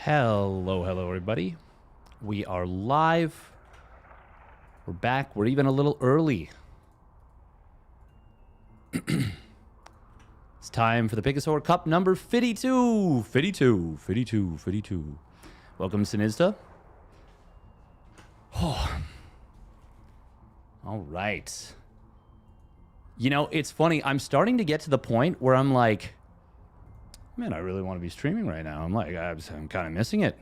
Hello, everybody. We are live. We're back. We're even a little early. It's time for the PiGosaur Cup number 52. 52. Welcome, Sinizda. Oh. All right. You know, it's funny. I'm starting to get to the point where I'm like, man, I really want to be streaming right now. I'm like, I'm kind of missing it.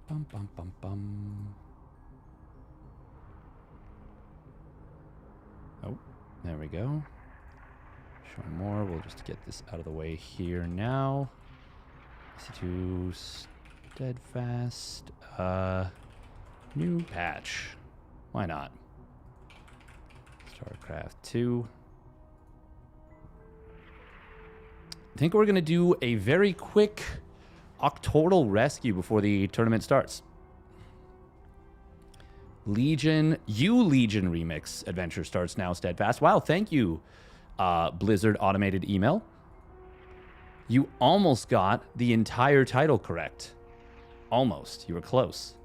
Bum, bum, bum, bum. Oh, there we go. Showing more. We'll just get this out of the way here now. C2 Steadfast. New patch. Why not? StarCraft 2. I think we're going to do a very quick Octordal rescue before the tournament starts. Legion remix adventure starts now, Steadfast. Wow, thank you, Blizzard automated email. You almost got the entire title correct. Almost. You were close.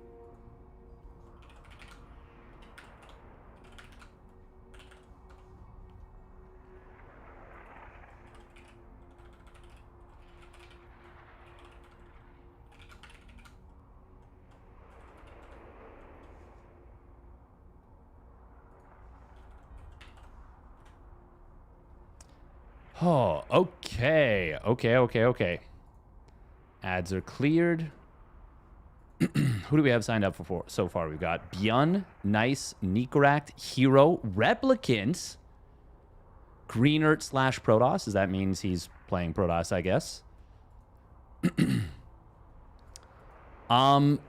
Oh, okay. Okay. Ads are cleared. Who do we have signed up for so far? We've got Byun, Nice, Nikoract, Hero, Replicant, Greenert / Protoss. Does that means he's playing Protoss, I guess? I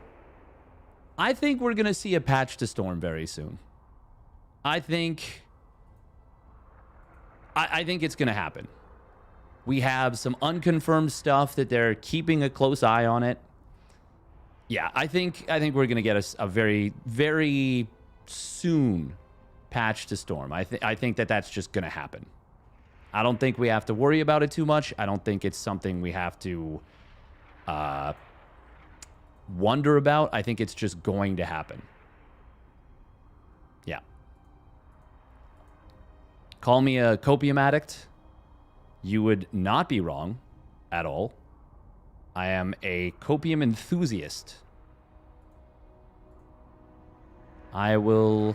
think we're going to see a patch to Storm very soon. I think it's going to happen. We have some unconfirmed stuff that they're keeping a close eye on it. Yeah, I think we're going to get a very, very soon patch to Storm. I think that's just going to happen. I don't think we have to worry about it too much. I don't think it's something we have to wonder about. I think it's just going to happen. Yeah. Call me a copium addict. You would not be wrong at all. I am a copium enthusiast. I will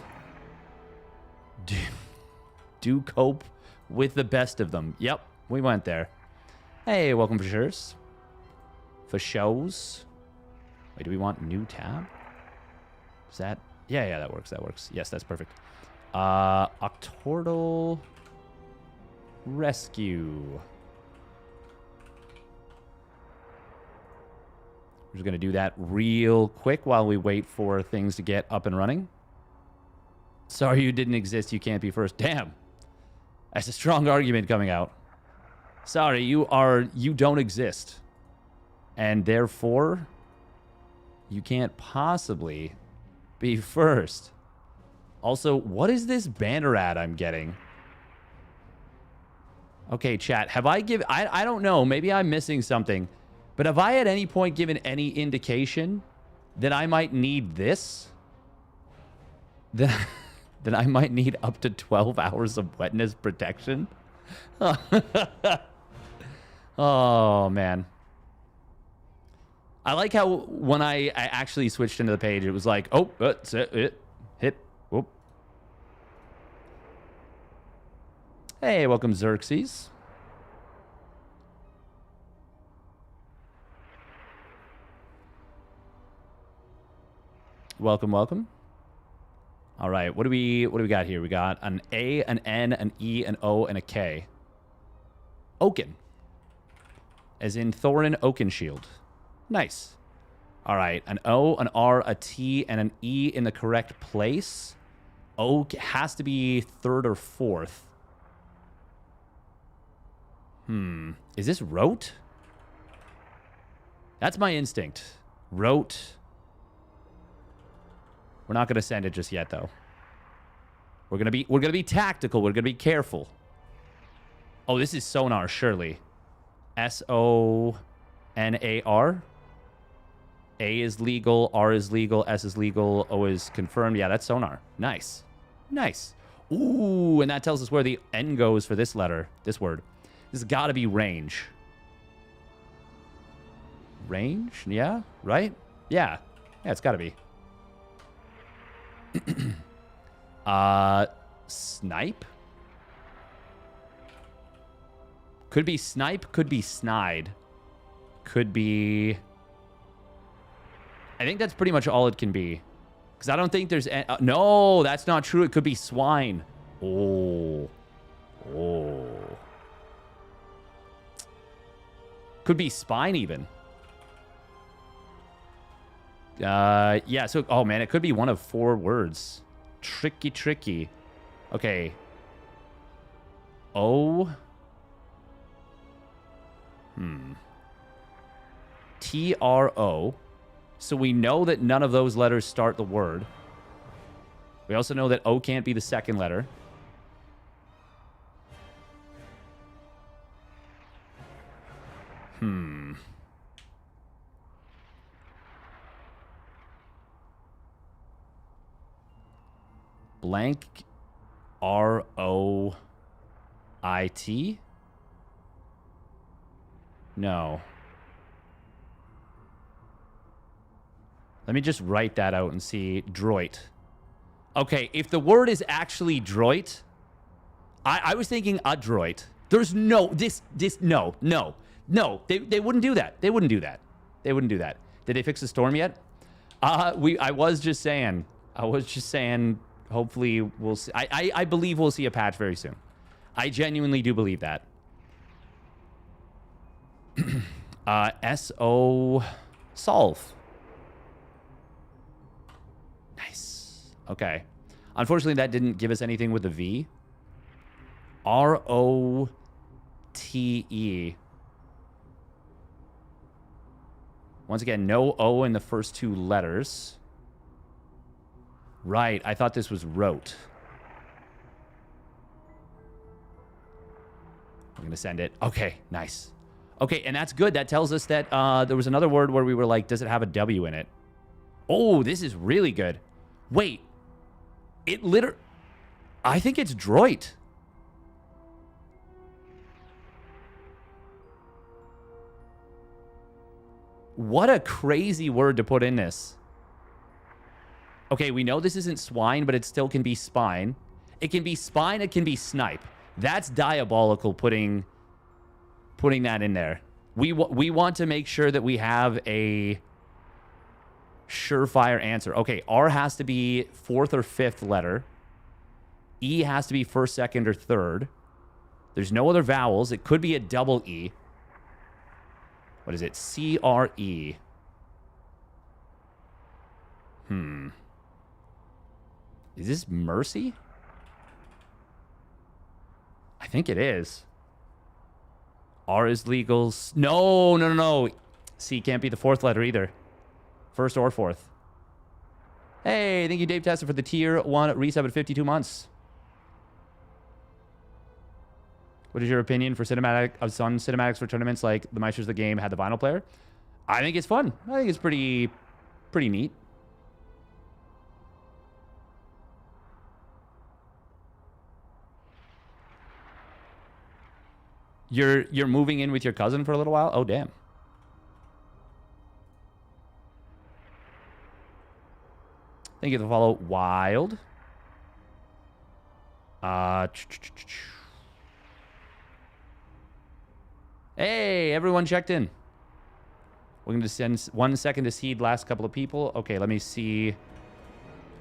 do cope with the best of them. Yep, we went there. Hey, welcome for shows. For shows. Wait, do we want new tab? Is that... Yeah, that works. Yes, that's perfect. Octordal rescue. We're just going to do that real quick while we wait for things to get up and running. Sorry you didn't exist. You can't be first. Damn. That's a strong argument coming out. Sorry, you don't exist. And therefore, you can't possibly be first. Also, what is this banner ad I'm getting? Okay, chat. Have I given... I don't know. Maybe I'm missing something. But have I at any point given any indication that I might need this? That I might need up to 12 hours of wetness protection? Oh, man. I like how when I actually switched into the page, it was like, oh, that's it. Hit. Whoop. Hey, welcome, Xerxes. Welcome. All right, what do we got here? We got an A, an N, an E, an O, and a K. Oaken. As in Thorin Oakenshield. Nice. All right, an O, an R, a T, and an E in the correct place. Oak has to be third or fourth. Is this Rote? That's my instinct. Wrote. We're not going to send it just yet, though. We're gonna be tactical. We're gonna be careful. Oh, this is sonar, surely. SONAR. A is legal, R is legal, S is legal, O is confirmed. Yeah, that's sonar. Nice. Nice. Ooh, and that tells us where the N goes for this letter, this word. This has got to be range. Range? Yeah, right? Yeah. Yeah, it's got to be. Snipe? Could be snipe, could be snide. Could be... I think that's pretty much all it can be. Because I don't think there's... no, that's not true. It could be swine. Oh. Oh. Could be spine even. Yeah, so... Oh, man, it could be one of 4 words. Tricky, tricky. Okay. O. TRO. So we know that none of those letters start the word. We also know that O can't be the second letter. Blank ROIT? No. Let me just write that out and see. Droit. Okay, if the word is actually droit, I was thinking adroit. There's no, no. They wouldn't do that. They wouldn't do that. They wouldn't do that. Did they fix the storm yet? I was just saying, hopefully we'll see. I believe we'll see a patch very soon. I genuinely do believe that. SO solve. Nice. Okay. Unfortunately, that didn't give us anything with the V. ROTE. Once again, no O in the first 2 letters. Right. I thought this was wrote. I'm going to send it. Okay. Nice. Okay. And that's good. That tells us that there was another word where we were like, does it have a W in it? Oh, this is really good. Wait. It literally... I think it's droit. What a crazy word to put in this. Okay, we know this isn't swine, but it still can be spine. It can be spine, it can be snipe. That's diabolical putting that in there. We want to make sure that we have a surefire answer. Okay, R has to be 4th or 5th letter. E has to be 1st, 2nd, or 3rd. There's no other vowels. It could be a double E. What is it? C-R-E. Is this mercy? I think it is. R is legal. No. C can't be the 4th letter either. 1st or 4th. Hey, thank you, Dave Tester, for the tier 1 resub at 52 months. What is your opinion for some cinematics for tournaments like the Meisters of the Game had the vinyl player? I think it's fun. I think it's pretty neat. You're moving in with your cousin for a little while? Oh, damn. Thank you for the follow. Wild. Hey, everyone checked in. We're going to send 1 second to seed last couple of people. Okay, let me see.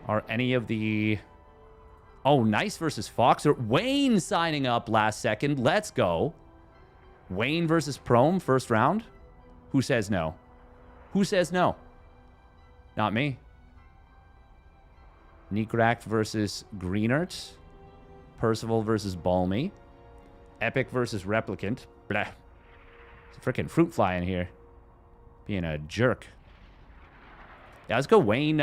Are any of the... Oh, Nice versus Fox. Wayne signing up last second. Let's go. Wayne versus Prome, first round. Who says no? Who says no? Not me. Nikoract versus Greenert. Percival versus Balmy. Epic versus Replicant. Blah. It's a freaking fruit fly in here. Being a jerk. Yeah, let's go Wayne.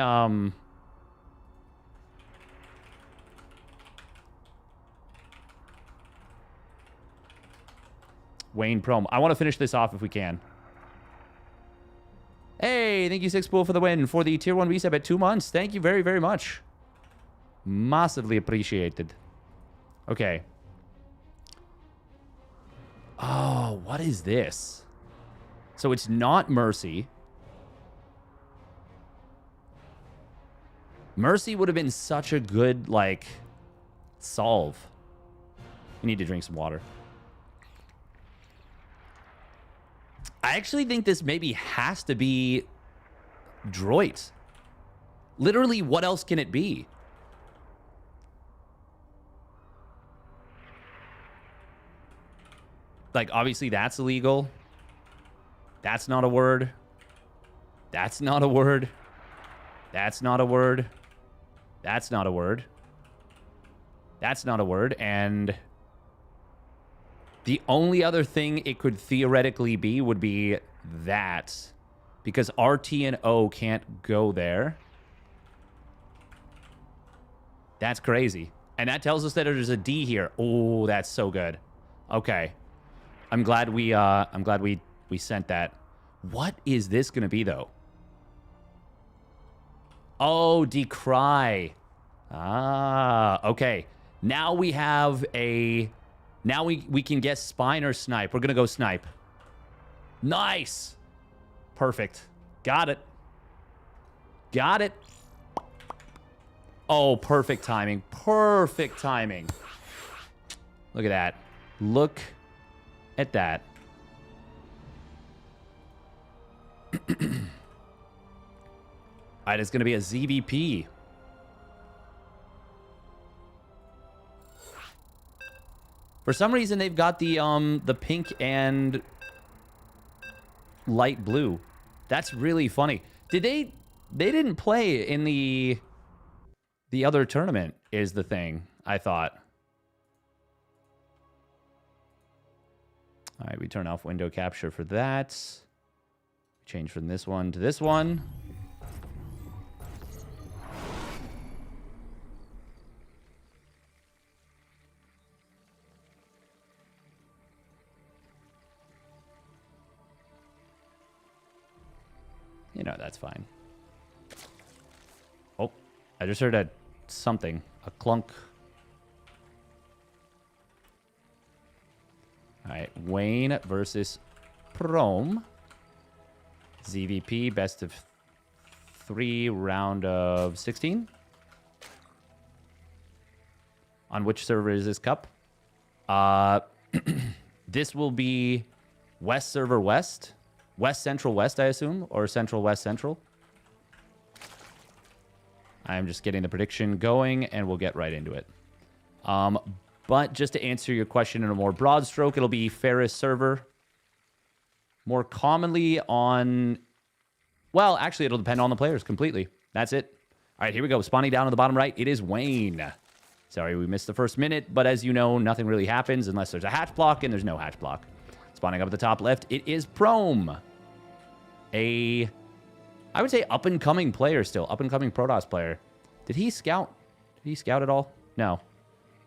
Wayne Prome. I want to finish this off if we can. Hey, thank you, Sixpool, for the win for the Tier 1 reset at 2 months. Thank you very, very much. Massively appreciated. Okay. Oh, what is this? So it's not Mercy. Mercy would have been such a good, like, solve. You need to drink some water. I actually think this maybe has to be droids. Literally, what else can it be? Like, obviously, that's illegal. That's not a word. That's not a word. That's not a word. That's not a word. That's not a word. And the only other thing it could theoretically be would be that. Because RT and O can't go there. That's crazy. And that tells us that there's a D here. Oh, that's so good. Okay. I'm glad we sent that. What is this going to be, though? Oh, decry. Ah, okay. Now we have a... Now we can guess spine or snipe. We're going to go snipe. Nice. Perfect. Got it. Got it. Oh, perfect timing. Perfect timing. Look at that. Look at that. All right, it's going to be a ZVP. For some reason, they've got the pink and light blue. That's really funny. Did they didn't play in the other tournament is the thing, I thought. All right, we turn off window capture for that. Change from this one to this one. You know, that's fine. Oh, I just heard something. A clunk. All right, Wayne versus Prome. ZVP, best of 3, round of 16. On which server is this cup? This will be West server West. West Central West, I assume, or Central West Central. I'm just getting the prediction going, and we'll get right into it. But just to answer your question in a more broad stroke, it'll be Ferris server. More commonly on... Well, actually, it'll depend on the players completely. That's it. All right, here we go. Spawning down on the bottom right, it is Wayne. Sorry, we missed the first minute, but as you know, nothing really happens unless there's a hatch block, and there's no hatch block. Spawning up at the top left, it is Prome. I would say up-and-coming player still. Up-and-coming Protoss player. Did he scout? Did he scout at all? No.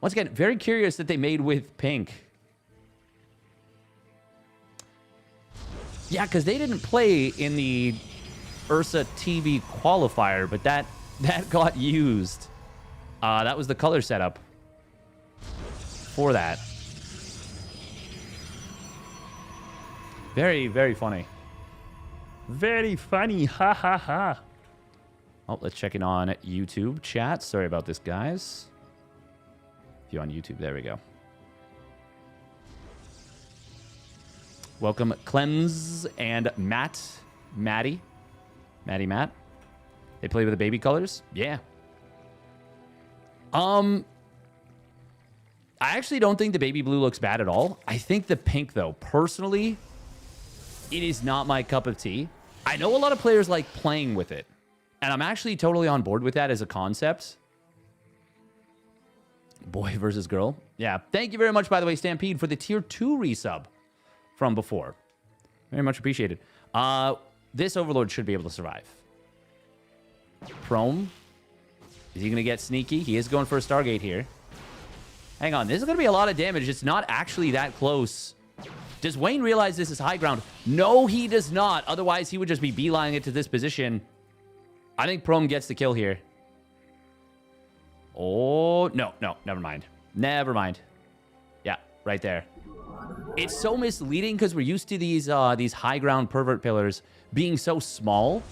Once again, very curious that they made with pink. Yeah, because they didn't play in the Ursa TV qualifier, but that got used. That was the color setup for that. Very, very funny. Very funny. Ha, ha, ha. Oh, let's check in on YouTube chat. Sorry about this, guys. If you're on YouTube, there we go. Welcome, Clems and Matt. Matt. They play with the baby colors? Yeah. I actually don't think the baby blue looks bad at all. I think the pink, though, personally, it is not my cup of tea. I know a lot of players like playing with it, and I'm actually totally on board with that as a concept. Boy versus girl. Yeah. Thank you very much, by the way, Stampede, for the tier 2 resub from before. Very much appreciated. this Overlord should be able to survive. Prome. Is he going to get sneaky? He is going for a Stargate here. Hang on. This is going to be a lot of damage. It's not actually that close. Does Wayne realize this is high ground? No, he does not. Otherwise, he would just be beelining it to this position. I think Prome gets the kill here. Oh, no. Never mind. Never mind. Yeah, right there. It's so misleading because we're used to these high ground pervert pillars being so small.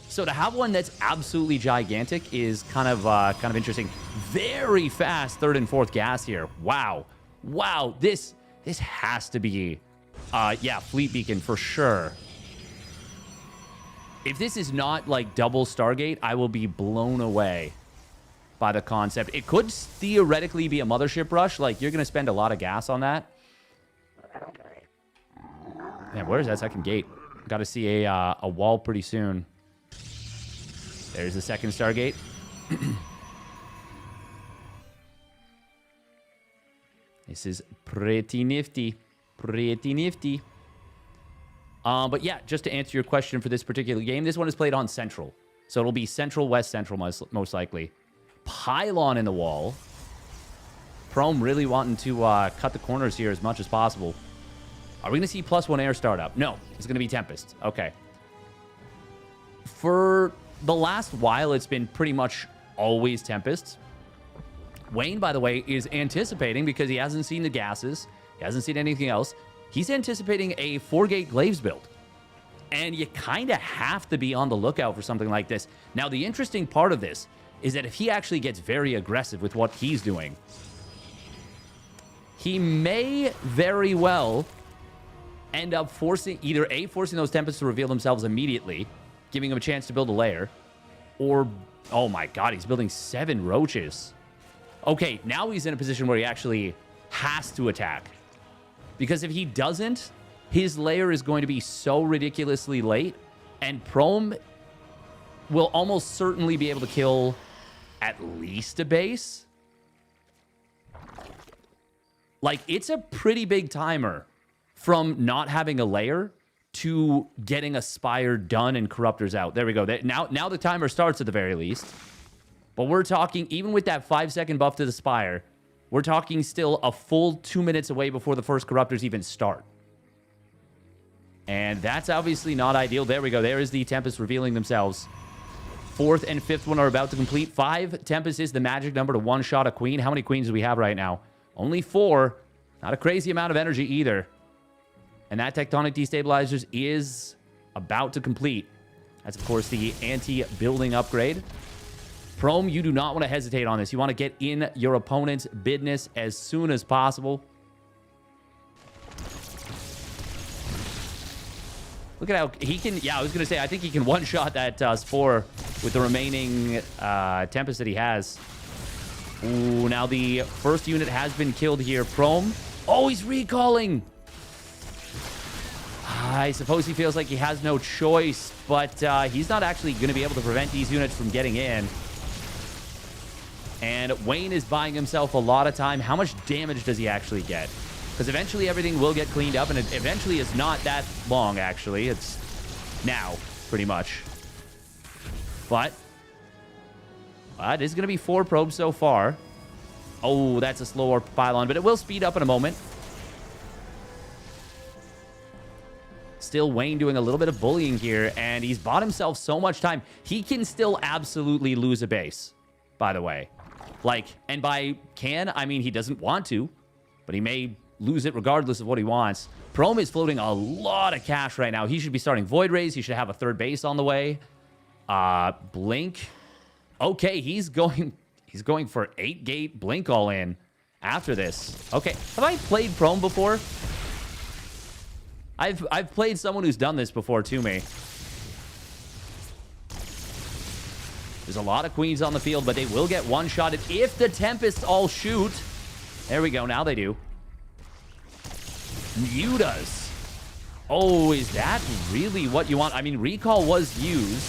So to have one that's absolutely gigantic is kind of interesting. Very fast third and fourth gas here. Wow. This has to be yeah, fleet beacon for sure. If this is not like double Stargate, I will be blown away by the concept. It could theoretically be a mothership rush. Like, you're going to spend a lot of gas on that. Man, where's that second gate? Got to see a wall pretty soon. There's the second Stargate. This is pretty nifty. Pretty nifty. But yeah, just to answer your question for this particular game, this one is played on Central. So it'll be Central, West Central most likely. Pylon in the wall. Prome really wanting to cut the corners here as much as possible. Are we going to see +1 air startup? No, it's going to be Tempest. Okay. For the last while, it's been pretty much always Tempest. Wayne, by the way, is anticipating because he hasn't seen the gases. He hasn't seen anything else. He's anticipating a 4-gate Glaives build. And you kind of have to be on the lookout for something like this. Now, the interesting part of this is that if he actually gets very aggressive with what he's doing, he may very well end up forcing those Tempests to reveal themselves immediately, giving him a chance to build a lair, or, oh my god, he's building 7 roaches. Okay, now he's in a position where he actually has to attack. Because if he doesn't, his lair is going to be so ridiculously late, and Prome will almost certainly be able to kill at least a base. Like, it's a pretty big timer from not having a lair to getting a Spire done and Corruptors out. There we go. Now the timer starts at the very least. But we're talking, even with that 5-second buff to the Spire, we're talking still a full 2 minutes away before the first Corruptors even start. And that's obviously not ideal. There we go. There is the Tempest revealing themselves. 4th and 5th one are about to complete. 5 Tempest is the magic number to one-shot a queen. How many queens do we have right now? Only 4. Not a crazy amount of energy either. And that Tectonic Destabilizers is about to complete. That's, of course, the anti-building upgrade. Prome, you do not want to hesitate on this. You want to get in your opponent's business as soon as possible. Look at how he can... Yeah, I was going to say, I think he can one-shot that Spore with the remaining Tempest that he has. Ooh, now the first unit has been killed here. Prome. Oh, he's recalling. I suppose he feels like he has no choice, but he's not actually going to be able to prevent these units from getting in. And Wayne is buying himself a lot of time. How much damage does he actually get? Because eventually everything will get cleaned up, and it eventually is not that long, actually. It's now, pretty much. But it is going to be 4 probes so far. Oh, that's a slower pylon, but it will speed up in a moment. Still, Wayne doing a little bit of bullying here, and he's bought himself so much time. He can still absolutely lose a base, by the way. Like, and by can, I mean he doesn't want to, but he may lose it regardless of what he wants. Prome is floating a lot of cash right now. He should be starting Void Rays. He should have a 3rd base on the way. Blink. Okay, he's going for 8-gate Blink all in after this. Okay, have I played Prome before? I've played someone who's done this before to me. There's a lot of queens on the field, but they will get one-shotted if the Tempests all shoot. There we go. Now they do. Mutas. Oh, is that really what you want? I mean, recall was used.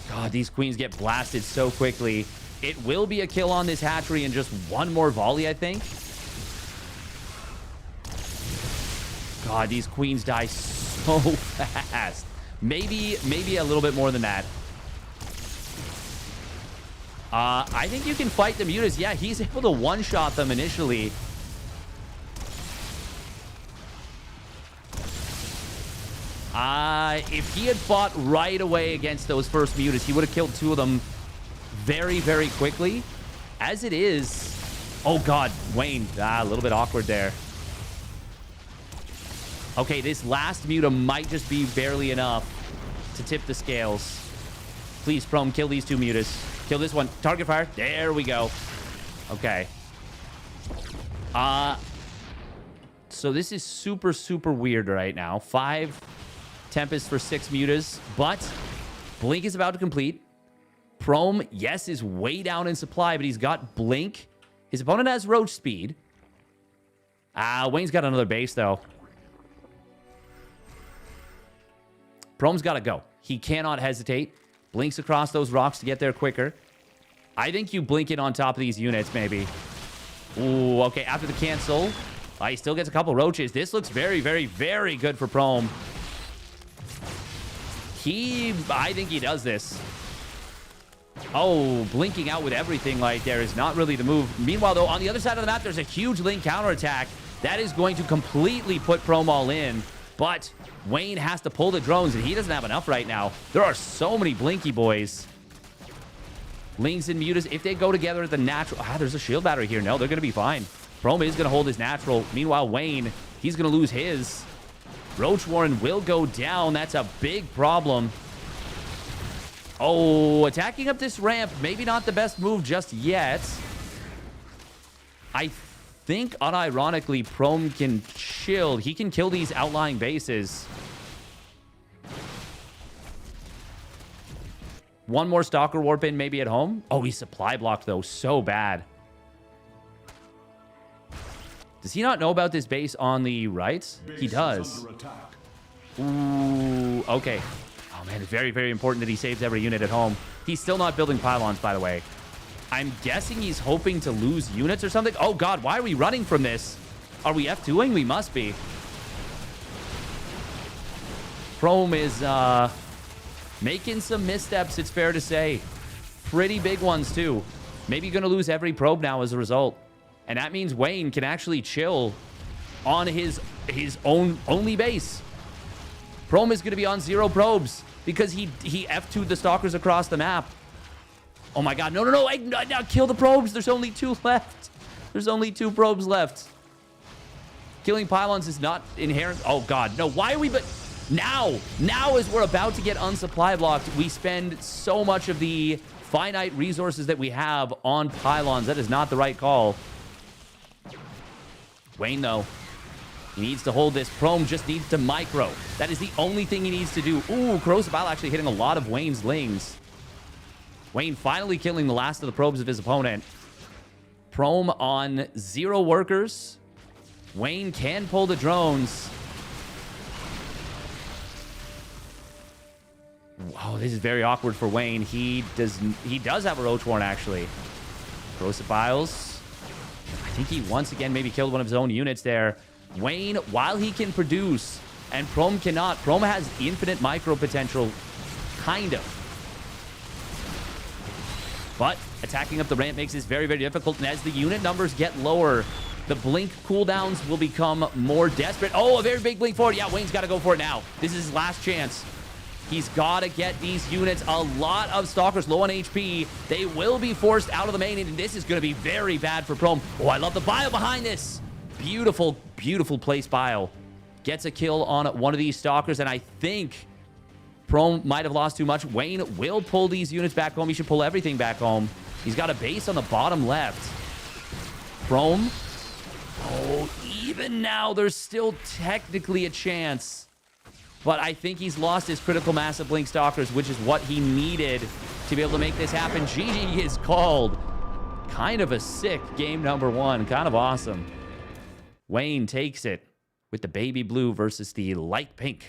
God, these queens get blasted so quickly. It will be a kill on this hatchery and just one more volley, I think. God, these queens die so fast. Maybe a little bit more than that. I think you can fight the mutas. Yeah, he's able to one-shot them initially. If he had fought right away against those first mutas, he would have killed 2 of them very, very quickly. As it is... Oh, God, Wayne. A little bit awkward there. Okay, this last muta might just be barely enough to tip the scales. Please, Prome, kill these 2 mutas. Kill this one. Target fire. There we go. Okay. So this is super, super weird right now. 5 Tempest for 6 mutas, but Blink is about to complete. Prome, yes, is way down in supply, but he's got Blink. His opponent has Roach Speed. Wayne's got another base, though. Prome's got to go. He cannot hesitate. Blinks across those rocks to get there quicker. I think you blink it on top of these units, maybe. Ooh, okay, after the cancel. He still gets a couple roaches. This looks very, very, very good for Prome. I think he does this. Oh, blinking out with everything right there is not really the move. Meanwhile, though, on the other side of the map, there's a huge Link counterattack. That is going to completely put Prome all in. But Wayne has to pull the drones, and he doesn't have enough right now. There are so many Blinky boys. Links and mutas, if they go together at the natural... there's a shield battery here. No, they're going to be fine. Prome is going to hold his natural. Meanwhile, Wayne, he's going to lose his. Roach Warren will go down. That's a big problem. Oh, attacking up this ramp. Maybe not the best move just yet. I think, unironically, Prome can chill. He can kill these outlying bases. One more Stalker Warp in maybe at home. Oh, he's supply blocked, though. So bad. Does he not know about this base on the right? He does. Ooh, okay. Oh, man, it's very, very important that he saves every unit at home. He's still not building pylons, by the way. I'm guessing he's hoping to lose units or something. Oh, God, why are we running from this? Are we F2ing? We must be. Prome is making some missteps, it's fair to say. Pretty big ones, too. Maybe going to lose every probe now as a result. And that means Wayne can actually chill on his own only base. Prome is going to be on 0 probes because he F2'd the Stalkers across the map. Oh my God, no, kill the probes. There's only 2 left. There's only 2 probes left. Killing pylons is not inherent. Oh God, no, why are we, but now as we're about to get unsupply blocked, we spend so much of the finite resources that we have on pylons. That is not the right call. Wayne, though, he needs to hold this. Prome just needs to micro. That is the only thing he needs to do. Ooh, Corrosive Bile actually hitting a lot of Wayne's lings. Wayne finally killing the last of the probes of his opponent. Prome on 0 workers. Wayne can pull the drones. Wow, this is very awkward for Wayne. He does have a Roach Warren, actually. Corrosive Biles. I think he once again maybe killed one of his own units there. Wayne, while he can produce, and Prome cannot. Prome has infinite micro potential, kind of. But attacking up the ramp makes this very, very difficult. And as the unit numbers get lower, the blink cooldowns will become more desperate. Oh, a very big blink forward. Yeah, Wayne's got to go for it now. This is his last chance. He's got to get these units. A lot of Stalkers low on HP. They will be forced out of the main, and this is going to be very bad for Prome. Oh, I love the Bile behind this. Beautiful, beautiful place Bile. Gets a kill on one of these Stalkers, and I think Prome might have lost too much. Wayne will pull these units back home. He should pull everything back home. He's got a base on the bottom left. Prome. Oh, even now, there's still technically a chance. But I think he's lost his critical mass of Blink Stalkers, which is what he needed to be able to make this happen. GG is called. Kind of a sick game number 1. Kind of awesome. Wayne takes it with the baby blue versus the light pink.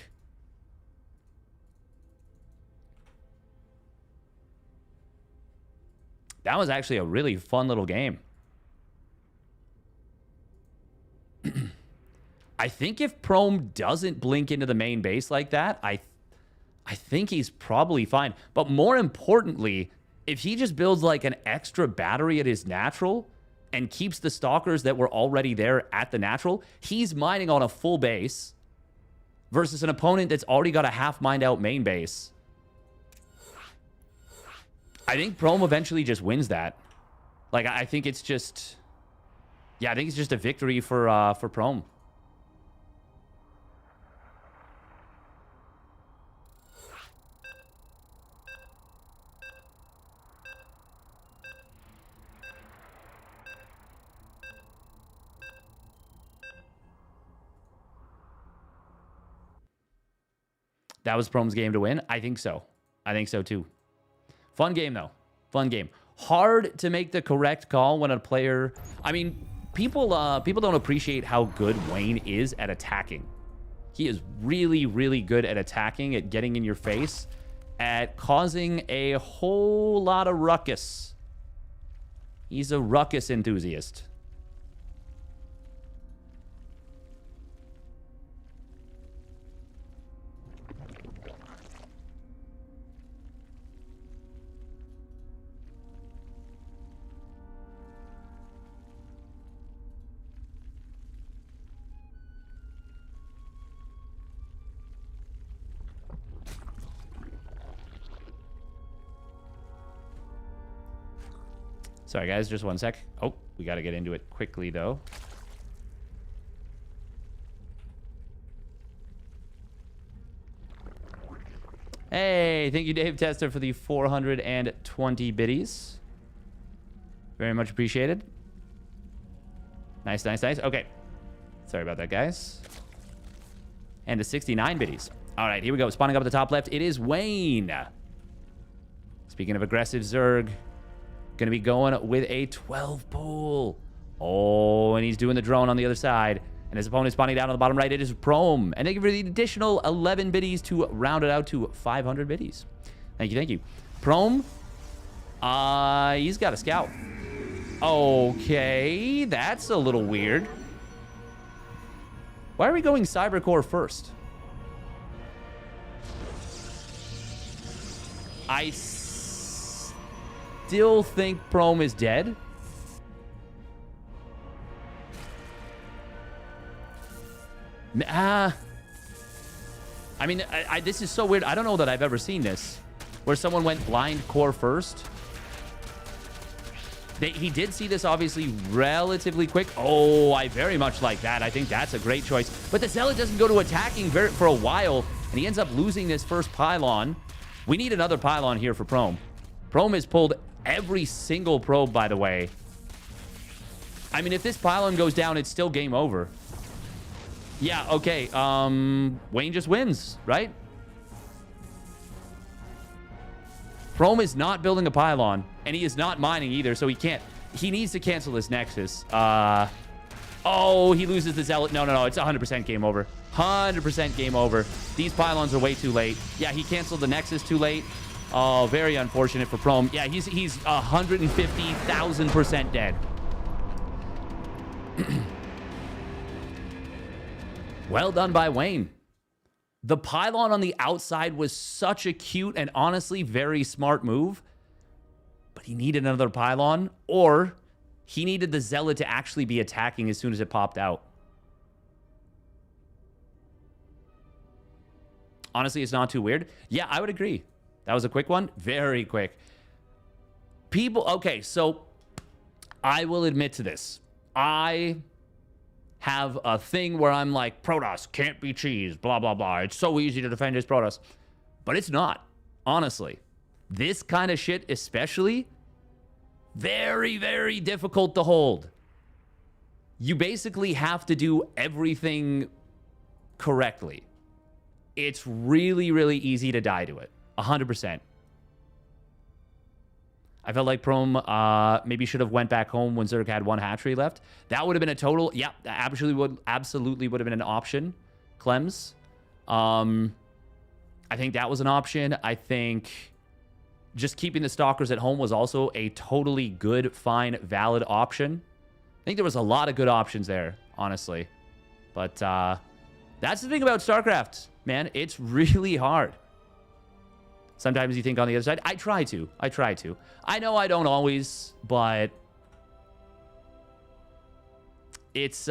That was actually a really fun little game. I think if Prome doesn't blink into the main base like that, I think he's probably fine. But more importantly, if he just builds like an extra battery at his natural and keeps the stalkers that were already there at the natural, he's mining on a full base versus an opponent that's already got a half mined out main base. I think Prome eventually just wins that. Like, I think it's just... Yeah, I think it's just a victory for Prome. That was Prome's game to win? I think so. I think so, too. Fun game, though. Fun game. Hard to make the correct call when a player... I mean, people don't appreciate how good Wayne is at attacking. He is really, really good at attacking, at getting in your face, at causing a whole lot of ruckus. He's a ruckus enthusiast. Sorry, guys, just one sec. Oh, we got to get into it quickly, though. Hey, thank you, Dave Tester, for the 420 biddies. Very much appreciated. Nice, nice, nice. Okay. Sorry about that, guys. And the 69 biddies. All right, here we go. Spawning up at the top left, it is Wayne. Speaking of aggressive Zerg, going to be going with a 12 pool. Oh, and he's doing the drone on the other side. And his opponent spawning down on the bottom right. It is Prome. And thank you for the additional 11 biddies to round it out to 500 biddies. Thank you, thank you. Prome, he's got a scout. Okay, that's a little weird. Why are we going Cybercore first? I still think Prome is dead. I mean, this is so weird. I don't know that I've ever seen this, where someone went blind core first. He did see this, obviously, relatively quick. Oh, I very much like that. I think that's a great choice. But the Zealot doesn't go to attacking for a while, and he ends up losing this first pylon. We need another pylon here for Prome. Prome has pulled every single probe, by the way. I mean, if this pylon goes down, it's still game over. Yeah, okay. Wayne just wins, right? Prome is not building a pylon, and he is not mining either, so he can't. He needs to cancel this Nexus. Oh, he loses the Zealot. No. It's 100% game over. 100% game over. These pylons are way too late. Yeah, he canceled the Nexus too late. Oh, very unfortunate for Prome. Yeah, he's 150,000% dead. Well done by Wayne. The pylon on the outside was such a cute and honestly very smart move. But he needed another pylon, or he needed the Zealot to actually be attacking as soon as it popped out. Honestly, it's not too weird. Yeah, I would agree. That was a quick one. Very quick. Okay, so I will admit to this. I have a thing where I'm like, Protoss can't be cheese, blah, blah, blah. It's so easy to defend his Protoss. But it's not, honestly. This kind of shit especially, very, very difficult to hold. You basically have to do everything correctly. It's really, really easy to die to it. 100%. I felt like Prome maybe should have went back home when Zerg had one hatchery left. That would have been a total... Yeah, absolutely would have been an option, Clems. I think that was an option. I think just keeping the Stalkers at home was also a totally good, fine, valid option. I think there was a lot of good options there, honestly. But that's the thing about StarCraft, man. It's really hard. Sometimes you think on the other side. I try to. I know I don't always, but it's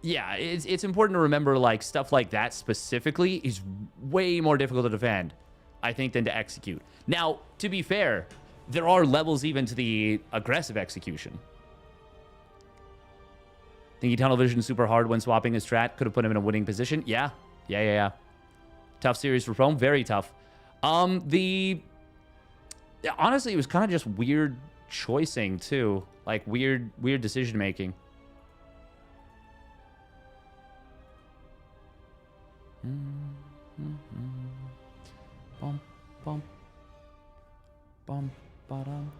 yeah, it's important to remember, like, stuff like that specifically is way more difficult to defend, I think, than to execute. Now, to be fair, there are levels even to the aggressive execution. Thinking tunnel vision super hard when swapping his strat could have put him in a winning position. Yeah. Tough series for Prome. Very tough. Honestly, it was kind of just weird choicing too. Like weird decision making. Bum, bum, bum, ba-dum.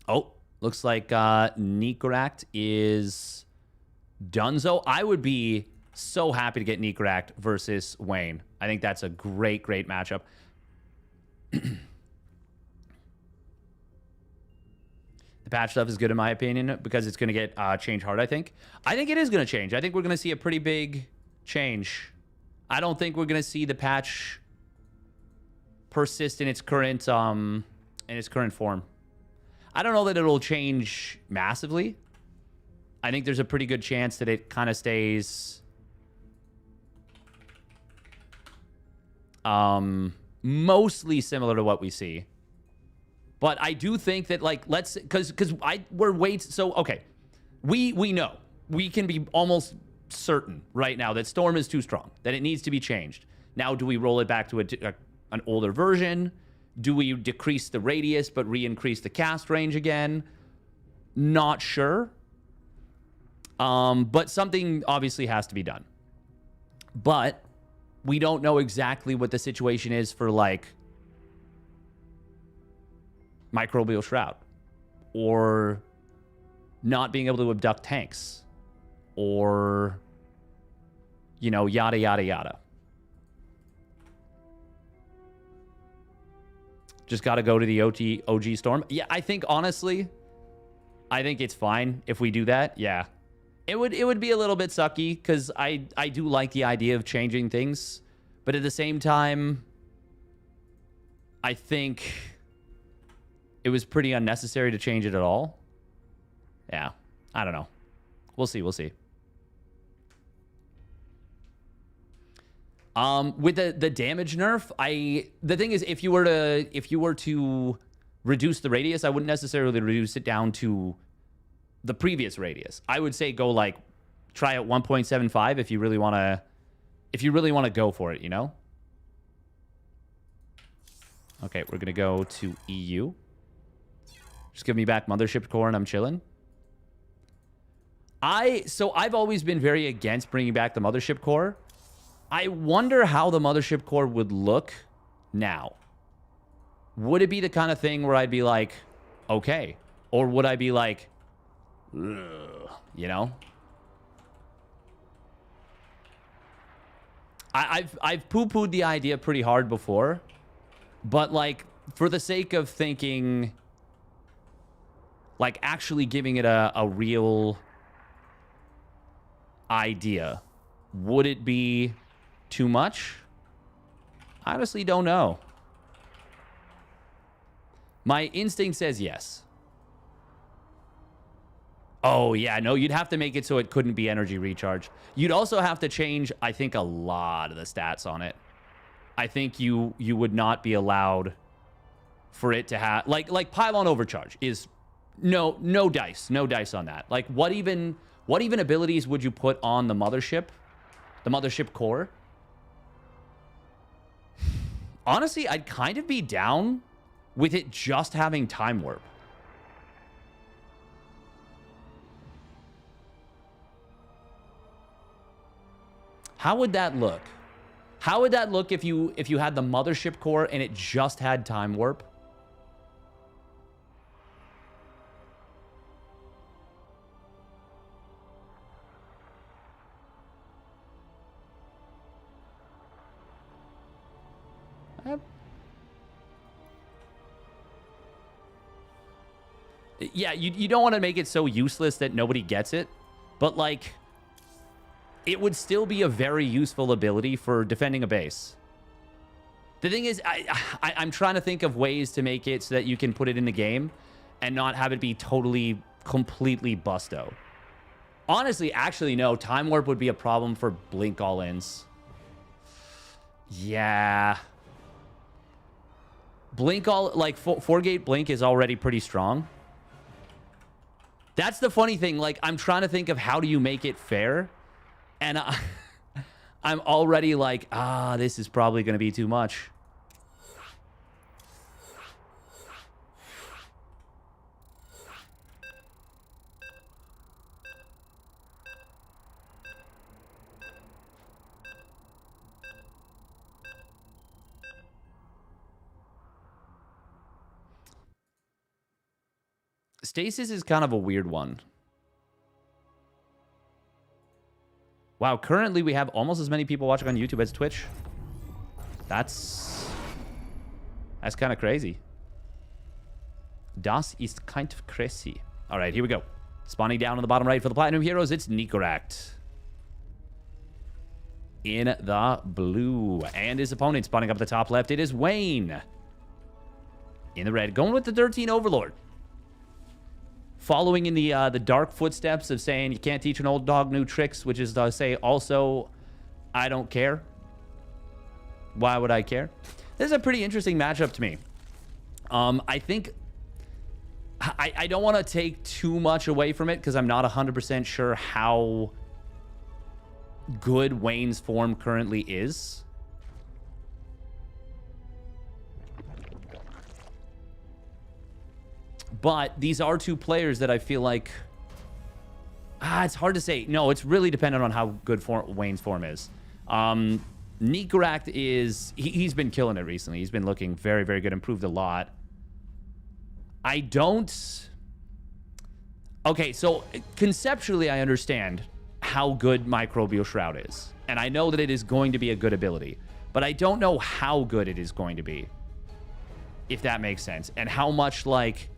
Oh, looks like Nikoract is donezo. I would be so happy to get Nikoract versus Wayne. I think that's a great matchup. The patch stuff is good in my opinion because it's going to get changed hard, I think. I think it is going to change. I think we're going to see a pretty big change. I don't think we're going to see the patch persist in its current form. I don't know that it'll change massively. I think there's a pretty good chance that it kind of stays mostly similar to what we see. But I do think that, like, okay. We know. We can be almost certain right now that Storm is too strong, that it needs to be changed. Now, do we roll it back to an older version? Do we decrease the radius but re-increase the cast range again? Not sure. But something obviously has to be done. But we don't know exactly what the situation is for, like, Microbial Shroud. Or not being able to abduct tanks. Or, you know, yada, yada, yada. Just got to go to the OG Storm. Yeah, I think, honestly, I think it's fine if we do that. Yeah. It would be a little bit sucky because I do like the idea of changing things. But at the same time, I think it was pretty unnecessary to change it at all. Yeah. I don't know. We'll see. With the damage nerf, the thing is, if you were to reduce the radius, I wouldn't necessarily reduce it down to the previous radius. I would say go, like, try out 1.75 if you really want to go for it, you know? Okay, we're gonna go to EU. Just give me back Mothership Core and I'm chilling. So I've always been very against bringing back the Mothership Core. I wonder how the Mothership Core would look now. Would it be the kind of thing where I'd be like, okay? Or would I be like, ugh, you know? I've poo-pooed the idea pretty hard before. But, like, for the sake of thinking, like, actually giving it a real idea, would it be too much? I honestly don't know. My instinct says yes. Oh, yeah. No, you'd have to make it so it couldn't be energy recharge. You'd also have to change, I think, a lot of the stats on it. I think you would not be allowed for it to have... Like Pylon Overcharge is... No dice. No dice on that. Like, what even abilities would you put on the Mothership? The Mothership Core? Honestly, I'd kind of be down with it just having Time Warp. How would that look? How would that look if you had the Mothership Core and it just had Time Warp? Yeah, you don't want to make it so useless that nobody gets it. But, like, it would still be a very useful ability for defending a base. The thing is, I'm trying to think of ways to make it so that you can put it in the game and not have it be totally, completely busto. Honestly, actually, no. Time Warp would be a problem for Blink all-ins. Yeah. Blink all... Like, 4-gate Blink is already pretty strong. That's the funny thing. Like, I'm trying to think of how do you make it fair. And I'm already like, this is probably going to be too much. Stasis is kind of a weird one. Wow, currently we have almost as many people watching on YouTube as Twitch. That's kind of crazy. Das ist kind of crazy. All right, here we go. Spawning down on the bottom right for the Platinum Heroes, it's Nikoract. In the blue. And his opponent spawning up at the top left, it is Wayne. In the red, going with the 13 Overlord. Following in the dark footsteps of saying you can't teach an old dog new tricks, which is to say also, I don't care. Why would I care? This is a pretty interesting matchup to me. I think I don't want to take too much away from it because I'm not 100% sure how good Wayne's form currently is. But these are two players that I feel like... it's hard to say. No, it's really dependent on how good Wayne's form is. Nikoract is... He's been killing it recently. He's been looking very, very good. Improved a lot. I don't... Okay, so conceptually I understand how good Microbial Shroud is. And I know that it is going to be a good ability. But I don't know how good it is going to be. If that makes sense. And how much, like...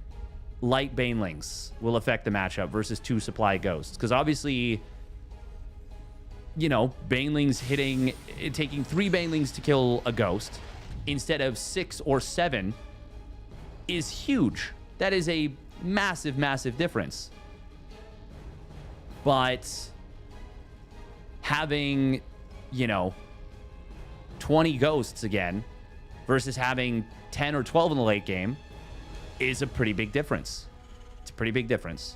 light banelings will affect the matchup versus 2 supply ghosts. Because obviously, you know, banelings taking 3 banelings to kill a ghost instead of 6 or 7 is huge. That is a massive, massive difference. But having, you know, 20 ghosts again versus having 10 or 12 in the late game is a pretty big difference. It's a pretty big difference.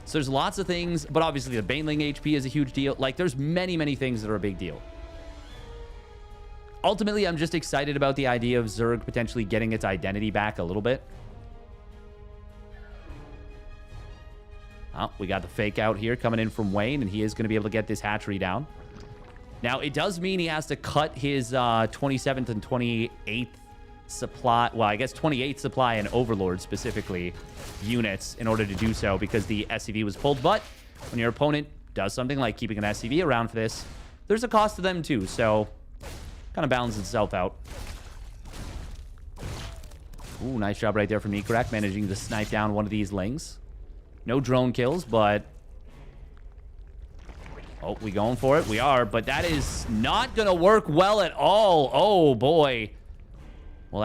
So there's lots of things, but obviously the Baneling HP is a huge deal. Like, there's many, many things that are a big deal. Ultimately, I'm just excited about the idea of Zerg potentially getting its identity back a little bit. Oh, we got the fake out here coming in from Wayne, and he is going to be able to get this hatchery down. Now, it does mean he has to cut his 27th and 28th supply, well, I guess 28th supply and Overlord specifically units in order to do so because the SCV was pulled. But when your opponent does something like keeping an SCV around for this, there's a cost to them too, so kind of balances itself out. Ooh, nice job right there from Nikoract, managing to snipe down one of these lings. No drone kills, but... oh, we going for it? We are, but that is not going to work well at all. Oh, boy. Well,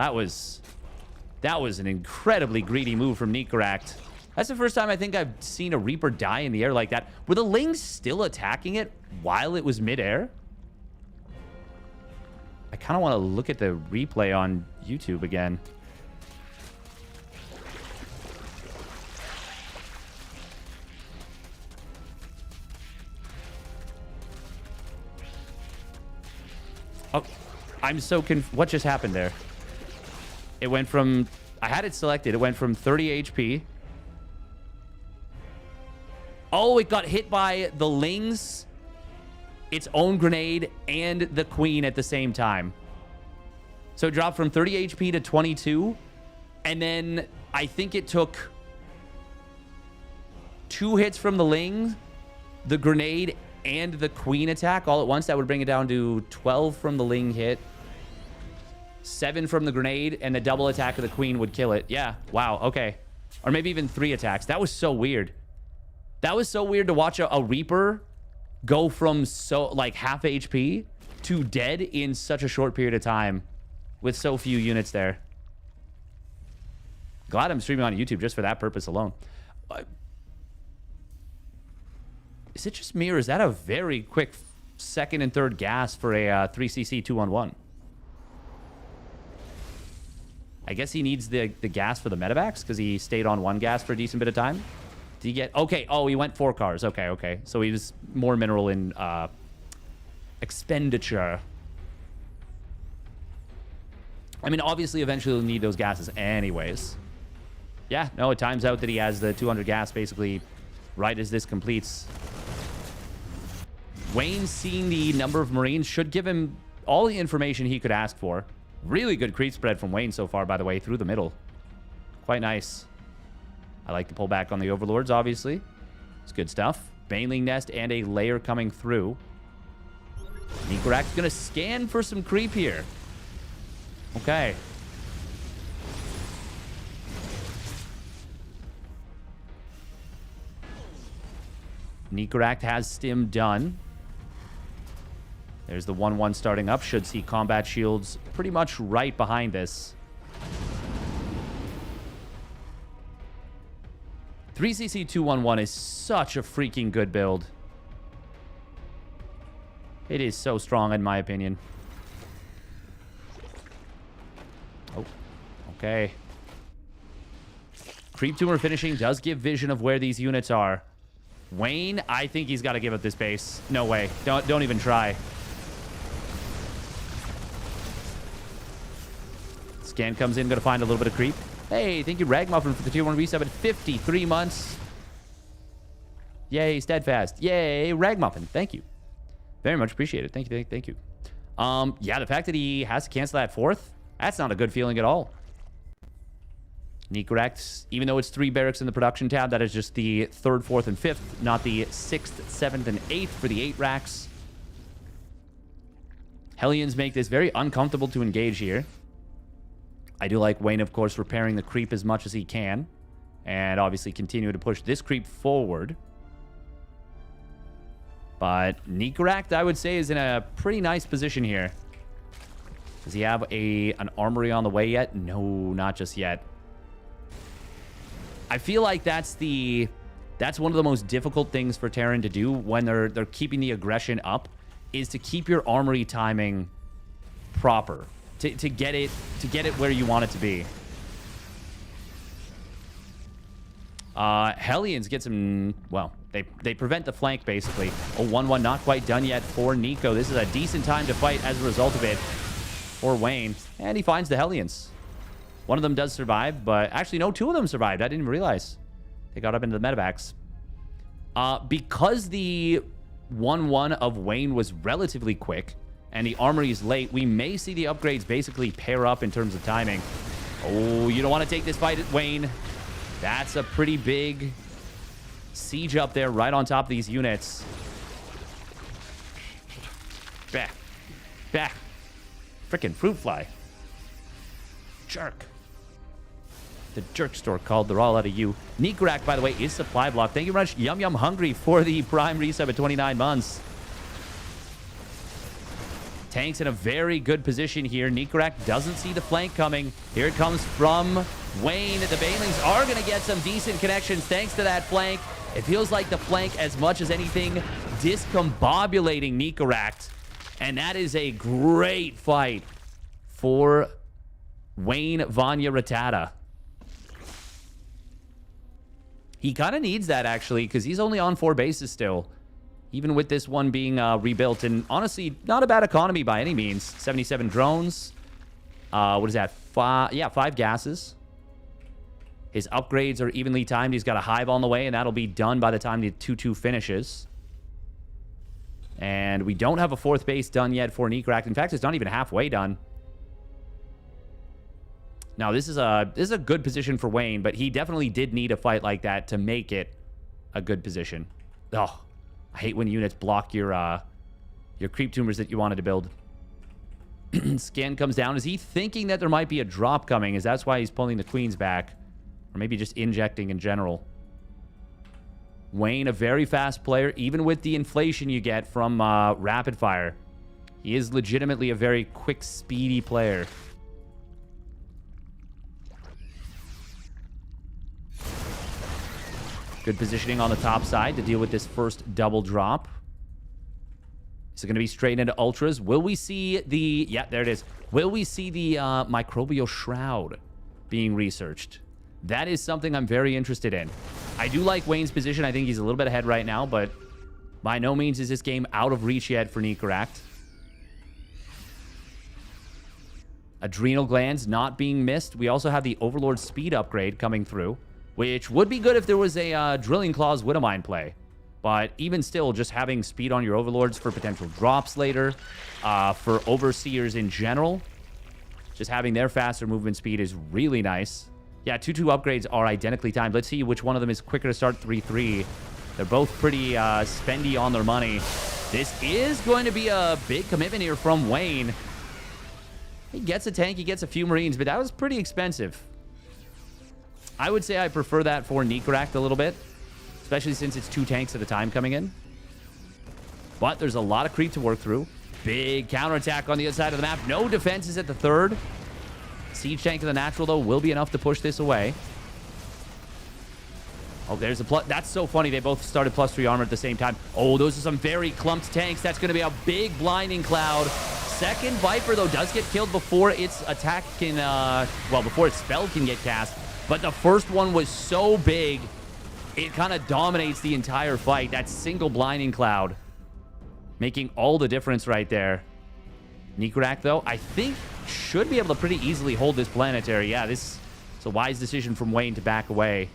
that was an incredibly greedy move from Nikoract. That's the first time I think I've seen a Reaper die in the air like that. Were the lings still attacking it while it was midair? I kind of want to look at the replay on YouTube again. Oh, I'm so what just happened there? It went from... I had it selected. It went from 30 HP. Oh, it got hit by the lings, its own grenade, and the queen at the same time. So it dropped from 30 HP to 22. And then I think it took 2 hits from the ling, the grenade, and the queen attack all at once. That would bring it down to 12 from the ling hit, 7 from the grenade, and the double attack of the queen would kill it. Yeah. Wow. Okay. Or maybe even 3 attacks. That was so weird. That was so weird to watch a Reaper go from like half HP to dead in such a short period of time with so few units there. Glad I'm streaming on YouTube just for that purpose alone. Is it just me, or is that a very quick second and third gas for a 3cc 2-on-1? I guess he needs the gas for the medevacs because he stayed on 1 gas for a decent bit of time. Did he get... Okay. Oh, he went 4 cars. Okay, okay. So he was more mineral in expenditure. I mean, obviously, eventually he'll need those gases anyways. Yeah, no, it times out that he has the 200 gas basically right as this completes. Wayne seeing the number of Marines should give him all the information he could ask for. Really good creep spread from Wayne so far, by the way, through the middle. Quite nice. I like the pullback on the Overlords, obviously. It's good stuff. Baneling Nest and a layer coming through. Nikoract's going to scan for some creep here. Okay. Nikoract has stim done. There's the 1-1 starting up. Should see combat shields pretty much right behind this. 3cc 2-1-1 is such a freaking good build. It is so strong, in my opinion. Oh, okay. Creep tumor finishing does give vision of where these units are. Wayne, I think he's got to give up this base. No way. Don't even try. Scan comes in, going to find a little bit of creep. Hey, thank you, Ragmuffin, for the tier 1 resub at 53 months. Yay, Steadfast. Yay, Ragmuffin. Thank you. Very much appreciated. Thank you, thank you. Yeah, the fact that he has to cancel that 4th, that's not a good feeling at all. Nikoract, even though it's 3 barracks in the production tab, that is just the 3rd, 4th, and 5th, not the 6th, 7th, and 8th for the 8 racks. Hellions make this very uncomfortable to engage here. I do like Wayne, of course, repairing the creep as much as he can. And obviously continue to push this creep forward. But Nikoract, I would say, is in a pretty nice position here. Does he have an armory on the way yet? No, not just yet. I feel like that's one of the most difficult things for Terran to do when they're keeping the aggression up, is to keep your armory timing proper. To get it where you want it to be. Hellions get some... Well, they prevent the flank, basically. A 1-1 not quite done yet for Nico. This is a decent time to fight as a result of it for Wayne. And he finds the Hellions. One of them does survive, but... Actually, no, 2 of them survived. I didn't even realize. They got up into the medevacs. Because the 1-1 of Wayne was relatively quick... and the armory is late, we may see the upgrades basically pair up in terms of timing. Oh, you don't want to take this fight at Wayne. That's a pretty big siege up there right on top of these units. Back. Back. Frickin' fruit fly. Jerk. The jerk store called. They're all out of you. Nikoract, by the way, is supply block. Thank you very much, Yum Yum Hungry, for the Prime resub at 29 months. Tank's in a very good position here. Nikoract doesn't see the flank coming. Here it comes from Wayne. The Banelings are going to get some decent connections thanks to that flank. It feels like the flank, as much as anything, discombobulating Nikoract. And that is a great fight for Wayne Vanya Rattata. He kind of needs that, actually, because he's only on 4 bases still. Even with this one being rebuilt. And honestly, not a bad economy by any means. 77 drones. What is that? 5 gases. His upgrades are evenly timed. He's got a hive on the way, and that'll be done by the time the 2-2 finishes. And we don't have a 4th base done yet for Nikoract. In fact, it's not even halfway done. Now, this is a good position for Wayne, but he definitely did need a fight like that to make it a good position. Oh, I hate when units block your creep tumors that you wanted to build. Scan comes down. Is he thinking that there might be a drop coming? Is that's why he's pulling the queens back? Or maybe just injecting in general? Wayne, a very fast player, even with the inflation you get from rapid fire. He is legitimately a very quick, speedy player. Good positioning on the top side to deal with this first double drop. Is it going to be straight into ultras? Will we see the... Yeah, there it is. Will we see the microbial shroud being researched? That is something I'm very interested in. I do like Wayne's position. I think he's a little bit ahead right now, but by no means is this game out of reach yet for Nikoract. Adrenal glands not being missed. We also have the Overlord speed upgrade coming through, which would be good if there was a Drilling Claws Widowmine play. But even still, just having speed on your Overlords for potential drops later, for Overseers in general, just having their faster movement speed is really nice. Yeah, 2-2 upgrades are identically timed. Let's see which one of them is quicker to start 3-3. They're both pretty spendy on their money. This is going to be a big commitment here from Wayne. He gets a tank, he gets a few Marines, but that was pretty expensive. I would say I prefer that for Nikoract a little bit, especially since it's 2 tanks at a time coming in. But there's a lot of creep to work through. Big counterattack on the other side of the map. No defenses at the third. Siege tank of the natural, though, will be enough to push this away. Oh, there's a plus. That's so funny. They both started +3 armor at the same time. Oh, those are some very clumped tanks. That's going to be a big blinding cloud. Second Viper, though, does get killed before its attack can, well, before its spell can get cast. But the first one was so big, it kind of dominates the entire fight. That single blinding cloud making all the difference right there. Nikoract, though, I think should be able to pretty easily hold this planetary. Yeah, this is a wise decision from Wayne to back away.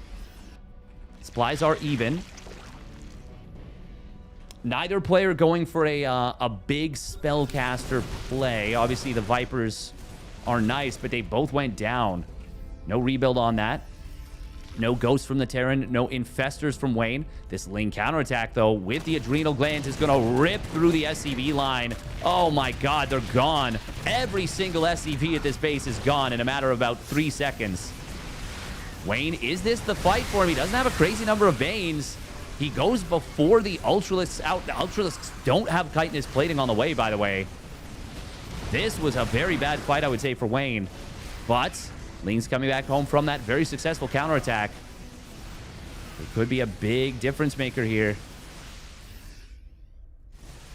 Supplies are even. Neither player going for a big spellcaster play. Obviously, the Vipers are nice, but they both went down. No rebuild on that. No Ghost from the Terran. No Infestors from Wayne. This Ling counterattack, though, with the Adrenal Glands is going to rip through the SCV line. Oh, my God. They're gone. Every single SCV at this base is gone in a matter of about 3 seconds. Wayne, is this the fight for him? He doesn't have a crazy number of Banes. He goes before the Ultralisks out. The Ultralisks don't have chitinous plating on the way, by the way. This was a very bad fight, I would say, for Wayne. But Ling's coming back home from that very successful counterattack. It could be a big difference maker here.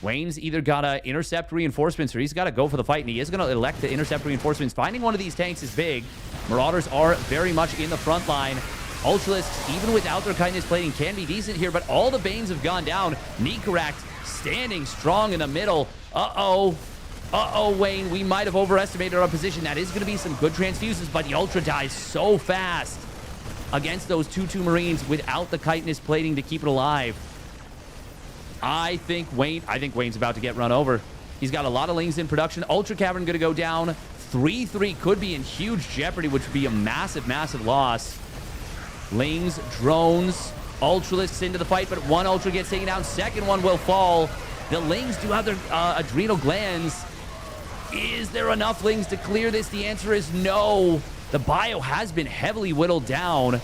Wayne's either got to intercept reinforcements or he's got to go for the fight, and he is going to elect to intercept reinforcements. Finding one of these tanks is big. Marauders are very much in the front line. Ultralisks, even without their chitinous plating, can be decent here, but all the Banes have gone down. Nikoract standing strong in the middle. Uh-oh. Uh-oh, Wayne. We might have overestimated our position. That is going to be some good transfuses, but the Ultra dies so fast against those 2-2 Marines without the chitinous plating to keep it alive. I think Wayne's about to get run over. He's got a lot of Lings in production. Ultra Cavern going to go down. 3-3 could be in huge jeopardy, which would be a massive, massive loss. Lings, drones, Ultralisks into the fight, but one Ultra gets taken down. Second one will fall. The Lings do have their adrenal glands. Is there enough Lings to clear this? The answer is no. The bio has been heavily whittled down.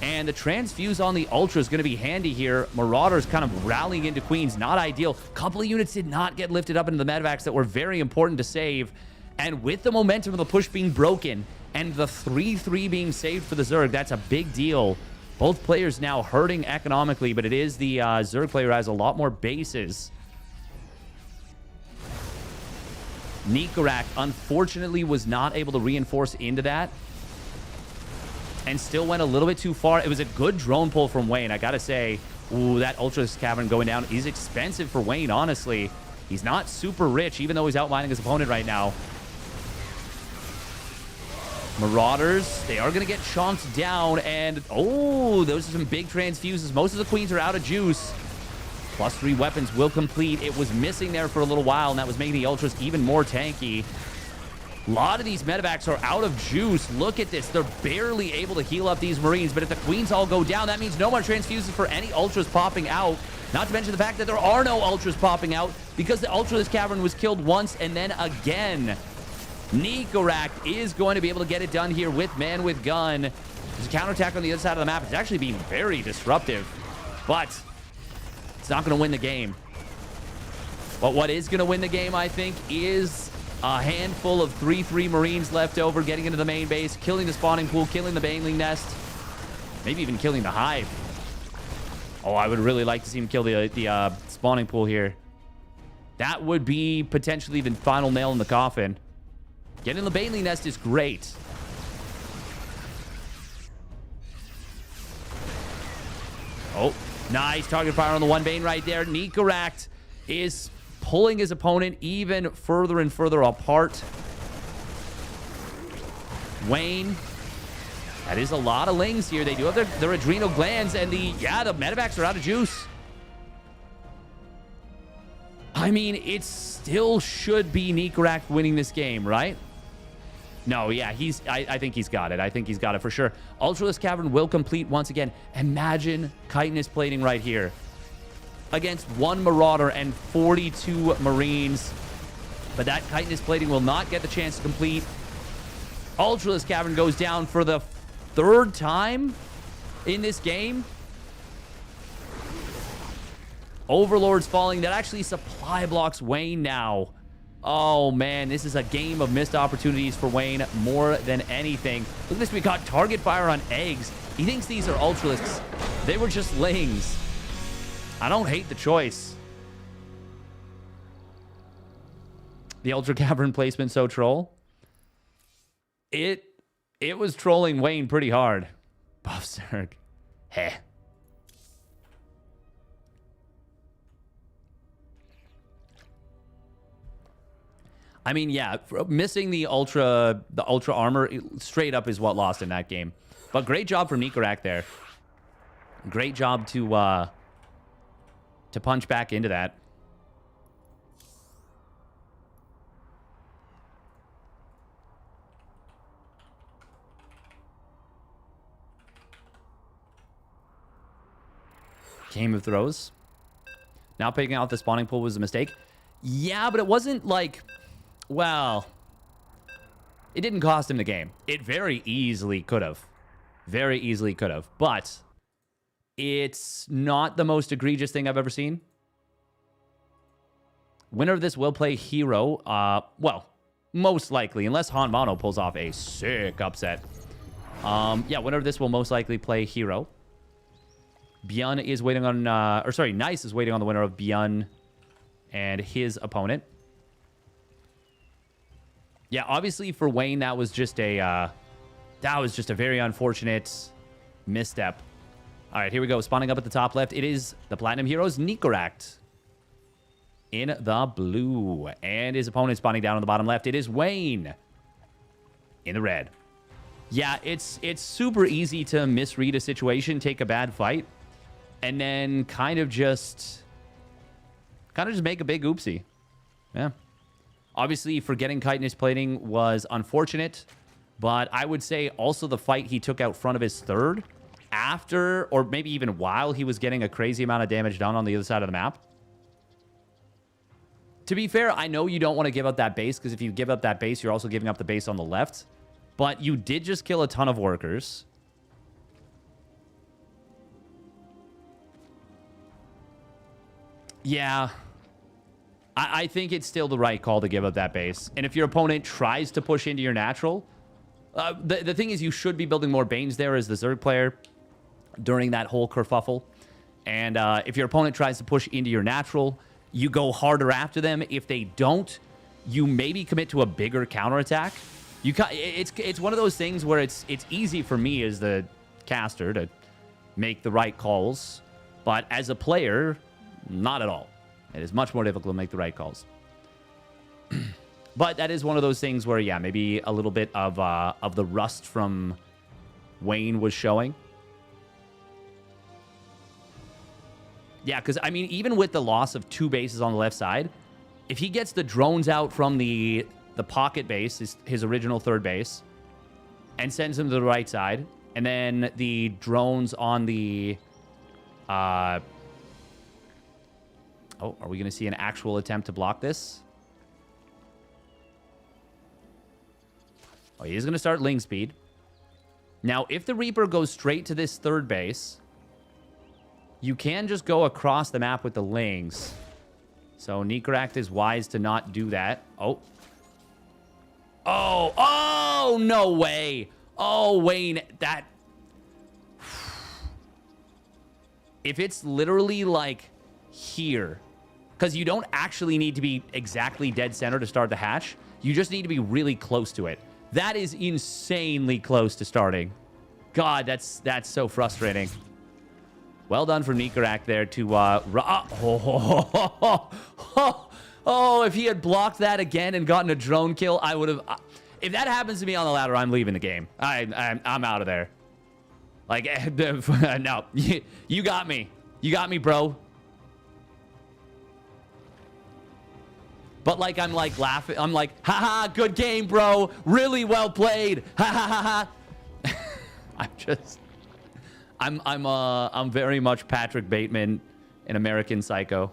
And the transfuse on the Ultra is going to be handy here. Marauders kind of rallying into Queens. Not ideal. Couple of units did not get lifted up into the medevacs that were very important to save. And with the momentum of the push being broken and the 3-3 being saved for the Zerg, that's a big deal. Both players now hurting economically, but it is the Zerg player who has a lot more bases. Nikoract, unfortunately, was not able to reinforce into that and still went a little bit too far. It was a good drone pull from Wayne, I gotta say. Ooh, that Ultra's Cavern going down is expensive for Wayne, honestly. He's not super rich, even though he's outmining his opponent right now. Marauders, they are going to get chomped down, and oh, those are some big transfuses. Most of the Queens are out of juice. +3 weapons will complete. It was missing there for a little while, and that was making the Ultras even more tanky. A lot of these medevacs are out of juice. Look at this. They're barely able to heal up these Marines, but if the Queens all go down, that means no more transfuses for any Ultras popping out. Not to mention the fact that there are no Ultras popping out because the Ultralisk Cavern was killed once and then again. Nikoract is going to be able to get it done here with Man with Gun. There's a counterattack on the other side of the map. It's actually being very disruptive, but it's not going to win the game. But what is going to win the game, I think, is a handful of 3-3 Marines left over, getting into the main base, killing the spawning pool, killing the Baneling Nest, maybe even killing the Hive. Oh, I would really like to see him kill the spawning pool here. That would be potentially the final nail in the coffin. Getting the Baneling Nest is great. Oh, nice target fire on the one Bane right there. Nikoract is pulling his opponent even further and further apart. Wayne, that is a lot of lings here. They do have their adrenal glands, and the medevacs are out of juice. I mean, it still should be Nikoract winning this game, right? No, yeah, I think he's got it. I think he's got it for sure. Ultralisk Cavern will complete once again. Imagine chitinous plating right here against one Marauder and 42 Marines. But that chitinous plating will not get the chance to complete. Ultralisk Cavern goes down for the third time in this game. Overlord's falling. That actually supply blocks Wayne now. Oh, man, this is a game of missed opportunities for Wayne more than anything. Look at this. We got target fire on eggs. He thinks these are Ultralisks. They were just lings. I don't hate the choice. The Ultra Cavern placement so troll. It was trolling Wayne pretty hard. Buff Zerg. Heh. I mean, yeah, missing the ultra armor straight up is what lost in that game. But great job from Nikoract there. Great job to punch back into that. Game of Throws. Now picking out the spawning pool was a mistake. Yeah, but it wasn't like... Well, it didn't cost him the game. It very easily could have. Very easily could have. But it's not the most egregious thing I've ever seen. Winner of this will play Hero. Well, most likely, unless Han Mono pulls off a sick upset. Yeah, winner of this will most likely play Hero. Byun is waiting on... Nice is waiting on the winner of Byun and his opponent. Yeah, obviously for Wayne, that was just a very unfortunate misstep. All right, here we go. Spawning up at the top left, it is the Platinum Heroes Nikoract in the blue, and his opponent spawning down on the bottom left. It is Wayne in the red. Yeah, it's super easy to misread a situation, take a bad fight, and then kind of just make a big oopsie. Yeah. Obviously, forgetting chitinous plating was unfortunate, but I would say also the fight he took out front of his third after, or maybe even while he was getting a crazy amount of damage done on the other side of the map. To be fair, I know you don't want to give up that base, because if you give up that base, you're also giving up the base on the left. But you did just kill a ton of workers. Yeah. I think it's still the right call to give up that base. And if your opponent tries to push into your natural, the thing is you should be building more Banes there as the Zerg player during that whole kerfuffle. And if your opponent tries to push into your natural, you go harder after them. If they don't, you maybe commit to a bigger counterattack. It's one of those things where it's easy for me as the caster to make the right calls. But as a player, not at all. It is much more difficult to make the right calls. But that is one of those things where, yeah, maybe a little bit of the rust from Wayne was showing. Yeah, because, I mean, even with the loss of 2 bases on the left side, if he gets the drones out from the the pocket base, his original third base, and sends him to the right side. And then the drones on the... Oh, are we going to see an actual attempt to block this? Oh, he is going to start Ling speed. Now, if the Reaper goes straight to this third base, you can just go across the map with the Lings. So Nikoract is wise to not do that. Oh. Oh, oh, no way. Oh, Wayne, that... If it's literally like here, because you don't actually need to be exactly dead center to start the hatch. You just need to be really close to it. That is insanely close to starting. God, that's so frustrating. Well done for Nikoract there to... Oh, if he had blocked that again and gotten a drone kill, I would have... If that happens to me on the ladder, I'm leaving the game. I'm out of there. Like, no. You got me. You got me, bro. But, like, I'm, like, laughing. I'm like, haha, good game, bro. Really well played. Ha, ha, ha, ha. I'm very much Patrick Bateman in American Psycho.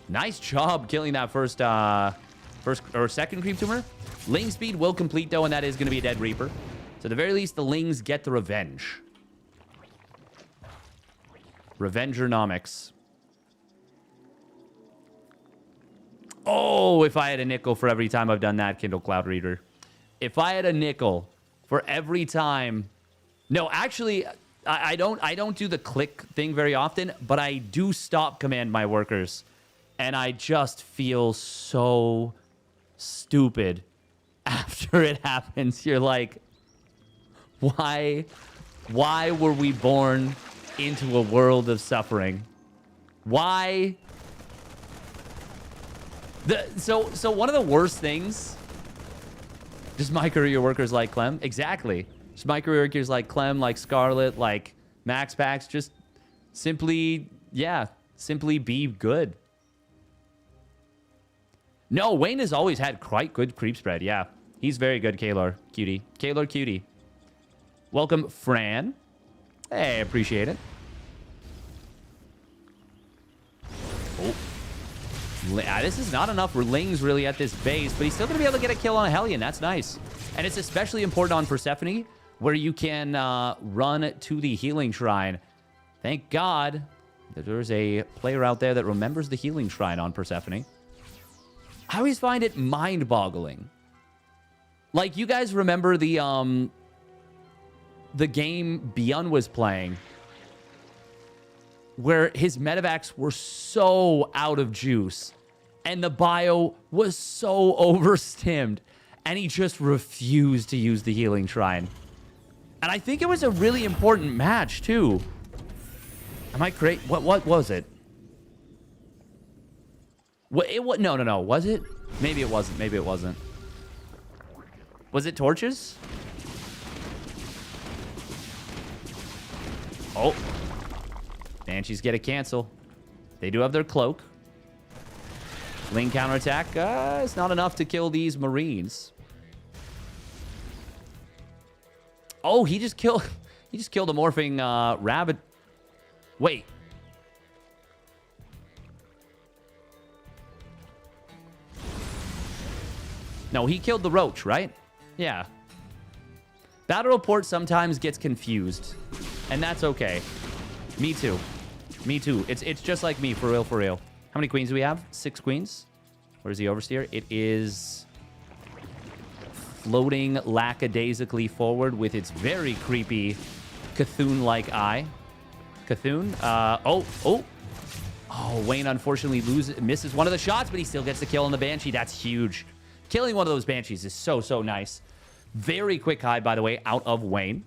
Nice job killing that first or second creep tumor. Ling speed will complete, though, and that is going to be a dead Reaper. So at the very least, the Lings get the revenge. Revengernomics. Oh, if I had a nickel for every time I've done that, Kindle Cloud Reader. If I had a nickel for every time... No, actually, I don't do the click thing very often, but I do stop command my workers. And I just feel so stupid after it happens. You're like, why were we born into a world of suffering? Why? So one of the worst things, just my career workers like Clem. Exactly. Just my career workers like Clem, like Scarlet, like Max Packs, just simply be good. No, Wayne has always had quite good creep spread. Yeah, he's very good, Kaylor. Cutie. Kaylor Cutie. Welcome, Fran. Hey, appreciate it. Oh. This is not enough for Lings really at this base, but he's still going to be able to get a kill on a Hellion. That's nice. And it's especially important on Persephone, where you can run to the healing shrine. Thank God that there's a player out there that remembers the healing shrine on Persephone. I always find it mind-boggling. Like, you guys remember the game Byun was playing, where his medevacs were so out of juice, and the bio was so overstimmed, and he just refused to use the healing shrine. And I think it was a really important match, too. Am I crazy? What was it? What? No. Was it? Maybe it wasn't. Maybe it wasn't. Was it torches? Oh. Banshees get a cancel. They do have their cloak. Ling counterattack. It's not enough to kill these Marines. Oh, he just killed a morphing rabbit. Wait. No, he killed the roach, right? Yeah. Battle report sometimes gets confused, and that's okay. Me too. Me too. It's just like me, for real, for real. How many queens do we have? 6 queens. Where's the oversteer? It is floating lackadaisically forward with its very creepy Cthulhu-like eye. Cthulhu? Oh, Wayne unfortunately misses one of the shots, but he still gets the kill on the Banshee. That's huge. Killing one of those Banshees is so nice. Very quick hide, by the way, out of Wayne.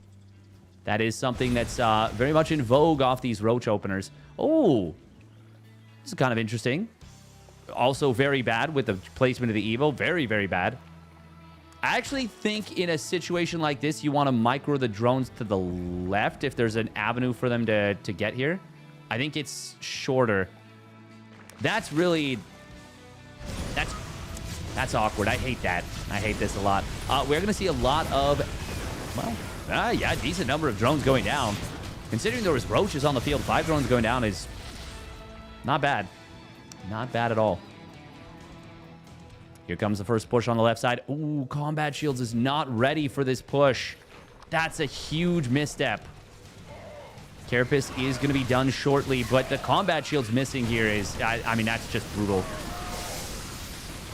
That is something that's very much in vogue off these roach openers. Oh, this is kind of interesting. Also very bad with the placement of the Evo. Very, very bad. I actually think in a situation like this, you want to micro the drones to the left if there's an avenue for them to get here. I think it's shorter. That's really... That's awkward. I hate that. I hate this a lot. We're going to see a lot of... Well, yeah, decent number of drones going down. Considering there was roaches on the field, 5 drones going down is not bad. Not bad at all. Here comes the first push on the left side. Ooh, Combat Shields is not ready for this push. That's a huge misstep. Carapace is going to be done shortly, but the Combat Shields missing here is... I mean, that's just brutal.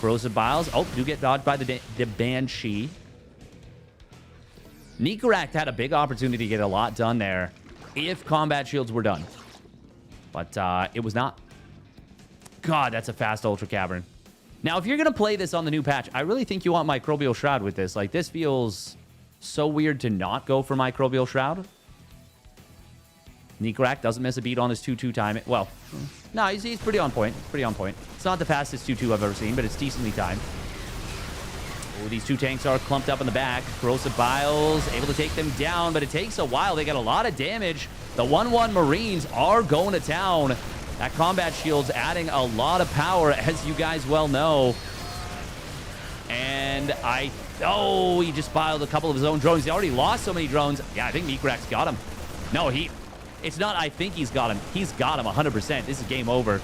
Corrosive Biles. Oh, do get dodged by the Banshee. Nikoract had a big opportunity to get a lot done there if Combat Shields were done. But it was not. God, that's a fast Ultra Cavern. Now, if you're going to play this on the new patch, I really think you want Microbial Shroud with this. Like, this feels so weird to not go for Microbial Shroud. Nikoract doesn't miss a beat on his 2-2 time. Well, no, he's pretty on point. Pretty on point. It's not the fastest 2-2 I've ever seen, but it's decently timed. Oh, these 2 tanks are clumped up in the back. Corrosive Biles able to take them down, but it takes a while. They got a lot of damage. The 1-1 Marines are going to town. That Combat Shield's adding a lot of power, as you guys well know. And oh, he just piled a couple of his own drones. He already lost so many drones. Yeah, I think Nikoract's got him. No, it's not I think he's got him. He's got him 100%. This is game over.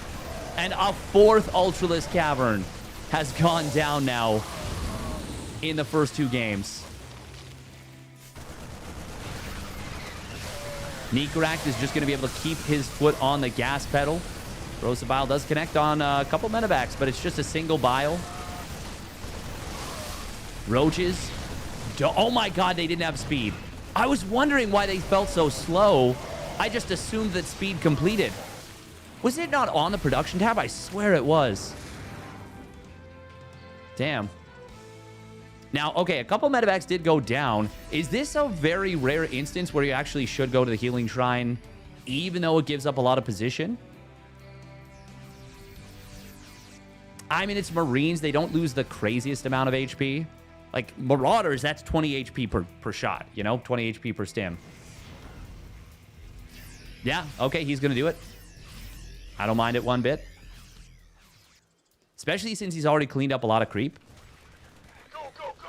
And a 4th Ultralisk Cavern has gone down now in the first 2 games. Nikoract is just going to be able to keep his foot on the gas pedal. Corrosive Bile does connect on a couple medevacs, but it's just a single bile. Roaches. Oh my god, they didn't have speed. I was wondering why they felt so slow. I just assumed that speed completed. Was it not on the production tab? I swear it was. Damn. Now, okay, a couple medevacs did go down. Is this a very rare instance where you actually should go to the Healing Shrine, even though it gives up a lot of position? I mean, it's Marines. They don't lose the craziest amount of HP. Like, Marauders, that's 20 HP per shot, you know? 20 HP per stim. Yeah, okay, he's going to do it. I don't mind it one bit. Especially since he's already cleaned up a lot of creep.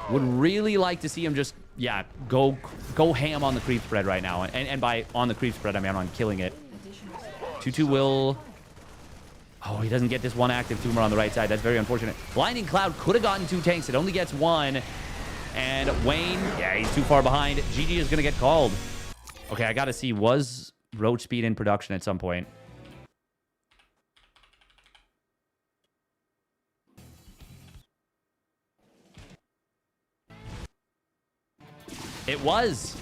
Would really like to see him just, yeah, go ham on the creep spread right now. And by on the creep spread, I mean on killing it. 2-2 will... Oh, he doesn't get this one active tumor on the right side. That's very unfortunate. Blinding Cloud could have gotten 2 tanks. It only gets 1. And Wayne, yeah, he's too far behind. GG is going to get called. Okay, I got to see, was Roach Speed in production at some point? It was.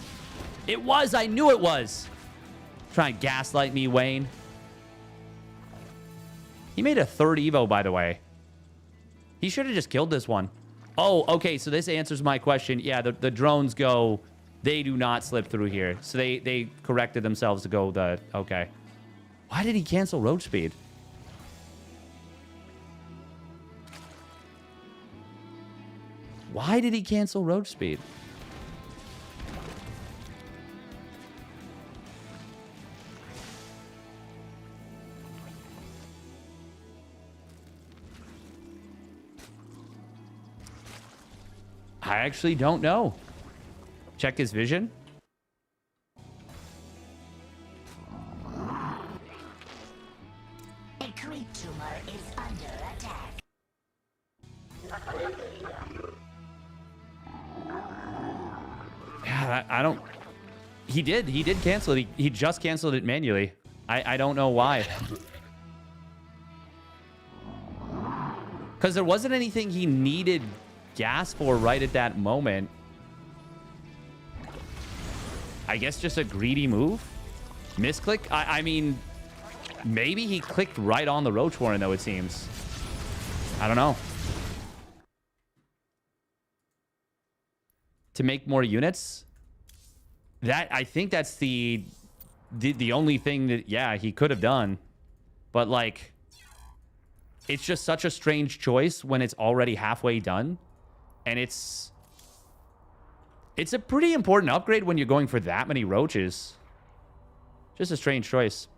It was. I knew it was. Trying to gaslight me, Wayne. He made a 3rd Evo, by the way. He should have just killed this one. Oh, okay. So this answers my question. Yeah, the drones go... They do not slip through here. So they corrected themselves to go the... Okay. Why did he cancel Roach Speed? Why did he cancel Roach Speed? I actually don't know. Check his vision. A creep tumor is under attack. Yeah, I don't... He did cancel it. He just canceled it manually. I don't know why. Because there wasn't anything he needed gas for right at that moment. I guess just a greedy move? Misclick? I mean, maybe he clicked right on the Roach Warren, though, it seems. I don't know. To make more units? I think that's the only thing that, yeah, he could have done. But, like, it's just such a strange choice when it's already halfway done. And it's a pretty important upgrade when you're going for that many roaches. Just a strange choice.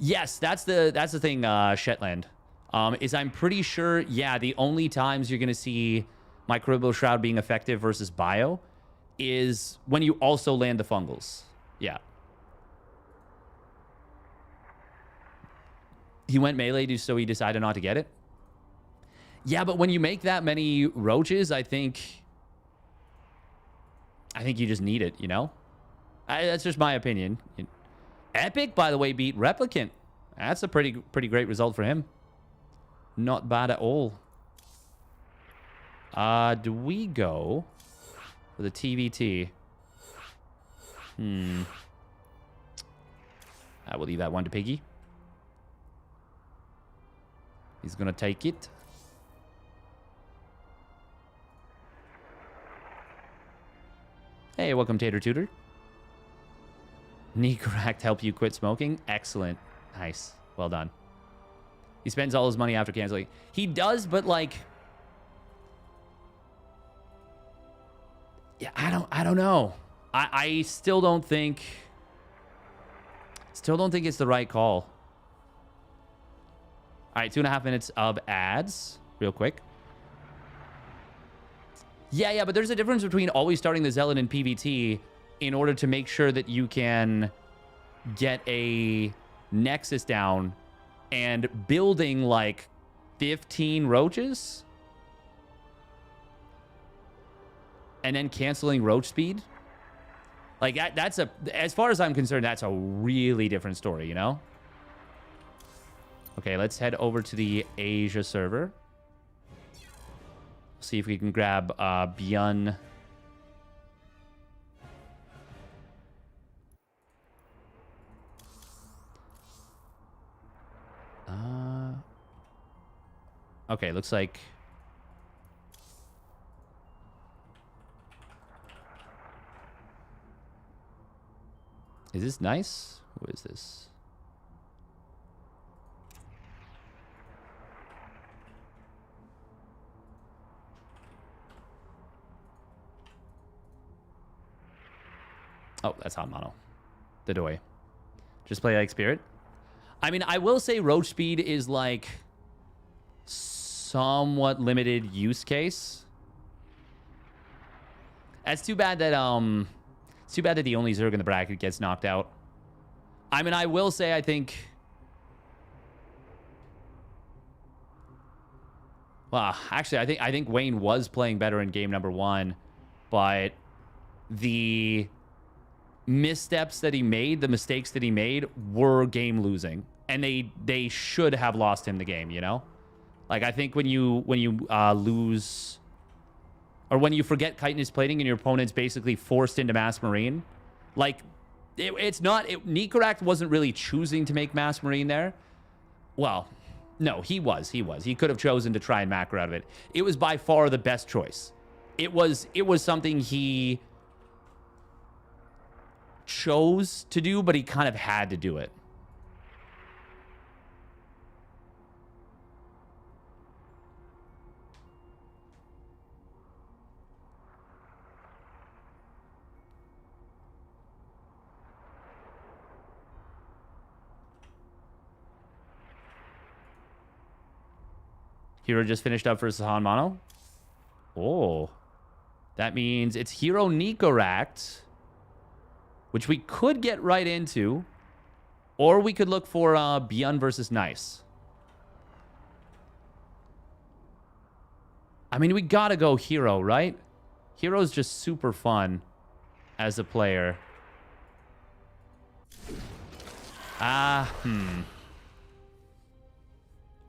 Yes, that's the thing, Shetland. Is I'm pretty sure, yeah, the only times you're going to see Microbial Shroud being effective versus Bio is when you also land the fungals. Yeah. He went melee, so he decided not to get it. Yeah, but when you make that many roaches, I think you just need it, you know? That's just my opinion. Epic, by the way, beat Replicant. That's a pretty great result for him. Not bad at all. Do we go for the TVT? I will leave that one to Piggy. He's gonna take it. Hey, welcome, Tater Tutor. Nikoract help you quit smoking? Excellent. Nice. Well done. He spends all his money after canceling. He does, but like... Yeah, I don't know. I still don't think... Still don't think it's the right call. All right, 2.5 minutes of ads. Real quick. Yeah, but there's a difference between always starting the Zealot in PvT in order to make sure that you can get a Nexus down and building like 15 roaches and then canceling roach speed. Like that's a, as far as I'm concerned, that's a really different story, you know? Okay, let's head over to the Asia server. See if we can grab Byun. Okay, looks like... Is this nice? What is this? Oh, that's hot mono. The doy. Just play like Spirit. I mean, I will say roach speed is like somewhat limited use case. It's too bad that the only Zerg in the bracket gets knocked out. I mean, I will say I think... Well, actually, I think Wayne was playing better in game number 1, but the missteps that he made, the mistakes that he made, were game losing, and they should have lost him the game. You know, like I think when you lose, or when you forget chitinous plating and your opponent's basically forced into mass marine, like it's not. Nikoract wasn't really choosing to make mass marine there. Well, no, he was. He could have chosen to try and macro out of it. It was by far the best choice. It was something he chose to do, but he kind of had to do it. Hero just finished up for Sahan Mono. Oh. That means it's Hero Nikoract, which we could get right into. Or we could look for Byun versus Nice. I mean, we gotta go Hero, right? Hero's just super fun as a player. Our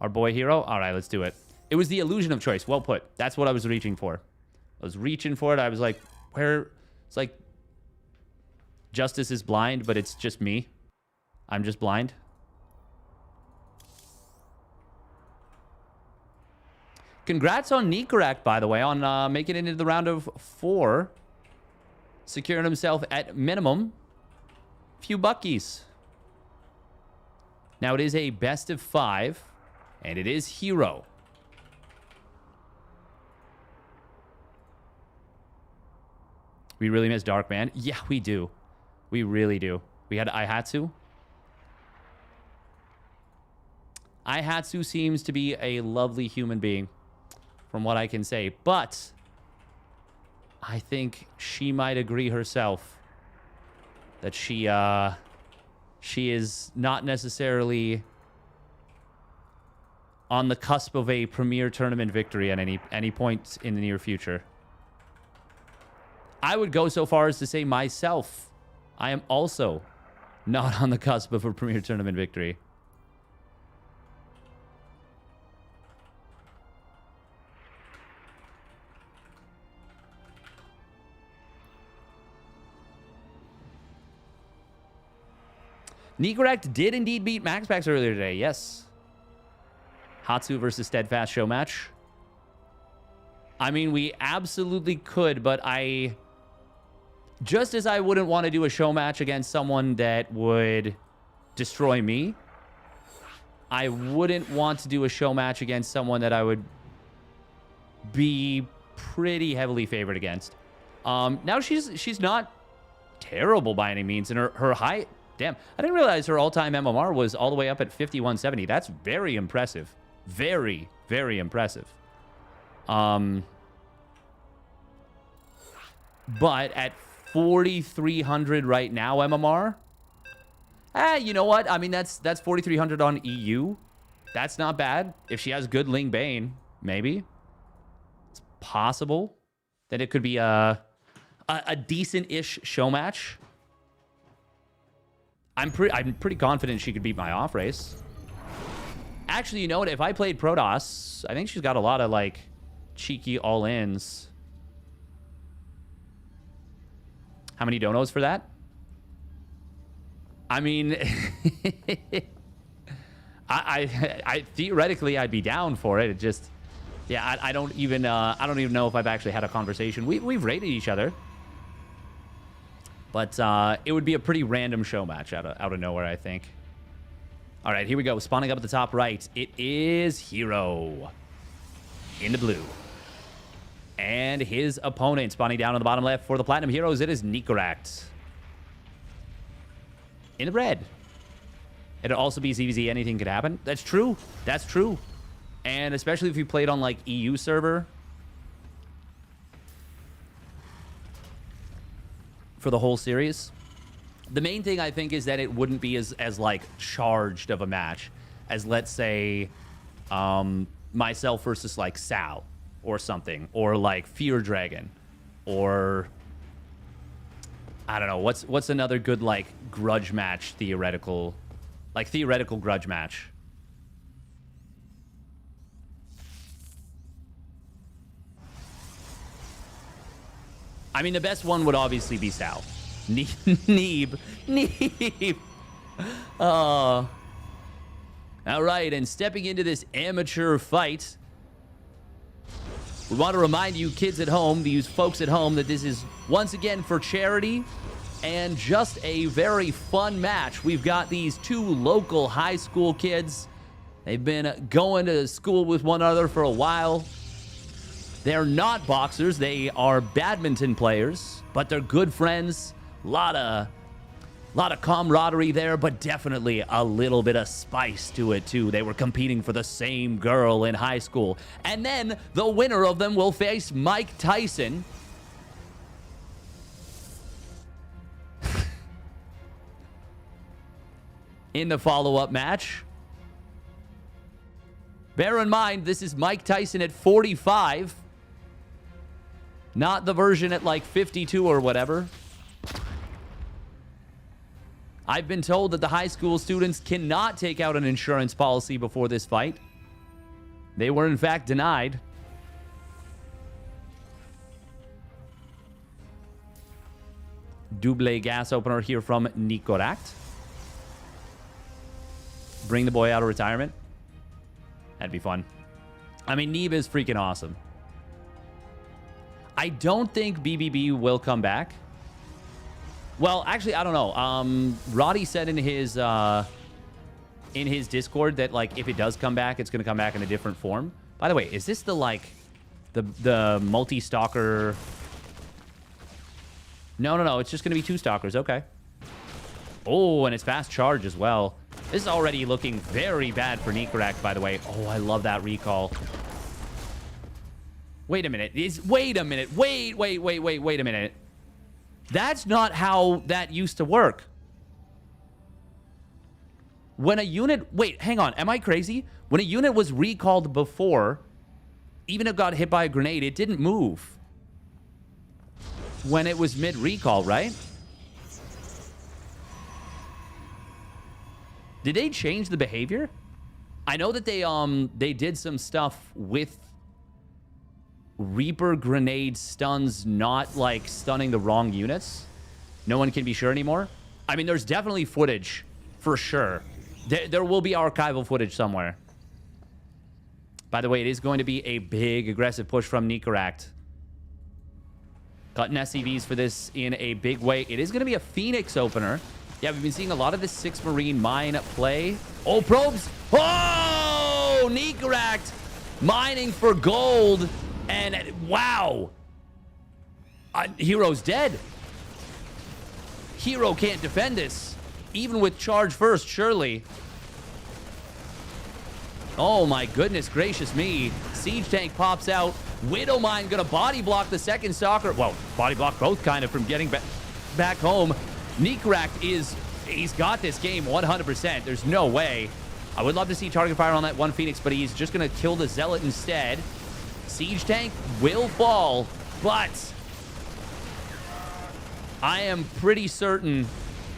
boy Hero? All right, let's do it. It was the illusion of choice. Well put. That's what I was reaching for. I was reaching for it. I was like, where? It's like justice is blind, but it's just me. I'm just blind. Congrats on Nikoract, by the way, on making it into the round of 4. Securing himself at minimum few buckies. Now it is a best of 5, and it is Hero. We really miss Darkman. Yeah, we do. We really do. I had to. Aihatsu seems to be a lovely human being, from what I can say. But I think she might agree herself that she is not necessarily on the cusp of a premier tournament victory at any point in the near future. I would go so far as to say myself, I am also not on the cusp of a premier tournament victory. Nikoract did indeed beat MaxPax earlier today, yes. Hatsu versus Steadfast show match. I mean, we absolutely could, but just as I wouldn't want to do a show match against someone that would destroy me, I wouldn't want to do a show match against someone that I would be pretty heavily favored against. Now she's not terrible by any means, and her high... Damn, I didn't realize her all-time MMR was all the way up at 5170. That's very impressive. Very, very impressive. But at 4,300 right now, MMR? You know what? I mean, that's 4,300 on EU. That's not bad. If she has good Ling Bane, maybe. It's possible that it could be a decent-ish show match. I'm pretty confident she could beat my off race. Actually, you know what? If I played Protoss, I think she's got a lot of, like, cheeky all-ins. How many donos for that? I mean, I theoretically I'd be down for it. It just, yeah, I don't even know if I've actually had a conversation. We've rated each other. But it would be a pretty random show match out of nowhere, I think. All right, here we go. Spawning up at the top right. It is Hero in the blue. And his opponent spawning down on the bottom left for the Platinum Heroes. It is Nikoract in the red. It'll also be ZVZ. Anything could happen. That's true. That's true. And especially if you played on, like, EU server for the whole series. The main thing I think is that it wouldn't be as like charged of a match as, let's say, myself versus like Sal or something, or like Fear Dragon, or I don't know, what's another good like grudge match, theoretical grudge match. I mean, the best one would obviously be Sal. Neeb. All right, and stepping into this amateur fight, we want to remind you kids at home, these folks at home, that this is once again for charity and just a very fun match. We've got these two local high school kids. They've been going to school with one another for a while. They're not boxers, they are badminton players, but they're good friends. A lot of camaraderie there, but definitely a little bit of spice to it too. They were competing for the same girl in high school. And then the winner of them will face Mike Tyson. In the follow-up match. Bear in mind, this is Mike Tyson at 45. Not the version at like 52 or whatever. I've been told that the high school students cannot take out an insurance policy before this fight. They were in fact denied. Double gas opener here from Nikoract. Bring the boy out of retirement. That'd be fun. I mean, Neeb is freaking awesome. I don't think BBB will come back. Well, actually, I don't know. Roddy said in his Discord that, like, if it does come back, it's going to come back in a different form. By the way, is this the, like, the multi-stalker? No. It's just going to be 2 stalkers. Okay. Oh, and it's fast charge as well. This is already looking very bad for Nikoract, by the way. Oh, I love that recall. Wait a minute. Wait a minute. Wait a minute. That's not how that used to work. When a unit... Wait, hang on. Am I crazy? When a unit was recalled before, even if it got hit by a grenade, it didn't move. When it was mid-recall, right? Did they change the behavior? I know that they did some stuff with Reaper grenade stuns not, like, stunning the wrong units. No one can be sure anymore. I mean, there's definitely footage, for sure. There will be archival footage somewhere. By the way, it is going to be a big, aggressive push from Nikoract. Cutting SCVs for this in a big way. It is going to be a Phoenix opener. Yeah, we've been seeing a lot of this 6 Marine mine play. Oh, probes. Oh, Nikoract mining for gold. And wow. Hero's dead. Hero can't defend this. Even with charge first, surely. Oh my goodness gracious me. Siege tank pops out. Widowmine gonna body block the second stalker. Well, body block both kind of from getting back home. Nikoract he's got this game 100%. There's no way. I would love to see target fire on that one Phoenix, but he's just gonna kill the Zealot instead. Siege tank will fall, but I am pretty certain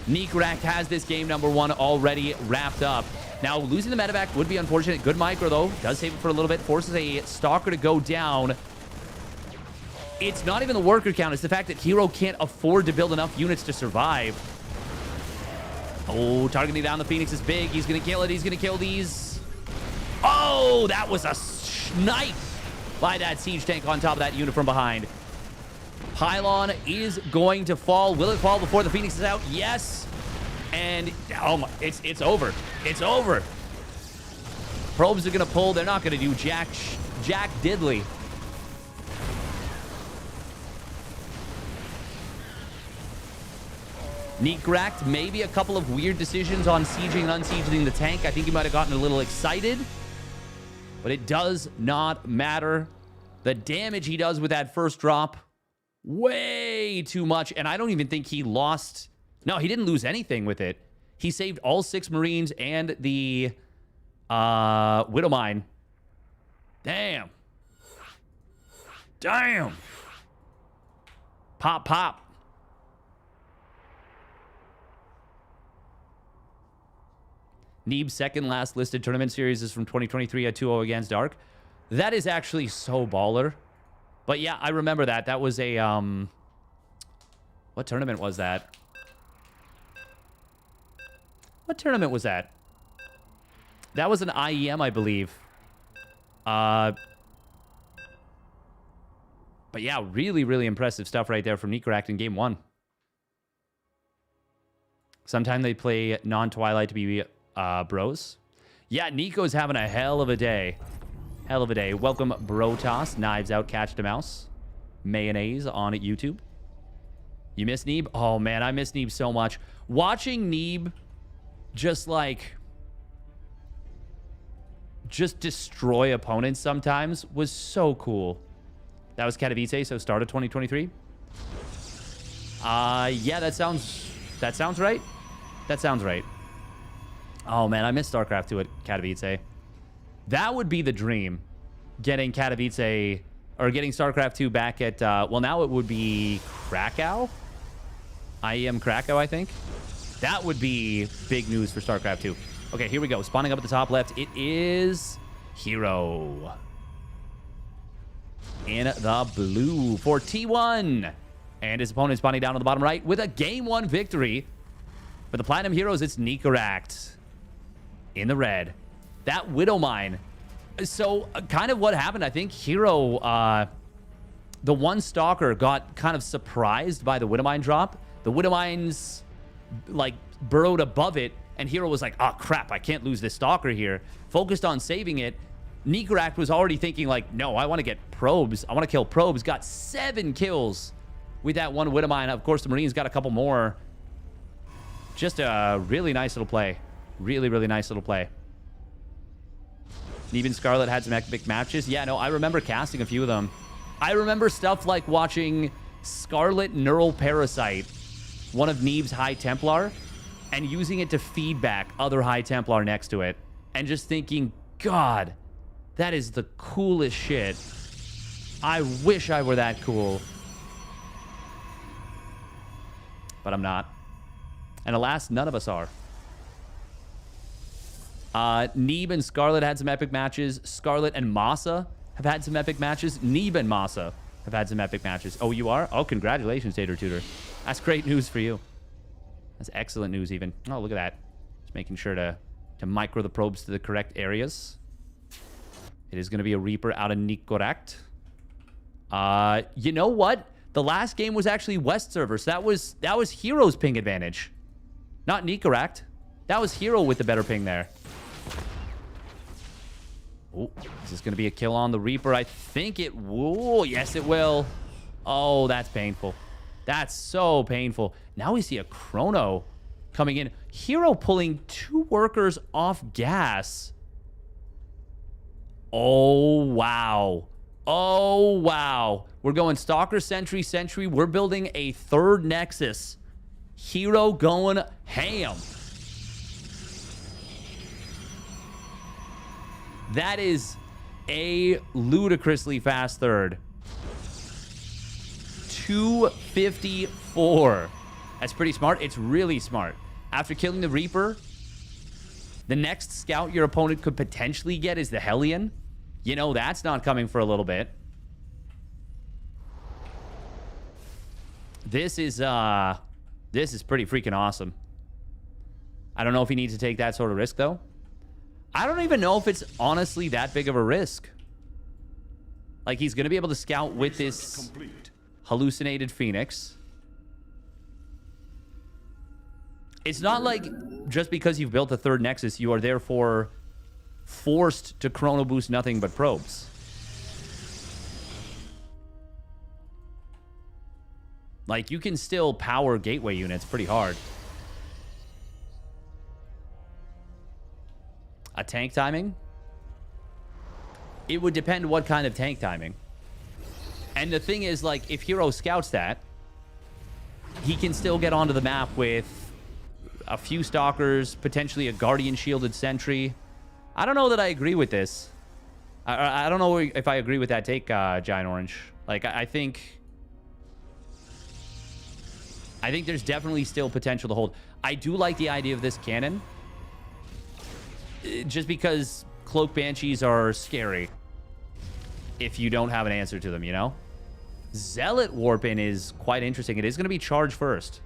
Nikoract has this game number 1 already wrapped up. Now, losing the medevac would be unfortunate. Good micro, though. Does save it for a little bit. Forces a stalker to go down. It's not even the worker count. It's the fact that Hero can't afford to build enough units to survive. Oh, targeting down the Phoenix is big. He's going to kill it. He's going to kill these. Oh, that was a snipe by that siege tank on top of that unit from behind. Pylon is going to fall. Will it fall before the Phoenix is out? Yes. And oh my, it's over. It's over. Probes are gonna pull. They're not gonna do jack diddly. Nikoract, maybe a couple of weird decisions on sieging and unsieging the tank. I think he might have gotten a little excited, but it does not matter. The damage he does with that first drop, way too much. And I don't even think he lost. No, he didn't lose anything with it. He saved all 6 Marines and the Widowmine. Damn. Damn. Pop, pop. Neeb's second last listed tournament series is from 2023 at 2-0 against Dark. That is actually so baller. But yeah, I remember that. That was a, what tournament was that? What tournament was that? That was an IEM, I believe. But yeah, really, really impressive stuff right there from Nikoract in game 1. Sometime they play non-Twilight to be bros. Yeah, Nico's having a hell of a day. Hell of a day. Welcome, Brotoss. Knives Out, Catch the Mouse. Mayonnaise on YouTube. You miss Neeb? Oh, man, I miss Neeb so much. Watching Neeb just, like, just destroy opponents sometimes was so cool. That was Katowice, so start of 2023? Yeah, that sounds right. That sounds right. Oh, man, I miss StarCraft 2 at Katowice. That would be the dream. Getting Katowice, or getting StarCraft 2 back at, well, now it would be Krakow? IEM Krakow, I think. That would be big news for StarCraft 2. Okay, here we go. Spawning up at the top left, it is Hero. In the blue for T1. And his opponent spawning down on the bottom right with a game 1 victory. For the Platinum Heroes, it's Nikoract. In the red. That Widowmine. So, kind of what happened, I think Hero, the one Stalker got kind of surprised by the Widowmine drop. The Widowmines, like, burrowed above it, and Hero was like, oh, crap, I can't lose this Stalker here. Focused on saving it. Nikoract was already thinking, like, no, I want to get probes. I want to kill probes. Got 7 kills with that one Widowmine. Of course, the Marines got a couple more. Just a really nice little play. Really, really nice little play. Even Scarlet had some epic matches. Yeah, no, I remember casting a few of them. I remember stuff like watching Scarlet Neural Parasite, one of Neve's High Templar, and using it to feedback other High Templar next to it. And just thinking, God, that is the coolest shit. I wish I were that cool. But I'm not. And alas, none of us are. Neeb and Scarlet had some epic matches. Scarlet and Masa have had some epic matches. Neeb and Masa have had some epic matches. Oh, you are? Oh, congratulations, Tater Tutor. That's great news for you. That's excellent news, even. Oh, look at that. Just making sure to micro the probes to the correct areas. It is going to be a Reaper out of Nikoract. You know what? The last game was actually West server, so that was Hero's ping advantage. Not Nikoract. That was Hero with the better ping there. Oh, is this going to be a kill on the Reaper? I think it will. Yes, it will. Oh, that's painful. That's so painful. Now we see a Chrono coming in. Hero pulling 2 workers off gas. Oh, wow. Oh, wow. We're going Stalker, Sentry, Sentry. We're building a 3rd Nexus. Hero going ham. That is a ludicrously fast 3rd. 254. That's pretty smart. It's really smart. After killing the Reaper, the next scout your opponent could potentially get is the Hellion. You know that's not coming for a little bit. This is pretty freaking awesome. I don't know if he needs to take that sort of risk, though. I don't even know if it's honestly that big of a risk. Like, he's going to be able to scout with this hallucinated Phoenix. It's not like just because you've built a 3rd Nexus, you are therefore forced to chrono boost nothing but probes. Like, you can still power gateway units pretty hard. A tank timing? It would depend what kind of tank timing. And the thing is, like, if Hero scouts that, he can still get onto the map with a few Stalkers, potentially a Guardian shielded Sentry. I don't know that I agree with this. I don't know if I agree with that take, Giant Orange. Like, I think there's definitely still potential to hold. I do like the idea of this cannon. Just because Cloak Banshees are scary if you don't have an answer to them, you know? Zealot Warp-In is quite interesting. It is going to be charge first.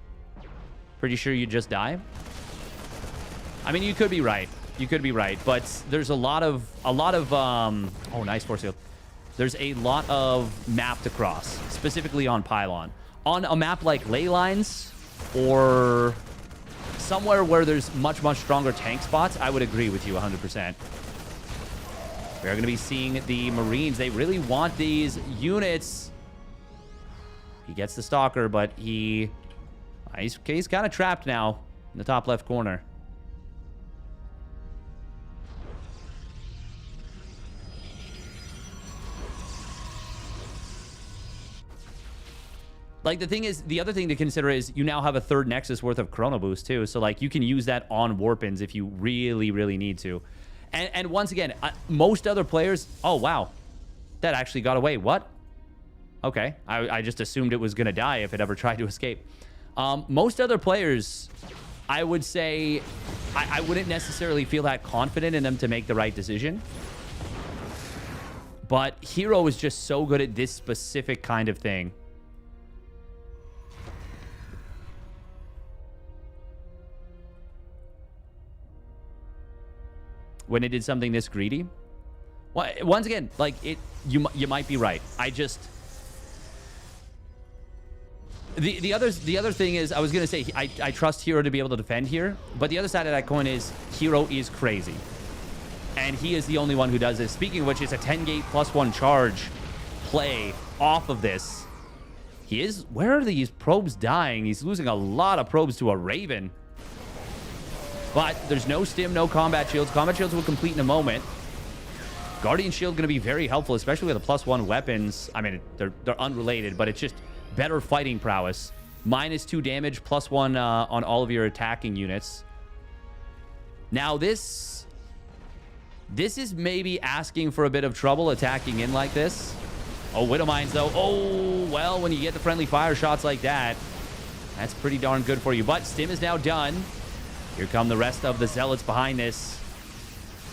Pretty sure you just die? I mean, you could be right. You could be right. But there's a lot of oh, nice force field. There's a lot of map to cross, specifically on Pylon. On a map like Ley Lines or somewhere where there's much, much stronger tank spots, I would agree with you 100%. We're going to be seeing the Marines. They really want these units. He gets the Stalker, but he's kind of trapped now in the top left corner. Like, the thing is, the other thing to consider is you now have a 3rd Nexus worth of Chrono Boost, too. So, like, you can use that on Warpins if you really, really need to. And once again, most other players... Oh, wow. That actually got away. What? Okay. I just assumed it was going to die if it ever tried to escape. Most other players, I would say... I wouldn't necessarily feel that confident in them to make the right decision. But Hero is just so good at this specific kind of thing. When it did something this greedy. Well, once again, like, you might be right. I just... The other thing is, I was going to say, I trust Hero to be able to defend here, but the other side of that coin is Hero is crazy. And he is the only one who does this. Speaking of which, it's a 10-gate +1 charge play off of this. He is... Where are these probes dying? He's losing a lot of probes to a Raven. But there's no stim, no combat shields. Combat shields will complete in a moment. Guardian Shield going to be very helpful, especially with the +1 weapons. I mean, they're unrelated, but it's just better fighting prowess. -2 damage, +1 on all of your attacking units. Now, this is maybe asking for a bit of trouble attacking in like this. Oh, Widow Mines, though. Oh, well, when you get the friendly fire shots like that, that's pretty darn good for you. But Stim is now done. Here come the rest of the Zealots behind this.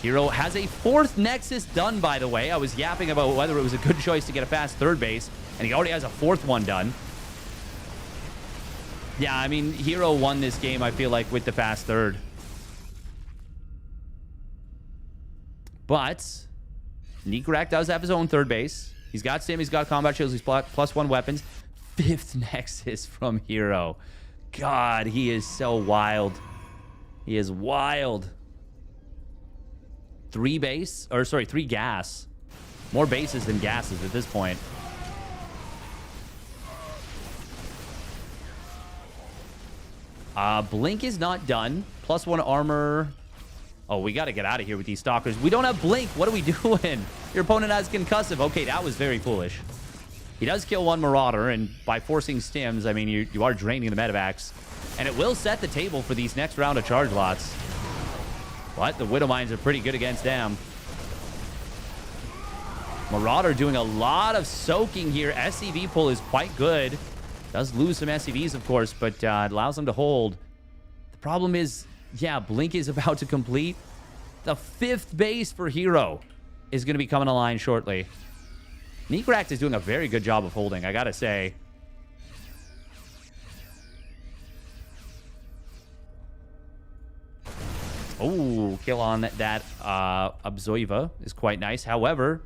Hero has a 4th Nexus done, by the way. I was yapping about whether it was a good choice to get a fast 3rd base, and he already has a 4th one done. Yeah, I mean, Hero won this game, I feel like, with the fast 3rd. But Nikoract does have his own 3rd base. He's got Stim, he's got combat shields, he's +1 weapons. 5th Nexus from Hero. God, he is so wild. He is wild. 3 gas. More bases than gases at this point. Blink is not done. +1 armor. Oh, we got to get out of here with these stalkers. We don't have blink. What are we doing? Your opponent has concussive. Okay, that was very foolish. He does kill 1 Marauder, and by forcing stims, I mean, you are draining the medevacs. And it will set the table for these next round of charge lots. But the Widow Mines are pretty good against them. Marauder doing a lot of soaking here. SCV pull is quite good. Does lose some SCVs, of course, but it allows them to hold. The problem is, yeah, Blink is about to complete. The 5th base for Hero is going to be coming online shortly. Nikoract is doing a very good job of holding, I gotta say. Oh, kill on that Observer is quite nice. However,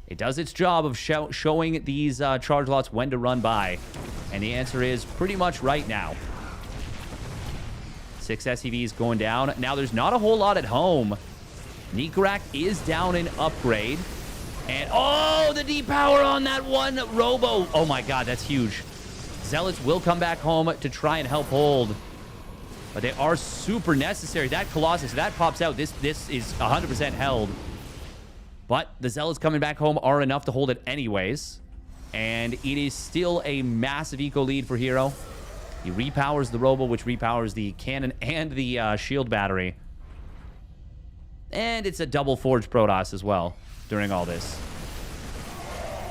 it does its job of showing these charge lots when to run by. And the answer is pretty much right now. 6 SCVs going down. Now, there's not a whole lot at home. Nikoract is down in upgrade. And, oh, the depower on that one Robo. Oh, my God, that's huge. Zealots will come back home to try and help hold. But they are super necessary. That Colossus, that pops out. This is 100% held. But the Zealots coming back home are enough to hold it anyways. And it is still a massive eco lead for Hero. He repowers the Robo, which repowers the cannon and the shield battery. And it's a double Forge Protoss as well during all this.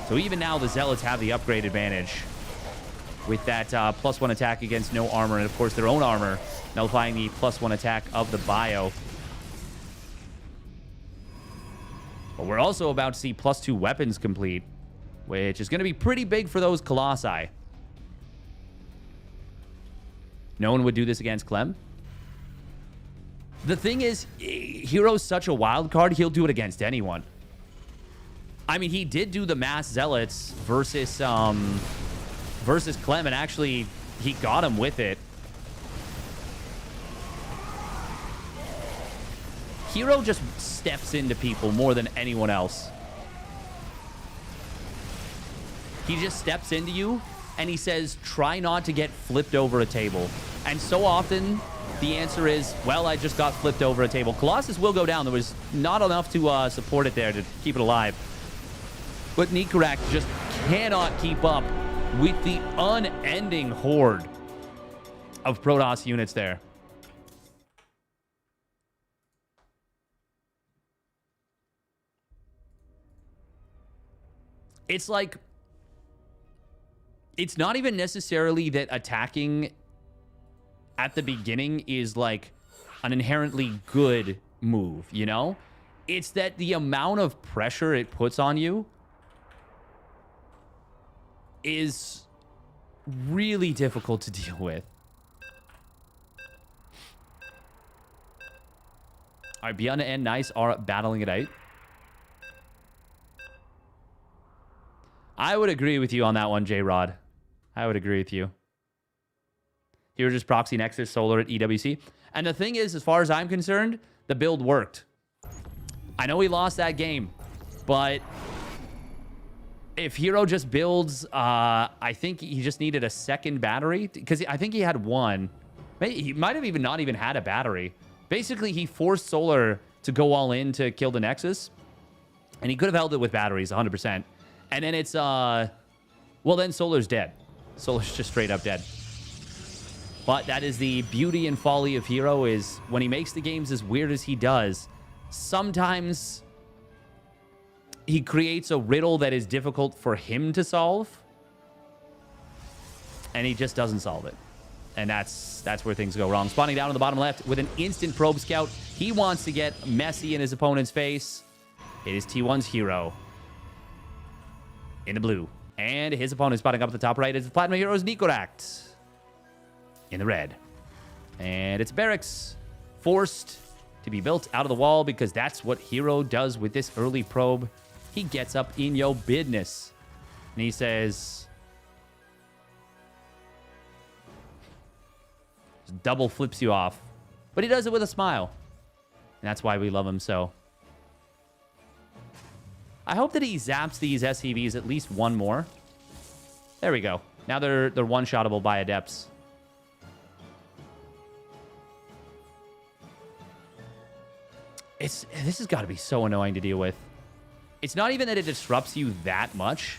So even now, the Zealots have the upgrade advantage with that +1 attack against no armor. And, of course, their own armor nullifying the +1 attack of the bio. But we're also about to see +2 weapons complete, which is going to be pretty big for those Colossi. No one would do this against Clem. The thing is, Hero's such a wild card, he'll do it against anyone. I mean, he did do the mass Zealots versus Clem, and actually, he got him with it. Hero just steps into people more than anyone else. He just steps into you, and he says, try not to get flipped over a table. And so often, the answer is, well, I just got flipped over a table. Colossus will go down. There was not enough to support it there to keep it alive. But Nikoract just cannot keep up with the unending horde of Protoss units there. It's like, it's not even necessarily that attacking at the beginning is like an inherently good move, you know? It's that the amount of pressure it puts on you is really difficult to deal with. All right, Byun and Nice are battling it out. I would agree with you on that one, J-Rod. I would agree with you. Here, just proxy Nexus Solar at EWC. And the thing is, as far as I'm concerned, the build worked. I know he lost that game, but if Hero just builds, I think he just needed a second battery, because I think he had one. Maybe he might have even not even had a battery. Basically, he forced Solar to go all in to kill the Nexus. And he could have held it with batteries, 100%. And then it's, well, then Solar's dead. Solar's just straight up dead. But that is the beauty and folly of Hero, is when he makes the games as weird as he does, sometimes he creates a riddle that is difficult for him to solve. And he just doesn't solve it. And that's where things go wrong. Spawning down on the bottom left with an instant probe scout. He wants to get messy in his opponent's face. It is T1's Hero in the blue. And his opponent spotting up at the top right is the Platinum Hero's Nikoract in the red. And it's barracks forced to be built out of the wall because that's what Hero does with this early probe. He gets up in your business. And he says, just double flips you off. But he does it with a smile. And that's why we love him so. I hope that he zaps these SCVs at least one more. There we go. Now they're one-shottable by Adepts. This has got to be so annoying to deal with. It's not even that it disrupts you that much.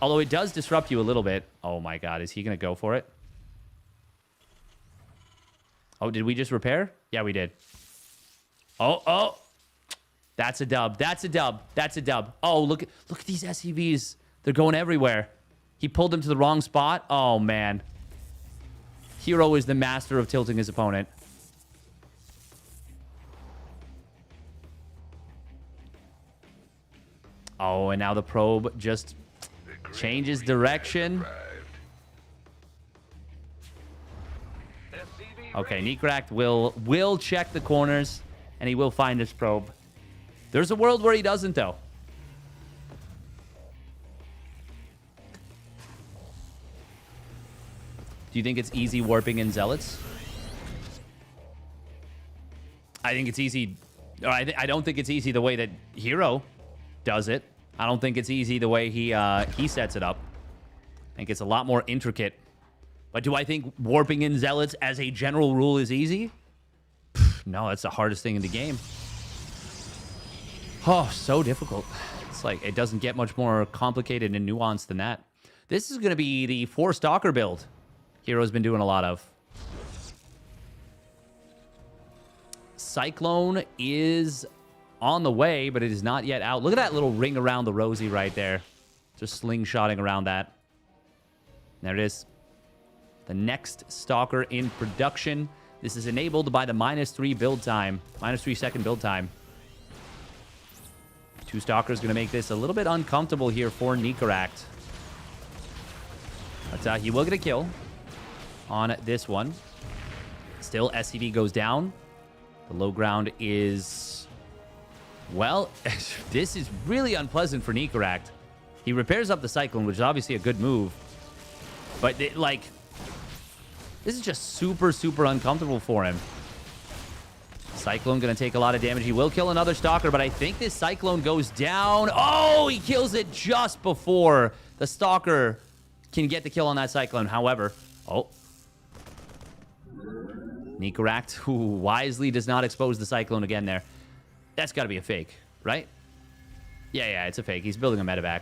Although it does disrupt you a little bit. Oh my god, is he going to go for it? Oh, did we just repair? Yeah, we did. Oh. That's a dub. That's a dub. That's a dub. Oh, look at these SCVs. They're going everywhere. He pulled them to the wrong spot. Oh, man. Hero is the master of tilting his opponent. Oh, and now the probe just changes direction. Okay, Nikoract will check the corners, and he will find his probe. There's a world where he doesn't, though. Do you think it's easy warping in Zealots? I think it's easy. Or I don't think it's easy the way that Hero does it. I don't think it's easy the way he sets it up. I think it's a lot more intricate. But do I think warping in Zealots as a general rule is easy? No, that's the hardest thing in the game. Oh, so difficult. It's like it doesn't get much more complicated and nuanced than that. This is going to be the 4-Stalker build Hero's been doing a lot of. Cyclone is on the way, but it is not yet out. Look at that little ring around the Rosie right there. Just slingshotting around that. There it is. The next Stalker in production. This is enabled by the -3 build time. -3 second build time. 2 Stalkers going to make this a little bit uncomfortable here for Nikoract. But he will get a kill on this one. Still, SCV goes down. The low ground is... Well, this is really unpleasant for Nikoract. He repairs up the Cyclone, which is obviously a good move. But, this is just super, super uncomfortable for him. Cyclone going to take a lot of damage. He will kill another Stalker, but I think this Cyclone goes down. Oh, he kills it just before the Stalker can get the kill on that Cyclone. However, Nikoract, who wisely does not expose the Cyclone again there. That's got to be a fake, right? Yeah, it's a fake. He's building a medevac.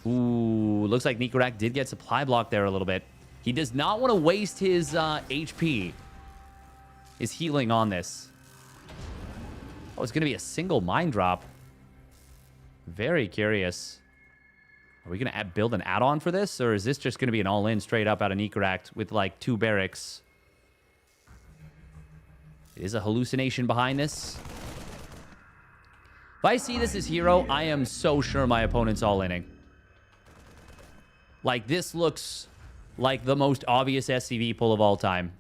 Ooh, looks like Nikoract did get supply block there a little bit. He does not want to waste his HP. His healing on this. Oh, it's going to be a single mine drop. Very curious. Are we going to build an add-on for this? Or is this just going to be an all-in straight up out of Nikoract with like 2 barracks? It is a hallucination behind this. If I see this as Hero, I am so sure my opponent's all-inning. Like, this looks like the most obvious SCV pull of all time.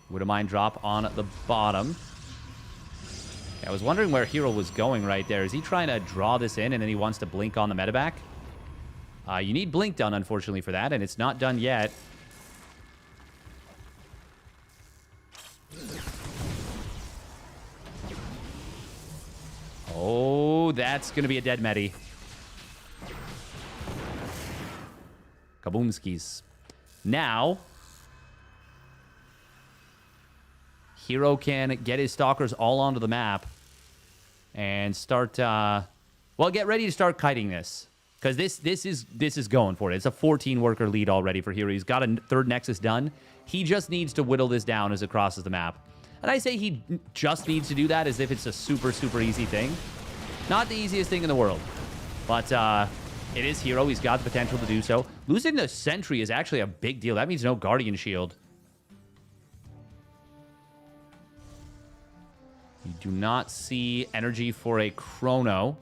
Would a mine drop on the bottom. Okay, I was wondering where Hero was going right there. Is he trying to draw this in and then he wants to blink on the medevac? You need blink done, unfortunately, for that, and it's not done yet. Oh, that's going to be a dead medi. Kaboomskis. Now, Hero can get his stalkers all onto the map and start, well, get ready to start kiting this. Because this is going for it. It's a 14-worker lead already for Hero. He's got a third Nexus done. He just needs to whittle this down as it crosses the map. And I say he just needs to do that as if it's a super, super easy thing. Not the easiest thing in the world. But it is Hero. He's got the potential to do so. Losing the Sentry is actually a big deal. That means no Guardian Shield. You do not see energy for a Chrono.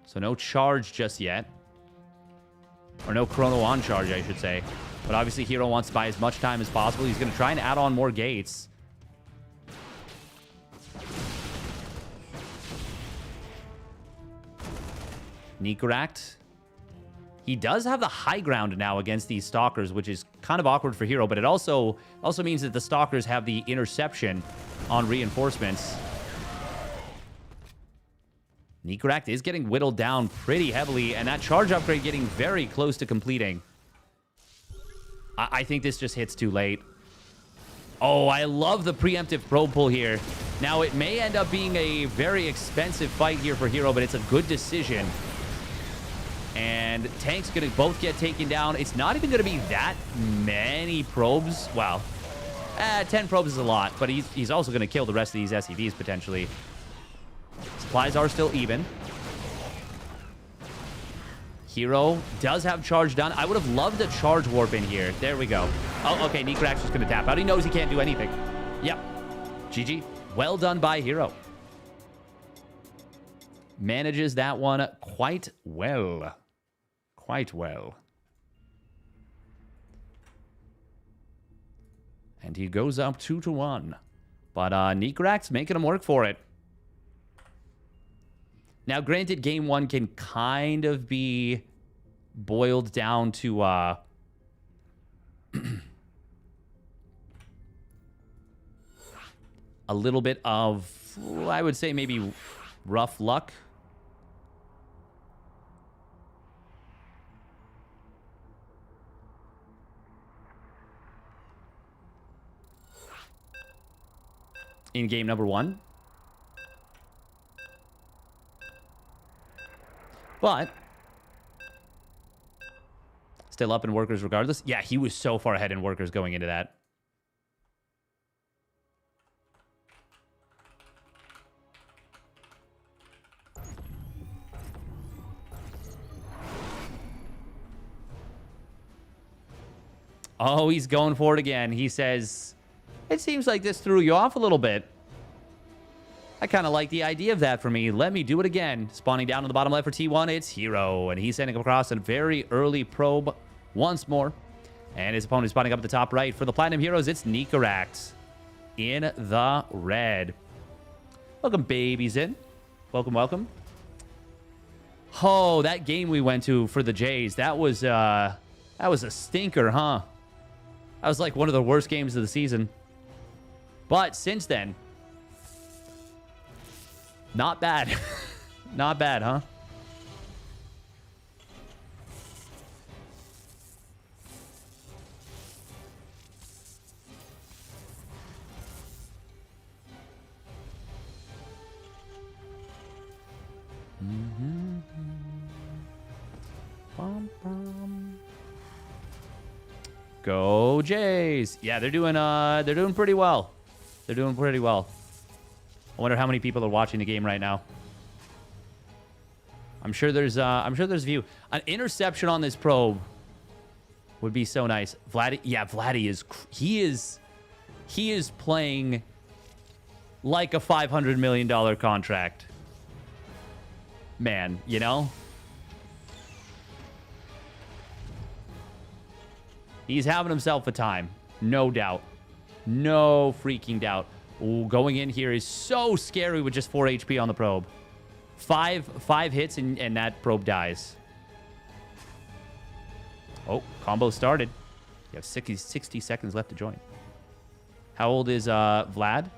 So no charge just yet. Or no Chrono on charge, I should say. But obviously, Hero wants to buy as much time as possible. He's going to try and add on more gates. Nikoract. He does have the high ground now against these Stalkers, which is kind of awkward for Hero. But it also means that the Stalkers have the interception on reinforcements. Nikoract is getting whittled down pretty heavily, and that charge upgrade getting very close to completing. I think this just hits too late. Oh, I love the preemptive probe pull here. Now, it may end up being a very expensive fight here for Hero, but it's a good decision. And Tank's going to both get taken down. It's not even going to be that many probes. Wow. 10 probes is a lot, but he's also going to kill the rest of these SCVs potentially. Supplies are still even. Hero does have charge done. I would have loved a charge warp in here. There we go. Oh, okay. Nikoract's just going to tap out. He knows he can't do anything. Yep. GG. Well done by Hero. Manages that one quite well. Quite well. And he goes up 2-1. But Nikoract's making him work for it. Now, granted, game one can kind of be boiled down to a little bit of, I would say, maybe rough luck. In game number one. But still up in workers regardless. Yeah, he was so far ahead in workers going into that. Oh, he's going for it again. He says, it seems like this threw you off a little bit. I kind of like the idea of that for me. Let me do it again. Spawning down on the bottom left for T1, it's Hero. And he's sending across a very early probe once more. And his opponent is spawning up at the top right. For the Platinum Heroes, it's Nikoract in the red. Welcome, babies, in. Welcome, welcome. Oh, that game we went to for the Jays, that was a stinker, huh? That was like one of the worst games of the season. But since then, not bad. Not bad, huh? Go Jays. Yeah, they're doing pretty well. They're doing pretty well. I wonder how many people are watching the game right now. I'm sure there's a view. An interception on this probe would be so nice. Vladdy, yeah, Vladdy is playing like a $500 million contract. Man, you know? He's having himself a time. No doubt. No freaking doubt. Ooh, going in here is so scary with just 4 HP on the probe. Five hits and that probe dies. Oh, combo started. You have 60 seconds left to join. How old is Vlad?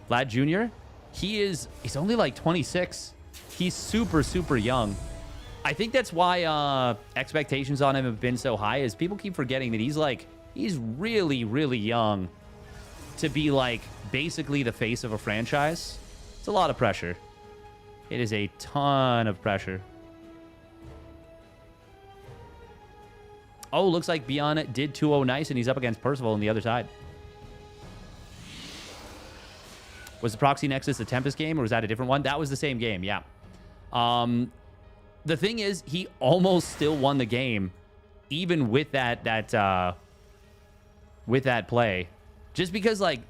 Vlad Jr.? He's only like 26. He's super, super young. I think that's why expectations on him have been so high, is people keep forgetting that he's really, really young to be like basically the face of a franchise. It's a lot of pressure. It is a ton of pressure. Oh, looks like Byun did 2-0 nice, and he's up against Percival on the other side. Was the Proxy Nexus a Tempest game, or was that a different one? That was the same game, yeah. The thing is, he almost still won the game, even with that play. Just because, like,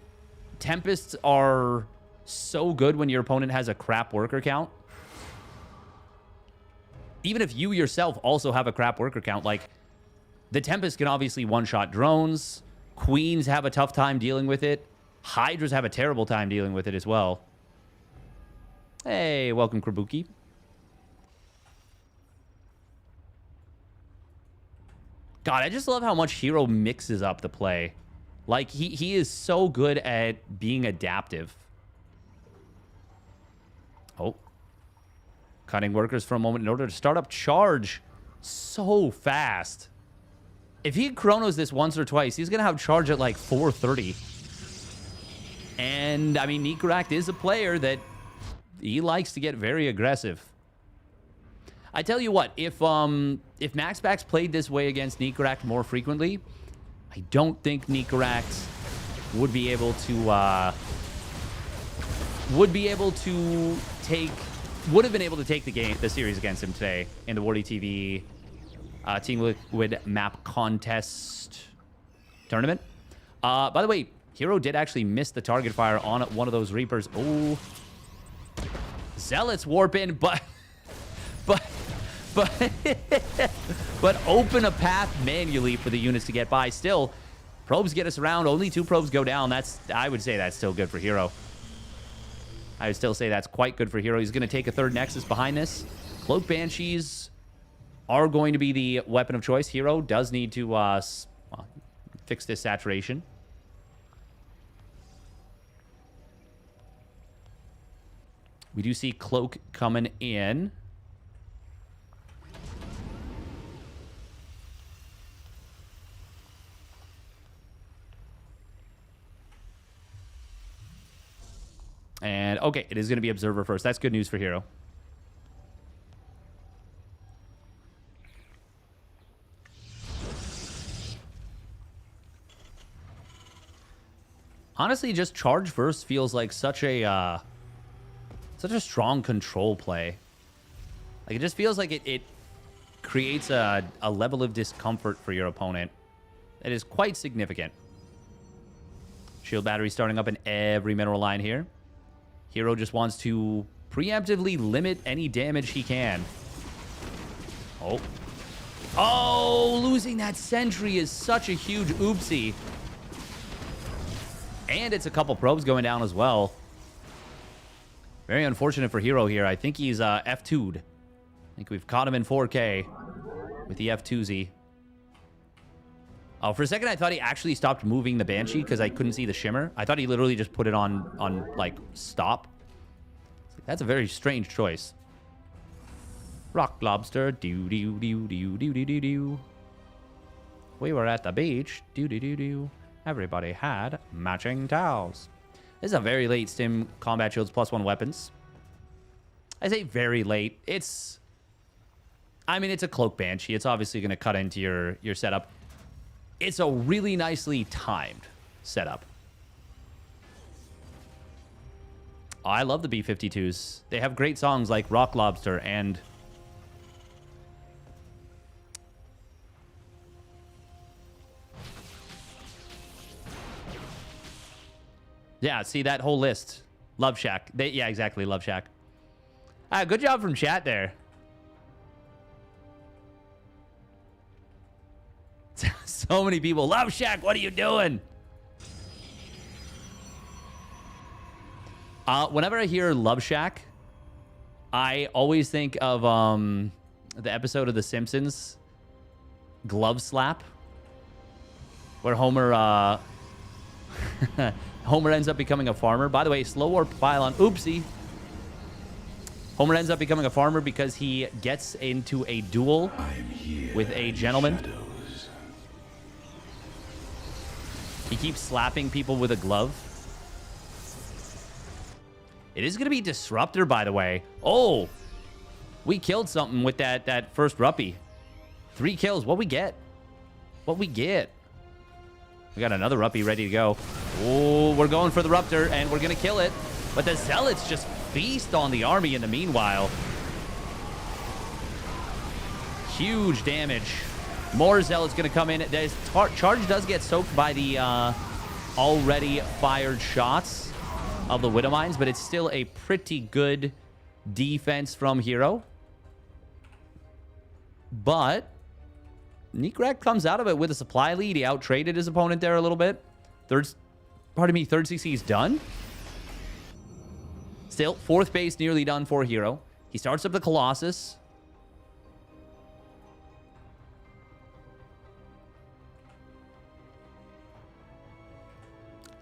Tempests are so good when your opponent has a crap worker count. Even if you yourself also have a crap worker count, like, the Tempest can obviously one-shot drones. Queens have a tough time dealing with it. Hydras have a terrible time dealing with it as well. Hey, welcome, Krabuki. God, I just love how much Hero mixes up the play. Like, he is so good at being adaptive. Oh. Cutting workers for a moment in order to start up charge so fast. If he chronos this once or twice, he's going to have charge at like 430. And, I mean, Nikoract is a player that he likes to get very aggressive. I tell you what, if MaxBax played this way against Nikoract more frequently, I don't think Nikoract would be able to have been able to take the series against him today in the Wardy TV Team Liquid map contest tournament. By the way, Hero did actually miss the target fire on one of those Reapers. Oh, Zealots warp in, but open a path manually for the units to get by. Still, probes get us around. Only 2 probes go down. I would say that's still good for Hero. I would still say that's quite good for Hero. He's going to take a 3rd Nexus behind this. Cloak Banshees are going to be the weapon of choice. Hero does need to fix this saturation. We do see Cloak coming in. And, okay, it is going to be Observer first. That's good news for Hero. Honestly, just charge first feels like such a strong control play. Like, it just feels like it creates a level of discomfort for your opponent that is quite significant. Shield battery starting up in every mineral line here. Hero just wants to preemptively limit any damage he can. Oh. Oh, losing that sentry is such a huge oopsie. And it's a couple probes going down as well. Very unfortunate for Hero here. I think he's F2'd. I think we've caught him in 4K with the F2Z. Oh, for a second, I thought he actually stopped moving the Banshee because I couldn't see the shimmer. I thought he literally just put it on like, stop. That's a very strange choice. Rock Lobster. Do-do-do-do-do-do-do-do. We were at the beach. Do-do-do-do. Everybody had matching towels. This is a very late Stim Combat Shields +1 weapons. I say very late. I mean, it's a Cloak Banshee. It's obviously going to cut into your setup. It's a really nicely timed setup. Oh, I love the B-52s. They have great songs like Rock Lobster and... Yeah, see that whole list. Love Shack. Yeah, exactly. Love Shack. Good job from chat there. So many people. Love Shack, what are you doing? Whenever I hear Love Shack, I always think of the episode of The Simpsons, Glove Slap, where Homer Homer ends up becoming a farmer. By the way, slow warp pylon. Oopsie. Homer ends up becoming a farmer because he gets into a duel with a gentleman. He keeps slapping people with a glove. It is going to be Disruptor, by the way. Oh, we killed something with that first Ruppy. 3 kills. What we get? What we get? We got another Ruppy ready to go. Oh, we're going for the Ruptor, and we're going to kill it. But the Zealots just feast on the army in the meanwhile. Huge damage. More Zealots going to come in. The charge does get soaked by the already fired shots of the Widow Mines, but it's still a pretty good defense from Hero. But Nikoract comes out of it with a supply lead. He out-traded his opponent there a little bit. Third CC is done. Still, 4th base nearly done for Hero. He starts up the Colossus.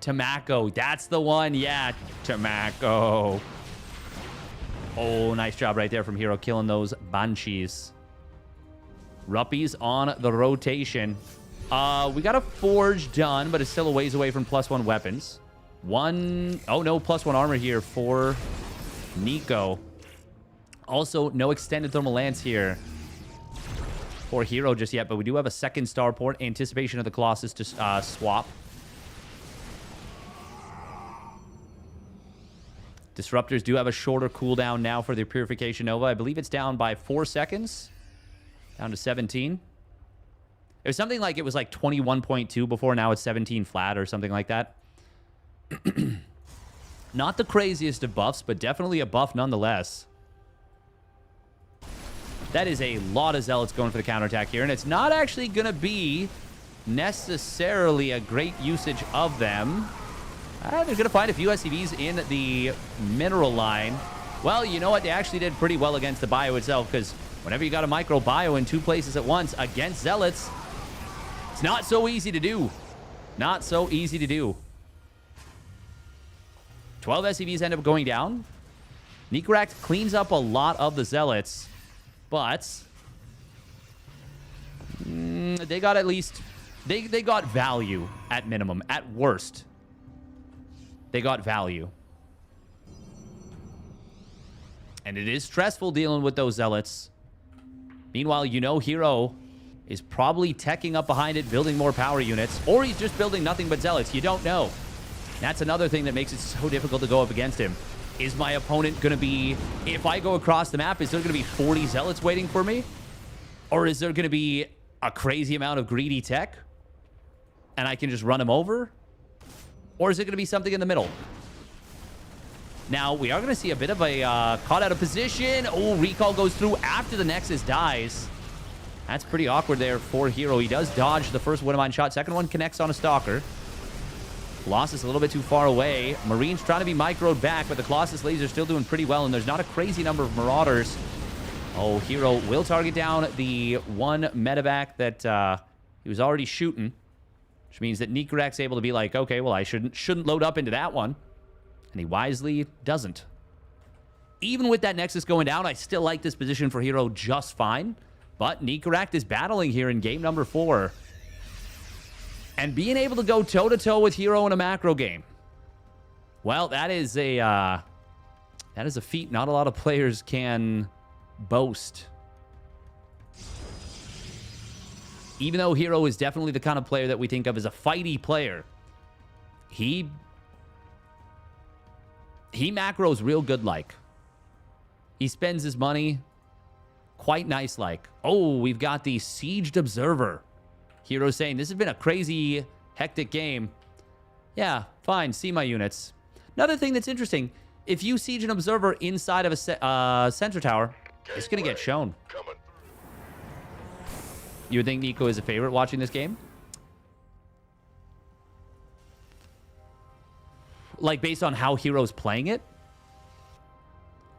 Tamako, that's the one. Yeah, Tamako. Oh, nice job right there from Hero, killing those Banshees. Ruppies on the rotation. We got a Forge done, but it's still a ways away from +1 weapons. Oh no, +1 armor here for Nico. Also, no extended thermal lance here for Hero just yet, but we do have a 2nd starport. Anticipation of the Colossus to swap. Disruptors do have a shorter cooldown now for their Purification Nova. I believe it's down by 4 seconds. Down to 17. It was something like it was like 21.2 before. Now it's 17 flat or something like that. Not the craziest of buffs, but definitely a buff nonetheless. That is a lot of Zealots going for the counterattack here, and it's not actually going to be necessarily a great usage of them. They're going to find a few SCVs in the mineral line. Well, you know what? They actually did pretty well against the bio itself, because whenever you got a micro bio in 2 places at once against Zealots, it's not so easy to do. Not so easy to do. 12 SCVs end up going down. Nikoract cleans up a lot of the Zealots, but they got at least... They got value at minimum. At worst, they got value. And it is stressful dealing with those Zealots. Meanwhile, you know Hero is probably teching up behind it, building more power units, or he's just building nothing but Zealots. You don't know. That's another thing that makes it so difficult to go up against him. Is my opponent going to be... If I go across the map, is there going to be 40 Zealots waiting for me? Or is there going to be a crazy amount of greedy tech? And I can just run him over? Or is it going to be something in the middle? Now, we are going to see a bit of a caught out of position. Oh, recall goes through after the Nexus dies. That's pretty awkward there for Hero. He does dodge the first Widowmine shot. Second one connects on a Stalker. Colossus a little bit too far away. Marine's trying to be microed back, but the Colossus laser still doing pretty well, and there's not a crazy number of Marauders. Oh, Hero will target down the one medevac that he was already shooting, which means that Nikoract's able to be like, okay, well, I shouldn't load up into that one. And he wisely doesn't. Even with that Nexus going down, I still like this position for Hero just fine. But Nikoract is battling here in game number 4. And being able to go toe-to-toe with Hero in a macro game. Well, that is a feat not a lot of players can boast. Even though Hero is definitely the kind of player that we think of as a fighty player, he macros real good like. He spends his money quite nice like. Oh, we've got the Sieged Observer. Hero saying, this has been a crazy, hectic game. Yeah, fine, see my units. Another thing that's interesting, if you siege an Observer inside of a sensor tower, it's going to get shown. You would think Nico is a favorite watching this game? Like, based on how Hero's playing it?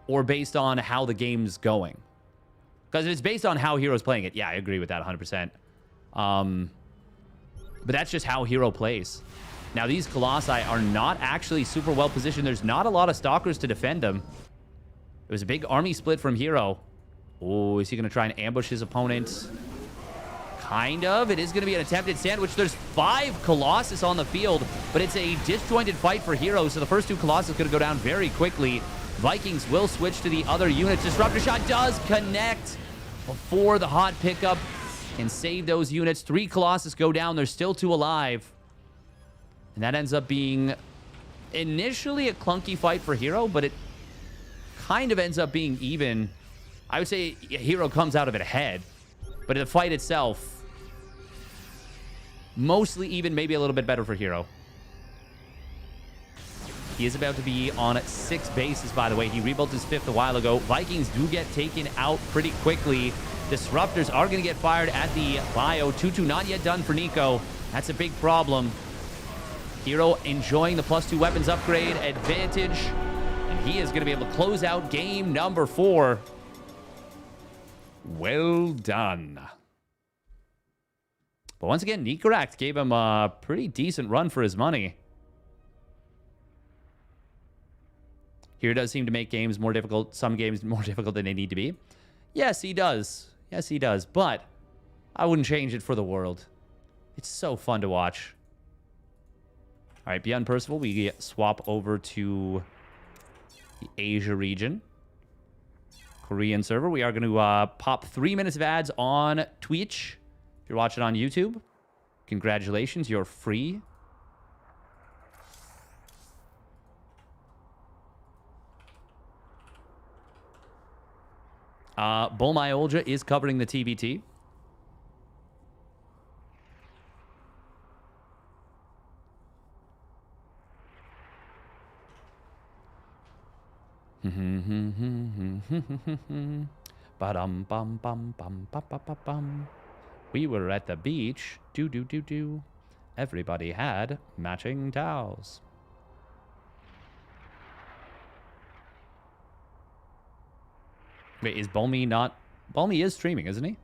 Or based on how the game's going? Because if it's based on how Hero's playing it, yeah, I agree with that 100%. But that's just how Hero plays. Now, these Colossi are not actually super well positioned. There's not a lot of Stalkers to defend them. It was a big army split from Hero. Oh, is he going to try and ambush his opponent? Kind of. It is going to be an attempted sandwich. There's 5 Colossus on the field, but it's a disjointed fight for Hero, so the first 2 Colossus going to go down very quickly. Vikings will switch to the other units. Disruptor Shot does connect before the hot pickup and save those units. 3 Colossus go down. There's still 2 alive. And that ends up being initially a clunky fight for Hero, but it kind of ends up being even. I would say Hero comes out of it ahead, but the fight itself, mostly even, maybe a little bit better for Hero. He is about to be on 6 bases, by the way. He rebuilt his 5th a while ago. Vikings do get taken out pretty quickly. Disruptors are going to get fired at the bio. 2-2 not yet done for Nico. That's a big problem. Hero enjoying the +2 weapons upgrade advantage. And he is going to be able to close out game number 4. Well done. But once again, Nikoract gave him a pretty decent run for his money. Here does seem to make games more difficult. Some games more difficult than they need to be. Yes, he does. Yes, he does. But I wouldn't change it for the world. It's so fun to watch. All right, beyond Percival, we swap over to the Asia region. Korean server. We are going to pop 3 minutes of ads on Twitch. If you're watching on YouTube, congratulations, you're free. Bull Myolja is covering the TBT. Ba-dum bum bum bum bum bum bum. We were at the beach. Do do do do. Everybody had matching towels. Wait, is Bulmy not? Bulmy is streaming, isn't he?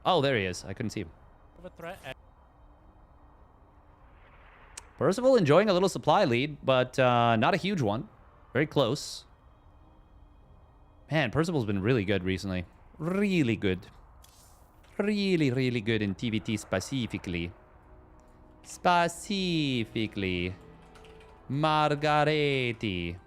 Oh, there he is. I couldn't see him. Percival enjoying a little supply lead, but not a huge one. Very close. Man, Percival's been really good recently. Really good. Really, really good in TVT specifically. Specifically. Margaretti.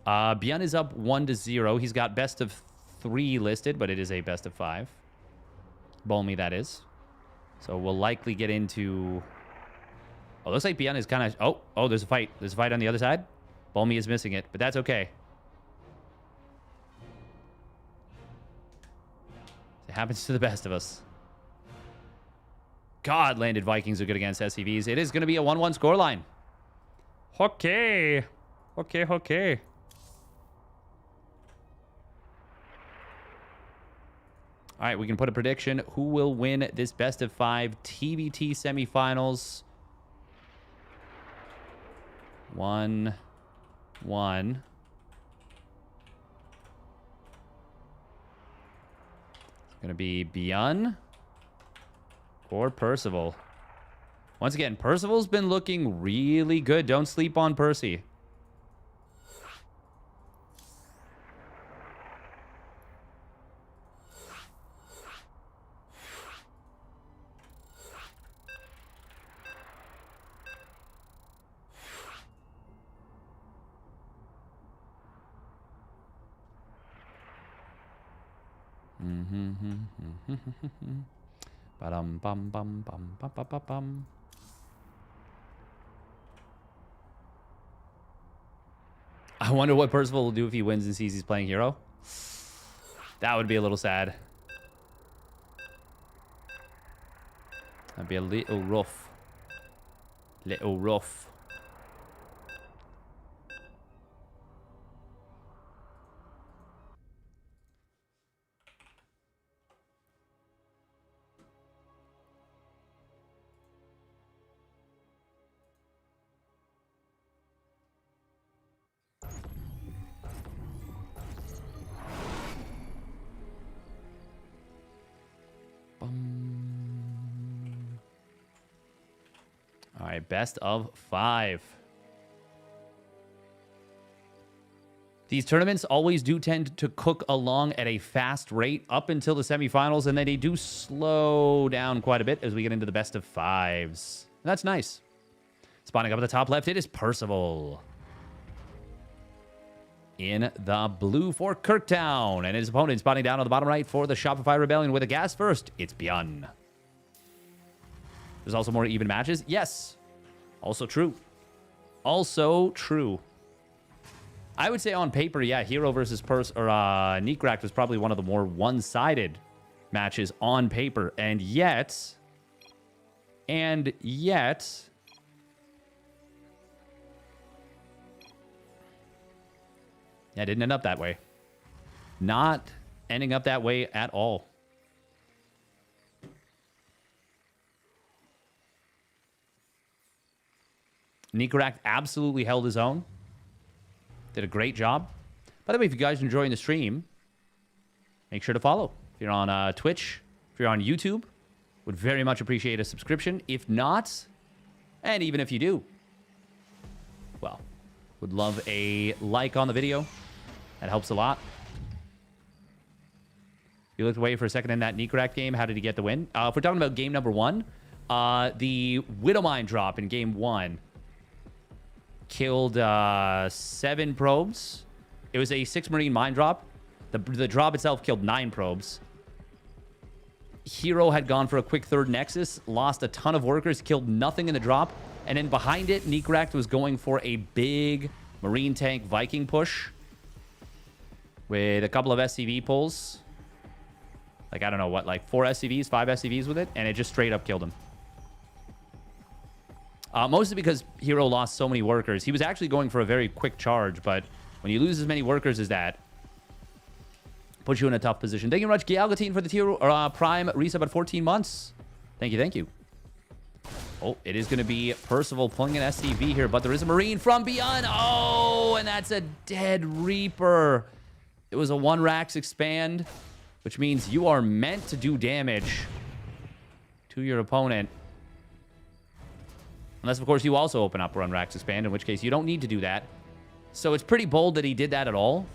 Byun is up 1-0. He's got best of 3 listed, but it is a best of 5. Bulmy, that is. So we'll likely get into... Oh, looks like Byun is kind of... Oh, there's a fight. There's a fight on the other side. Bulmy is missing it, but that's okay. It happens to the best of us. God, landed Vikings are good against SCVs. It is going to be a 1-1 scoreline. Okay. Okay. All right, we can put a prediction. Who will win this best of 5 TBT semifinals? 1-1. It's going to be Byun or Percival. Once again, Percival's been looking really good. Don't sleep on Percy. Bum bum bum bum bum bum bum. I wonder what Percival will do if he wins and sees he's playing hero. That would be a little sad. That'd be a little rough. Little rough. All right, best of 5. These tournaments always do tend to cook along at a fast rate up until the semifinals, and then they do slow down quite a bit as we get into the best of 5s. That's nice. Spawning up at the top left, it is Percival. In the blue for Kirktown, and his opponent spawning down on the bottom right for the Shopify Rebellion with a gas first. It's Byun. There's also more even matches. Yes. Also true. Also true. I would say on paper, yeah, Hero versus Nikoract was probably one of the more one-sided matches on paper. And yet... Yeah, it didn't end up that way. Not ending up that way at all. Nikoract absolutely held his own. Did a great job. By the way, if you guys are enjoying the stream, make sure to follow. If you're on Twitch, if you're on YouTube, would very much appreciate a subscription. If not, and even if you do, well, would love a like on the video. That helps a lot. You looked away for a second in that Nikoract game. How did he get the win? If we're talking about game number 1, the Widowmine drop in game 1 killed 7 probes. It was a 6 Marine mine drop. The drop itself killed 9 probes. Hero had gone for a quick third Nexus, lost a ton of workers, killed nothing in the drop. And then behind it, Nikoract was going for a big Marine tank Viking push with a couple of SCV pulls. Like, I don't know what, like 4 SCVs, 5 SCVs with it, and it just straight up killed him. Mostly because Hero lost so many workers. He was actually going for a very quick charge, but when you lose as many workers as that, puts you in a tough position. Thank you very much, Galgatine, for the tier Prime resub at 14 months. Thank you, thank you. Oh, it is going to be Percival pulling an SCV here, but there is a Marine from Byun. Oh, and that's a dead Reaper. It was a 1 Rax expand, which means you are meant to do damage to your opponent. Unless, of course, you also open up 1 Rax expand, in which case you don't need to do that. So it's pretty bold that he did that at all.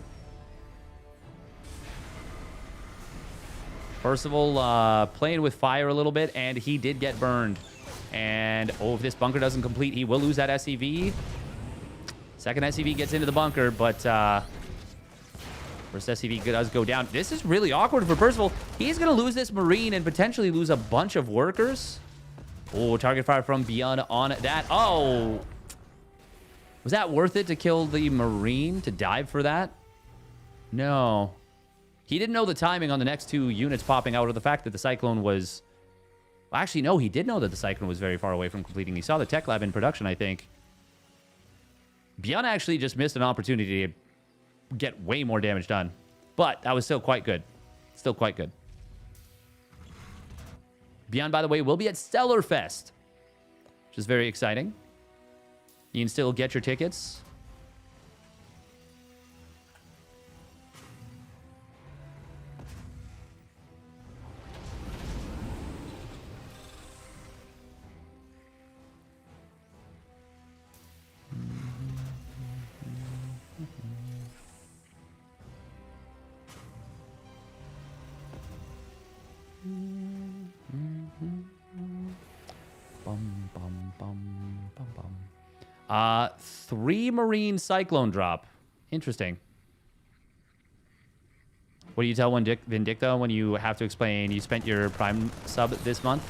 Percival playing with fire a little bit, and he did get burned. And, oh, if this bunker doesn't complete, he will lose that SCV. Second SCV gets into the bunker, but first SCV does go down. This is really awkward for Percival. He's going to lose this Marine and potentially lose a bunch of workers. Oh, target fire from Byun on that. Oh! Was that worth it to kill the Marine, to dive for that? No. He didn't know the timing on the next 2 units popping out, or the fact that the Cyclone was... Well, actually, no, he did know that the Cyclone was very far away from completing. He saw the tech lab in production, I think. Byun actually just missed an opportunity to get way more damage done. But that was still quite good. Still quite good. Byun, by the way, will be at Stellar Fest, which is very exciting. You can still get your tickets. Bum, bum, bum, bum, bum. 3 Marine Cyclone drop. Interesting. What do you tell Vindicta when you have to explain you spent your Prime sub this month?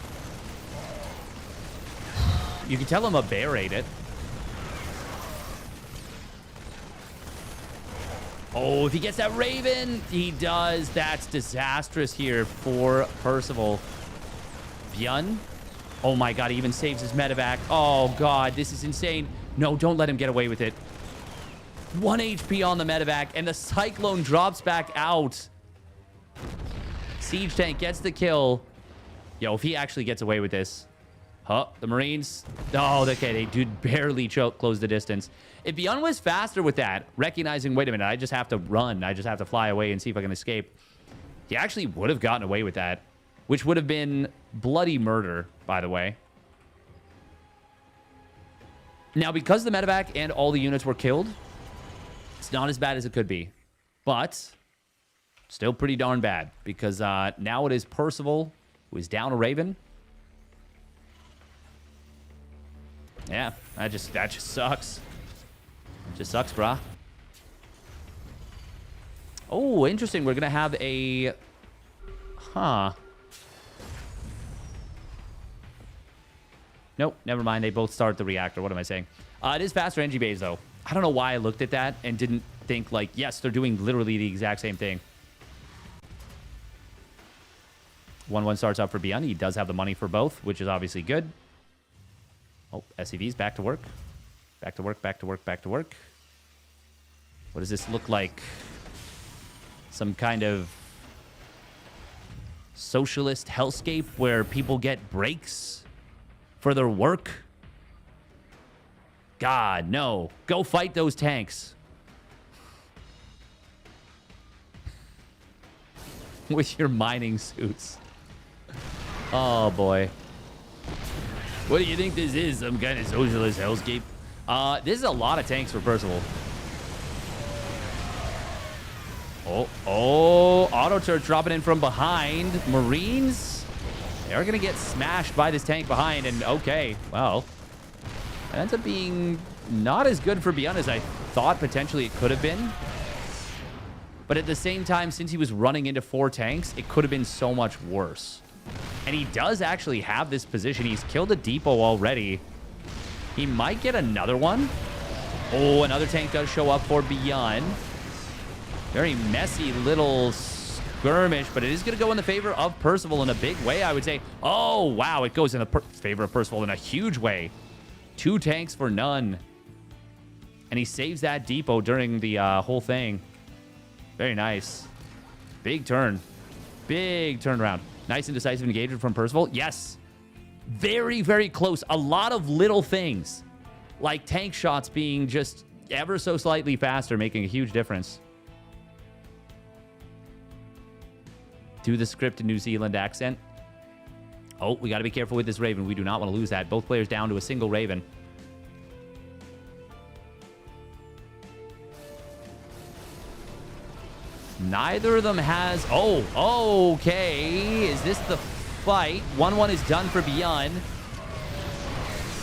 You can tell him a bear ate it. Oh, if he gets that Raven, he does. That's disastrous here for Percival. Byun Oh my god, he even saves his medevac. Oh god, this is insane. No, don't let him get away with it. 1 HP on the medevac, and the Cyclone drops back out. Siege tank gets the kill. Yo, if he actually gets away with this. Huh, the Marines. Oh, okay, they do barely close the distance. If Byun was faster with that, recognizing, wait a minute, I just have to run. I just have to fly away and see if I can escape. He actually would have gotten away with that, which would have been bloody murder, by the way. Now, because the medevac and all the units were killed, it's not as bad as it could be. But still pretty darn bad, because now it is Percival who is down a Raven. Yeah, that just sucks. It just sucks, brah. Oh, interesting. We're going to have a... Huh. Nope, never mind. They both start the reactor. What am I saying? It is faster NG bays, though. I don't know why I looked at that and didn't think, like, yes, they're doing literally the exact same thing. 1-1 starts out for Byun. He does have the money for both, which is obviously good. Oh, SCV's back to work. Back to work, back to work, back to work. What does this look like? Some kind of socialist hellscape where people get breaks for their work? God, no. Go fight those tanks. With your mining suits. Oh, boy. What do you think this is? Some kind of socialist hellscape? This is a lot of tanks for Percival. Oh, auto turret dropping in from behind. Marines, they're going to get smashed by this tank behind. And okay, well, it ends up being not as good for Byun as I thought potentially it could have been. But at the same time, since he was running into 4 tanks, it could have been so much worse. And he does actually have this position. He's killed a depot already. He might get another one. Oh, another tank does show up for Byun. Very messy little skirmish, but it is going to go in the favor of Percival in a big way, I would say. Oh, wow. It goes in the favor of Percival in a huge way. 2 tanks for none. And he saves that depot during the whole thing. Very nice. Big turn. Big turnaround. Nice and decisive engagement from Percival. Yes. Very, very close. A lot of little things. Like tank shots being just ever so slightly faster, making a huge difference. Do the script in New Zealand accent. Oh, we got to be careful with this Raven. We do not want to lose that. Both players down to a single Raven. Neither of them has... Oh, okay. Is this the fight? 1-1 is done for Byun.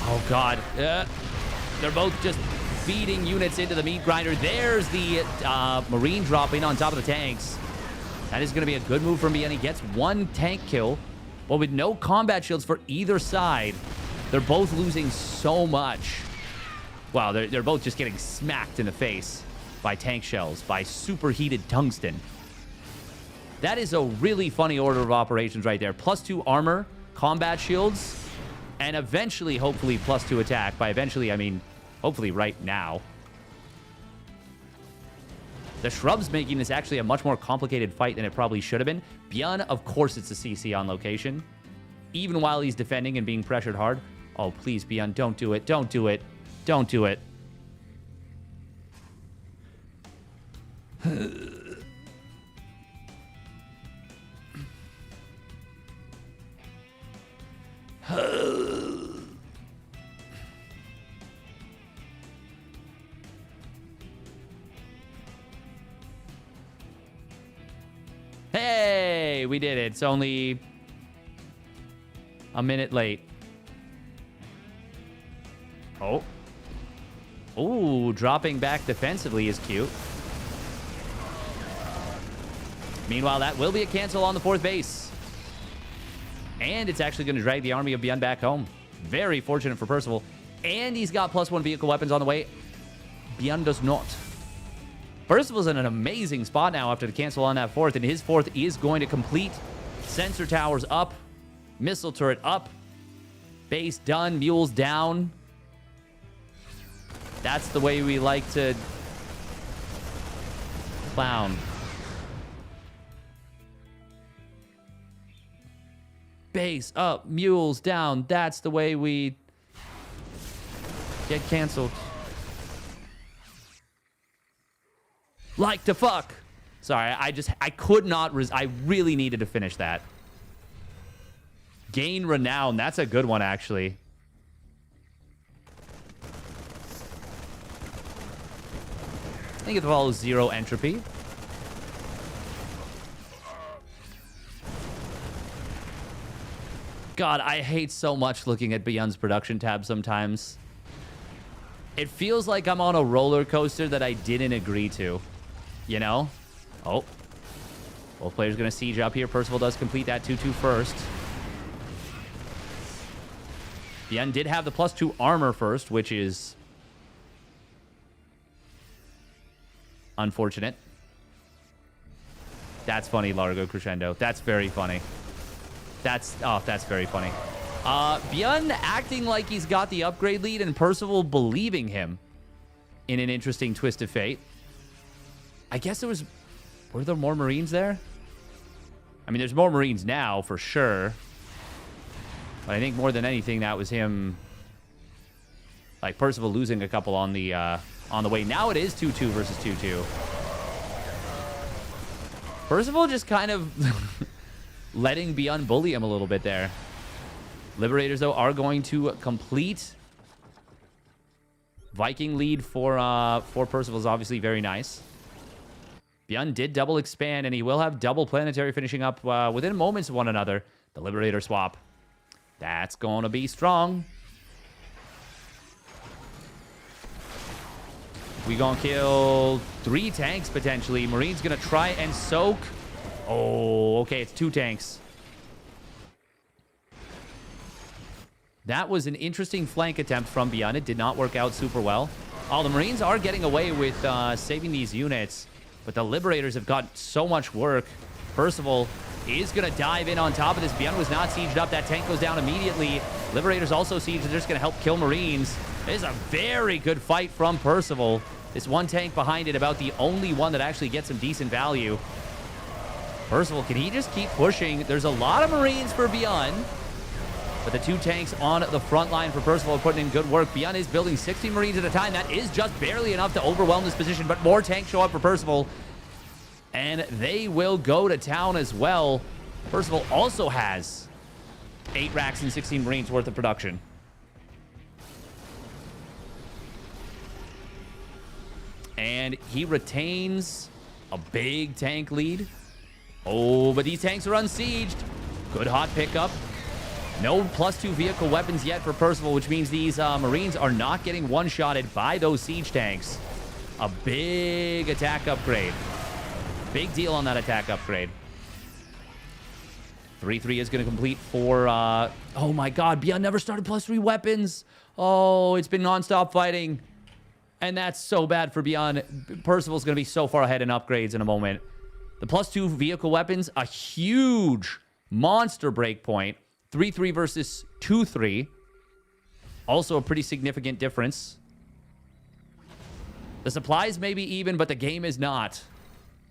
Oh, God. They're both just feeding units into the meat grinder. There's the Marine dropping on top of the tanks. That is going to be a good move from Byun. He gets 1 tank kill, but with no combat shields for either side, they're both losing so much. Wow, they're both just getting smacked in the face by tank shells, by superheated tungsten. That is a really funny order of operations right there. +2 armor, combat shields, and eventually, hopefully, +2 attack. By eventually, I mean, hopefully right now. The Shrub's making this actually a much more complicated fight than it probably should have been. Byun, of course, it's a CC on location. Even while he's defending and being pressured hard. Oh, please, Byun, don't do it. Don't do it. Don't do it. Hey, we did it. It's only a minute late. Oh. Ooh, dropping back defensively is cute. Meanwhile, that will be a cancel on the 4th base. And it's actually going to drag the army of Byun back home. Very fortunate for Percival. And he's got +1 vehicle weapons on the way. Byun does not. Percival's in an amazing spot now after the cancel on that 4th. And his 4th is going to complete. Sensor towers up. Missile turret up. Base done. Mules down. That's the way we like to clown. Base up. Mules down. That's the way we get canceled. Like to fuck. Sorry, I could not, I really needed to finish that. Gain renown. That's a good one, actually. I think it follows 0 entropy. God, I hate so much looking at Byun's production tab sometimes. It feels like I'm on a roller coaster that I didn't agree to. You know? Oh. Both players going to siege up here. Percival does complete that 2-2 first. Byun did have the +2 armor first, which is unfortunate. That's funny, Largo Crescendo. That's very funny. That's very funny. Byun acting like he's got the upgrade lead and Percival believing him in an interesting twist of fate. I guess it was... Were there more Marines there? I mean, there's more Marines now, for sure. But I think more than anything, that was him... Like, Percival losing a couple on the way. Now it is 2-2 versus 2-2. Percival just kind of... letting Byun bully him a little bit there. Liberators, though, are going to complete. Viking lead for Percival is obviously very nice. Byun did double expand, and he will have double planetary finishing up within moments of one another. The Liberator swap. That's going to be strong. We going to kill 3 tanks, potentially. Marine's going to try and soak. Oh, okay, it's 2 tanks. That was an interesting flank attempt from Byun. It did not work out super well. Oh, the Marines are getting away with saving these units, but the Liberators have got so much work. Percival is going to dive in on top of this. Byun was not sieged up. That tank goes down immediately. Liberators also sieged. They're just going to help kill Marines. This is a very good fight from Percival. This one tank behind it, about the only one that actually gets some decent value. Percival, can he just keep pushing? There's a lot of Marines for Byun, but the 2 tanks on the front line for Percival are putting in good work. Byun is building 60 Marines at a time. That is just barely enough to overwhelm this position, but more tanks show up for Percival, and they will go to town as well. Percival also has 8 racks and 16 Marines worth of production. And he retains a big tank lead. Oh, but these tanks are unsieged. Good hot pickup. No +2 vehicle weapons yet for Percival, which means these Marines are not getting one-shotted by those siege tanks. A big attack upgrade. Big deal on that attack upgrade. 3-3 is going to complete for... oh my god, Byun never started +3 weapons. Oh, it's been non-stop fighting. And that's so bad for Byun. Percival's going to be so far ahead in upgrades in a moment. The +2 vehicle weapons, a huge monster breakpoint. 3-3 versus 2-3. Also a pretty significant difference. The supplies may be even, but the game is not.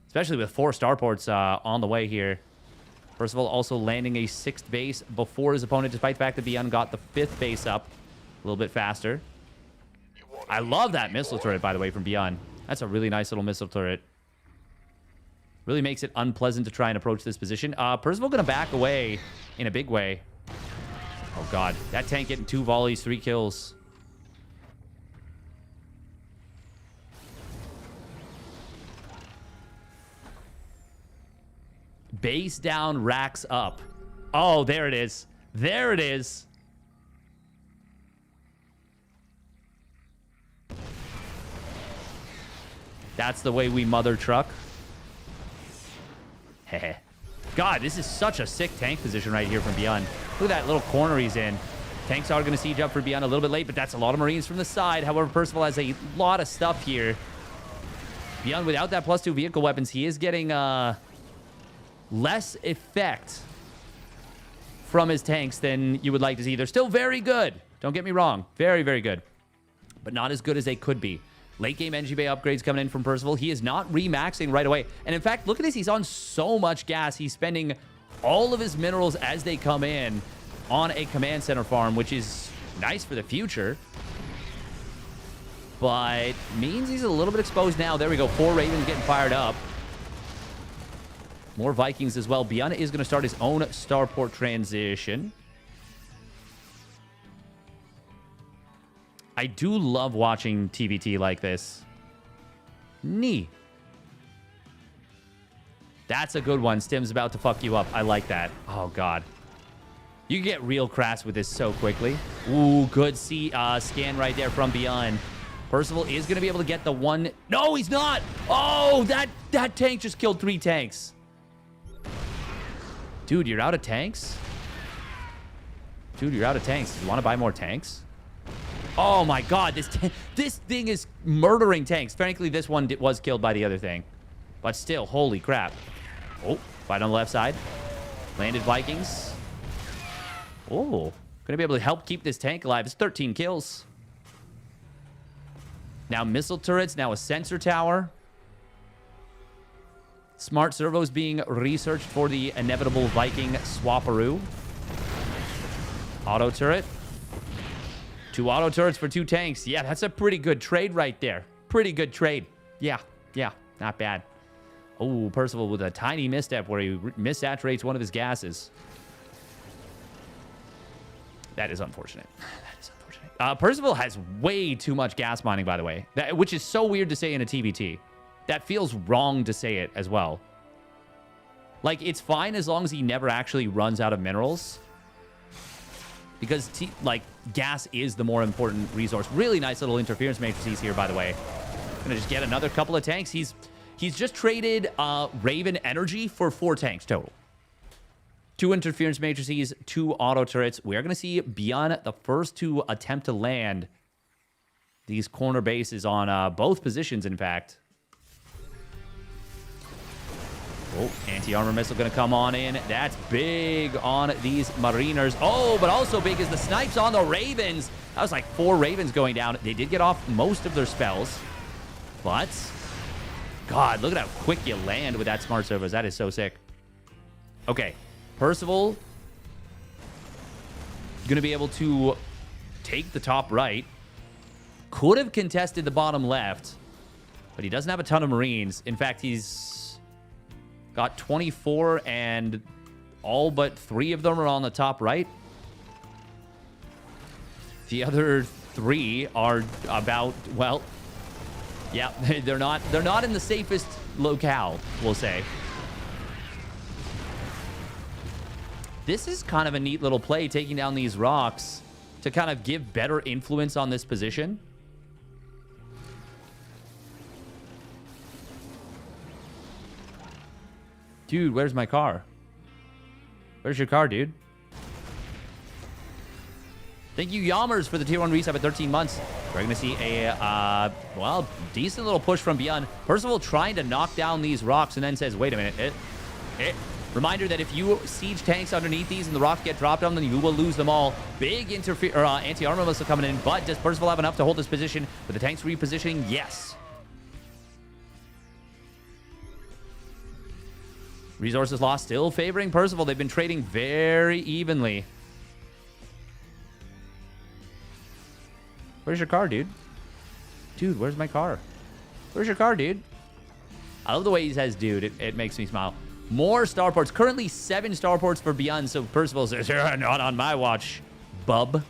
Especially with 4 starports on the way here. Percival also landing a 6th base before his opponent, despite the fact that Byun got the 5th base up a little bit faster. I love that missile turret, by the way, from Byun. That's a really nice little missile turret. Really makes it unpleasant to try and approach this position. Percival going to back away in a big way. Oh, God. That tank getting 2 volleys, 3 kills. Base down, racks up. Oh, there it is. There it is. That's the way we mother truck. Heh. God, this is such a sick tank position right here from Byun. Look at that little corner he's in. Tanks are going to siege up for Byun a little bit late, but that's a lot of Marines from the side. However, Percival has a lot of stuff here. Byun, without that +2 vehicle weapons, he is getting less effect from his tanks than you would like to see. They're still very good. Don't get me wrong. Very, very good. But not as good as they could be. Late game NG Bay upgrades coming in from Percival. He is not remaxing right away. And in fact, look at this. He's on so much gas. He's spending all of his minerals as they come in on a command center farm, which is nice for the future. But means he's a little bit exposed now. There we go. 4 Ravens getting fired up. More Vikings as well. Byun is going to start his own starport transition. I do love watching TBT like this. Knee. That's a good one. Stim's about to fuck you up. I like that. Oh, God. You can get real crass with this so quickly. Ooh, good scan right there from Byun. Percival is going to be able to get the one. No, he's not. Oh, that tank just killed 3 tanks. Dude, you're out of tanks? Dude, you're out of tanks. You want to buy more tanks? Oh my God, this thing is murdering tanks. Frankly, this one was killed by the other thing. But still, holy crap. Oh, fight on the left side. Landed Vikings. Oh, gonna be able to help keep this tank alive. It's 13 kills. Now missile turrets, now a sensor tower. Smart servos being researched for the inevitable Viking swapperoo. Auto turret. 2 auto turrets for 2 tanks. Yeah, that's a pretty good trade right there. Pretty good trade. Yeah, not bad. Oh, Percival with a tiny misstep where he missaturates one of his gases. That is unfortunate. That is unfortunate. Percival has way too much gas mining, by the way, which is so weird to say in a TBT. That feels wrong to say it as well. Like, it's fine as long as he never actually runs out of minerals. Because, gas is the more important resource. Really nice little interference matrices here, by the way. Gonna just get another couple of tanks. He's just traded Raven energy for 4 tanks total. 2 interference matrices, 2 auto turrets. We are going to see Byun the first to attempt to land these corner bases on both positions, in fact. Oh, anti-armor missile going to come on in. That's big on these Mariners. Oh, but also big is the snipes on the Ravens. That was like 4 Ravens going down. They did get off most of their spells. But, God, look at how quick you land with that smart servos. That is so sick. Okay, Percival going to be able to take the top right. Could have contested the bottom left, but he doesn't have a ton of Marines. In fact, he's got 24, and all but 3 of them are on the top right. The other 3 are about, well, yeah, they're not in the safest locale, we'll say. This is kind of a neat little play, taking down these rocks to kind of give better influence on this position. Dude, where's my car? Where's your car, dude? Thank you, Yammers, for the tier 1 reset at 13 months. We're going to see a, well, decent little push from Byun. Percival trying to knock down these rocks and then says, wait a minute. Reminder that if you siege tanks underneath these and the rocks get dropped on them, you will lose them all. Big anti-armor missile coming in, but does Percival have enough to hold this position? With the tanks repositioning, yes. Resources lost, still favoring Percival. They've been trading very evenly. Where's your car, dude? Dude, where's my car? Where's your car, dude? I love the way he says, dude. It makes me smile. More starports. Currently 7 starports for Byun. So Percival says, not on my watch, bub.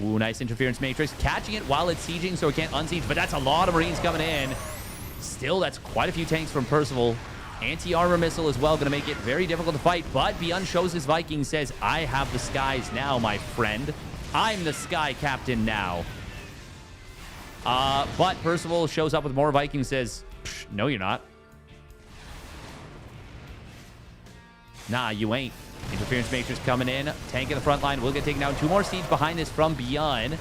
Ooh, nice interference matrix. Catching it while it's sieging so it can't unsiege. But that's a lot of Marines coming in. Still, that's quite a few tanks from Percival. Anti-armor missile as well. Going to make it very difficult to fight. But Byun shows his Viking, says, I have the skies now, my friend. I'm the sky captain now. But Percival shows up with more Vikings, says, no, you're not. Nah, you ain't. Interference matrix coming in. Tank in the front line will get taken down. 2 more siege behind this from Byun.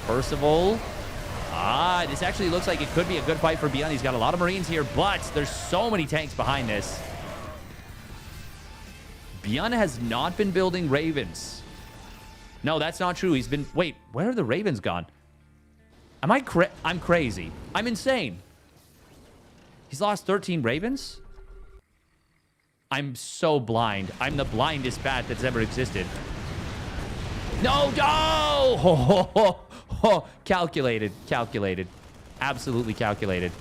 Percival. This actually looks like it could be a good fight for Byun. He's got a lot of Marines here, but there's so many tanks behind this. Byun has not been building ravens. No, that's not true. He's been... Wait, where are the ravens gone? Am I I'm crazy. I'm insane. He's lost 13 ravens? I'm so blind. I'm the blindest bat that's ever existed. No, no! Calculated. Calculated. Absolutely calculated.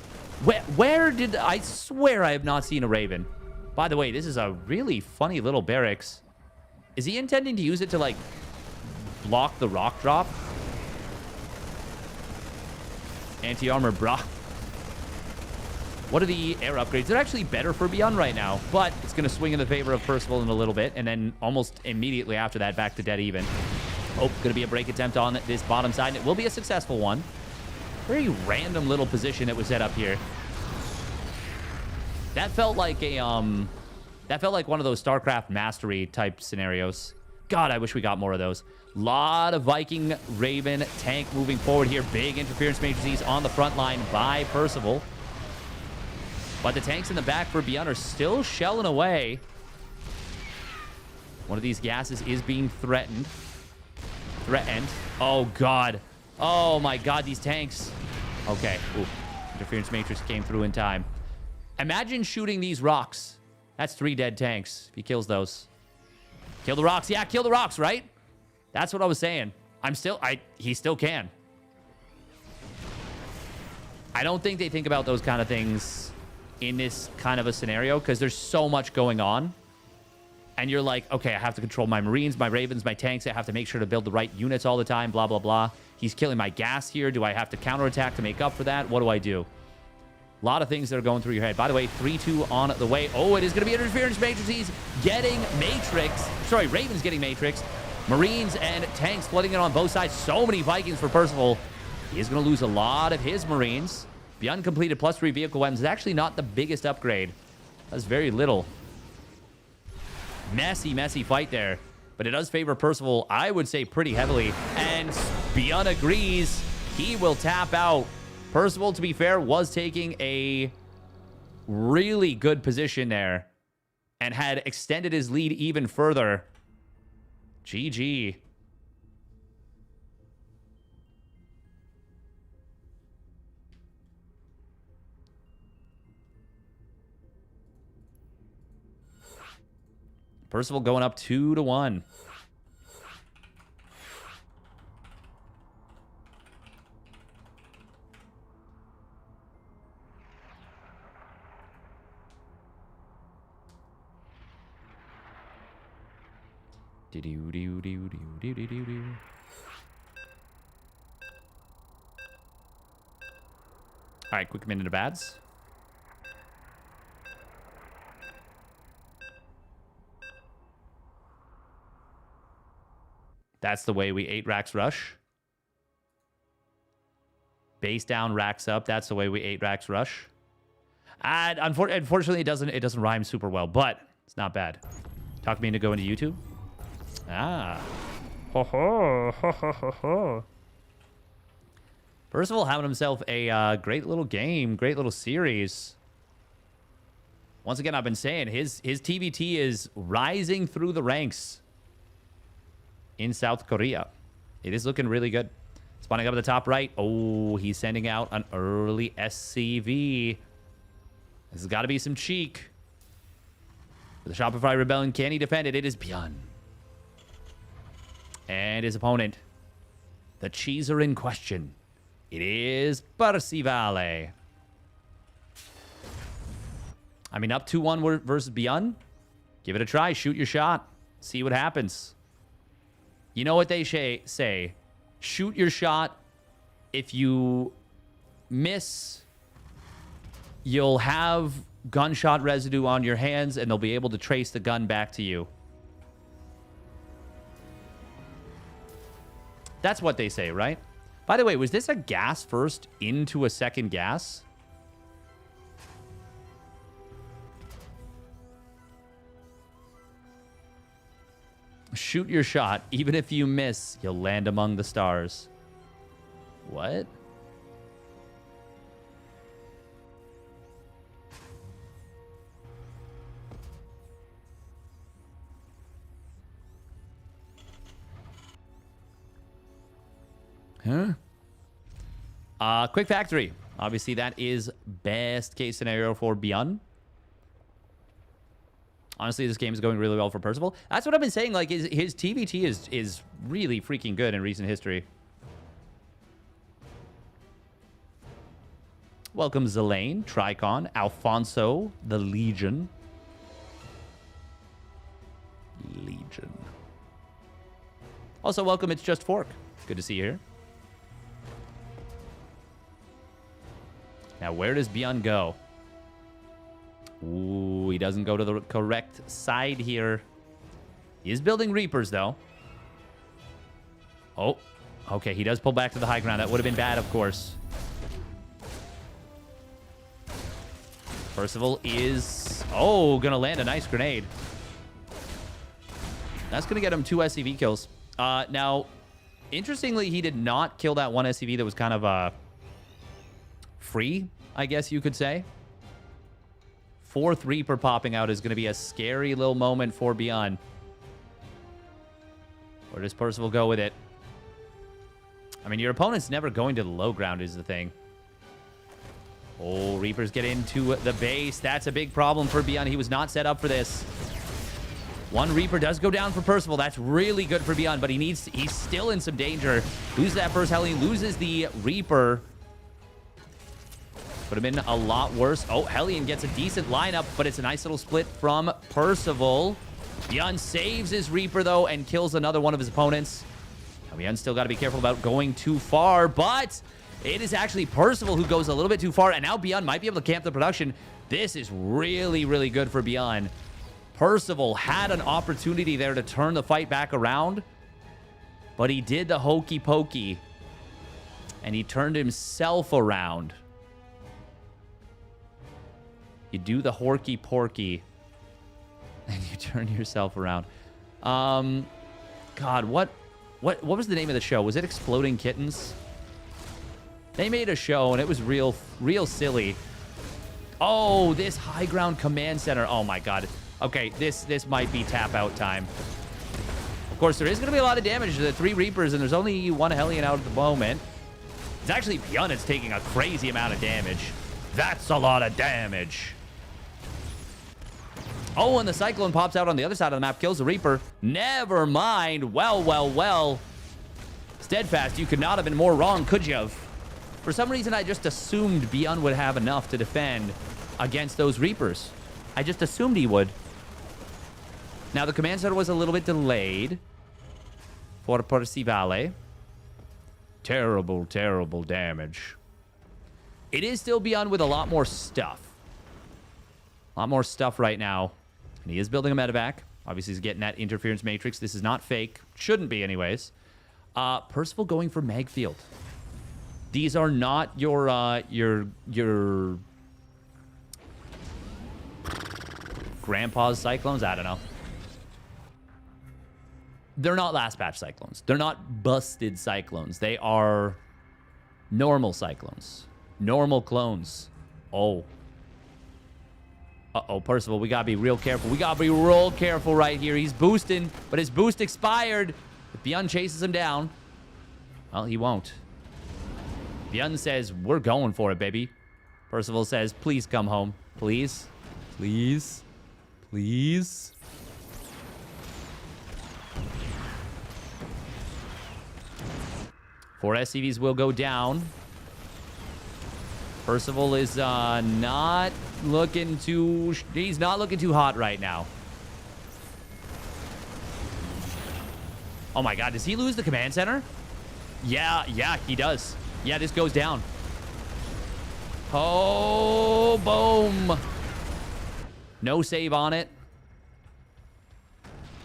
Where did... I swear I have not seen a raven. By the way, this is a really funny little barracks. Is he intending to use it to, like, block the rock drop? Anti-armor, brah. What are the air upgrades? They're actually better for Byun right now, but it's going to swing in the favor of Percival in a little bit, and then almost immediately after that, back to dead even. Oh, going to be a break attempt on this bottom side, and it will be a successful one. Very random little position that was set up here. That felt like a, that felt like one of those StarCraft mastery type scenarios. God, I wish we got more of those. Lot of Viking Raven tank moving forward here. Big interference matrices on the front line by Percival. But the tanks in the back for Byun are still shelling away. One of these gases is being threatened. Oh, God. Oh, my God, these tanks. Okay. Ooh. Interference matrix came through in time. Imagine shooting these rocks. That's 3 dead tanks if he kills those. Kill the rocks. Yeah, kill the rocks, right? That's what I was saying. He still can. I don't think they think about those kind of things in this kind of a scenario because there's so much going on. And you're like, okay, I have to control my Marines, my Ravens, my tanks. I have to make sure to build the right units all the time, blah, blah, blah. He's killing my gas here. Do I have to counterattack to make up for that? What do I do? A lot of things that are going through your head. By the way, 3-2 on the way. Oh, it is going to be interference matrices getting Matrix. Sorry, Ravens getting Matrix. Marines and tanks flooding it on both sides. So many Vikings for Percival. He is going to lose a lot of his Marines. Byun completed +3 vehicle weapons. It's actually not the biggest upgrade. That's very little. Messy fight there. But it does favor Percival, I would say, pretty heavily. And Byun agrees. He will tap out. Percival, to be fair, was taking a really good position there and had extended his lead even further. GG. Percival going up 2-1. All right, quick minute of ads. That's the way we 8 racks rush. Base down, racks up. That's the way we 8 racks rush. And unfortunately, it doesn't rhyme super well, but it's not bad. Talk me into going to YouTube. Ah. Ho ho ho ho ho ho. Percival having himself a great little game, great little series. Once again, I've been saying his TVT is rising through the ranks in South Korea. It is looking really good. Spawning up at the top right. Oh, he's sending out an early SCV. This has got to be some cheek. For the Shopify Rebellion, can he defend it? It is Byun. And his opponent, the cheeser in question, it is Percival. I mean, up 2-1 versus Byun. Give it a try. Shoot your shot. See what happens. You know what they say. Shoot your shot. If you miss, you'll have gunshot residue on your hands, and they'll be able to trace the gun back to you. That's what they say, right? By the way, was this a gas first into a second gas? Shoot your shot. Even if you miss, you'll land among the stars. What? Quick factory. Obviously, that is best case scenario for Byun. Honestly, this game is going really well for Percival. That's what I've been saying. Like, his TVT is really freaking good in recent history. Welcome, Zelane, Tricon, Alfonso, the Legion. Also, welcome, It's Just Fork. Good to see you here. Now, where does Byun go? Ooh, he doesn't go to the correct side here. He is building Reapers, though. Oh, okay. He does pull back to the high ground. That would have been bad, of course. Percival is... Oh, gonna land a nice grenade. That's gonna get him 2 SCV kills. Now, interestingly, he did not kill that one SCV that was kind of free, I guess you could say. 4th Reaper popping out is going to be a scary little moment for Byun. Where does Percival go with it? I mean, your opponent's never going to the low ground is the thing. Oh, Reapers get into the base. That's a big problem for Byun. He was not set up for this. 1 Reaper does go down for Percival. That's really good for Byun, but he's still in some danger. Loses that first Hellion, loses the Reaper. Would have been a lot worse. Oh, Hellion gets a decent lineup, but it's a nice little split from Percival. Byun saves his Reaper, though, and kills another one of his opponents. Now, Byun's still got to be careful about going too far, but it is actually Percival who goes a little bit too far, and now Byun might be able to camp the production. This is really, really good for Byun. Percival had an opportunity there to turn the fight back around, but he did the hokey pokey, and he turned himself around. You do the horky porky, and you turn yourself around. God, what was the name of the show? Was it Exploding Kittens? They made a show, and it was real silly. Oh, this high ground command center. Oh, my God. Okay, this might be tap out time. Of course, there is going to be a lot of damage to the 3 Reapers, and there's only 1 Hellion out at the moment. It's actually Byun that's taking a crazy amount of damage. That's a lot of damage. Oh, and the Cyclone pops out on the other side of the map, kills the Reaper. Never mind. Well. Steadfast, you could not have been more wrong, could you have? For some reason, I just assumed Byun would have enough to defend against those Reapers. I just assumed he would. Now, the command center was a little bit delayed for Percival. Terrible, terrible damage. It is still Byun with a lot more stuff. A lot more stuff right now. And he is building a medevac. Obviously, he's getting that interference matrix. This is not fake. Shouldn't be, anyways. Percival going for Magfield. These are not your grandpa's cyclones. I don't know. They're not last patch cyclones. They're not busted cyclones. They are normal cyclones. Normal clones. Oh. Uh-oh, Percival, we gotta be real careful. We gotta be real careful right here. He's boosting, but his boost expired. If Byun chases him down, well, he won't. Byun says, we're going for it, baby. Percival says, please come home. Please. Please. Please. Four SCVs will go down. Percival is not looking too... He's not looking too hot right now. Oh my God, does he lose the command center? Yeah, he does. Yeah, this goes down. Oh, boom. No save on it.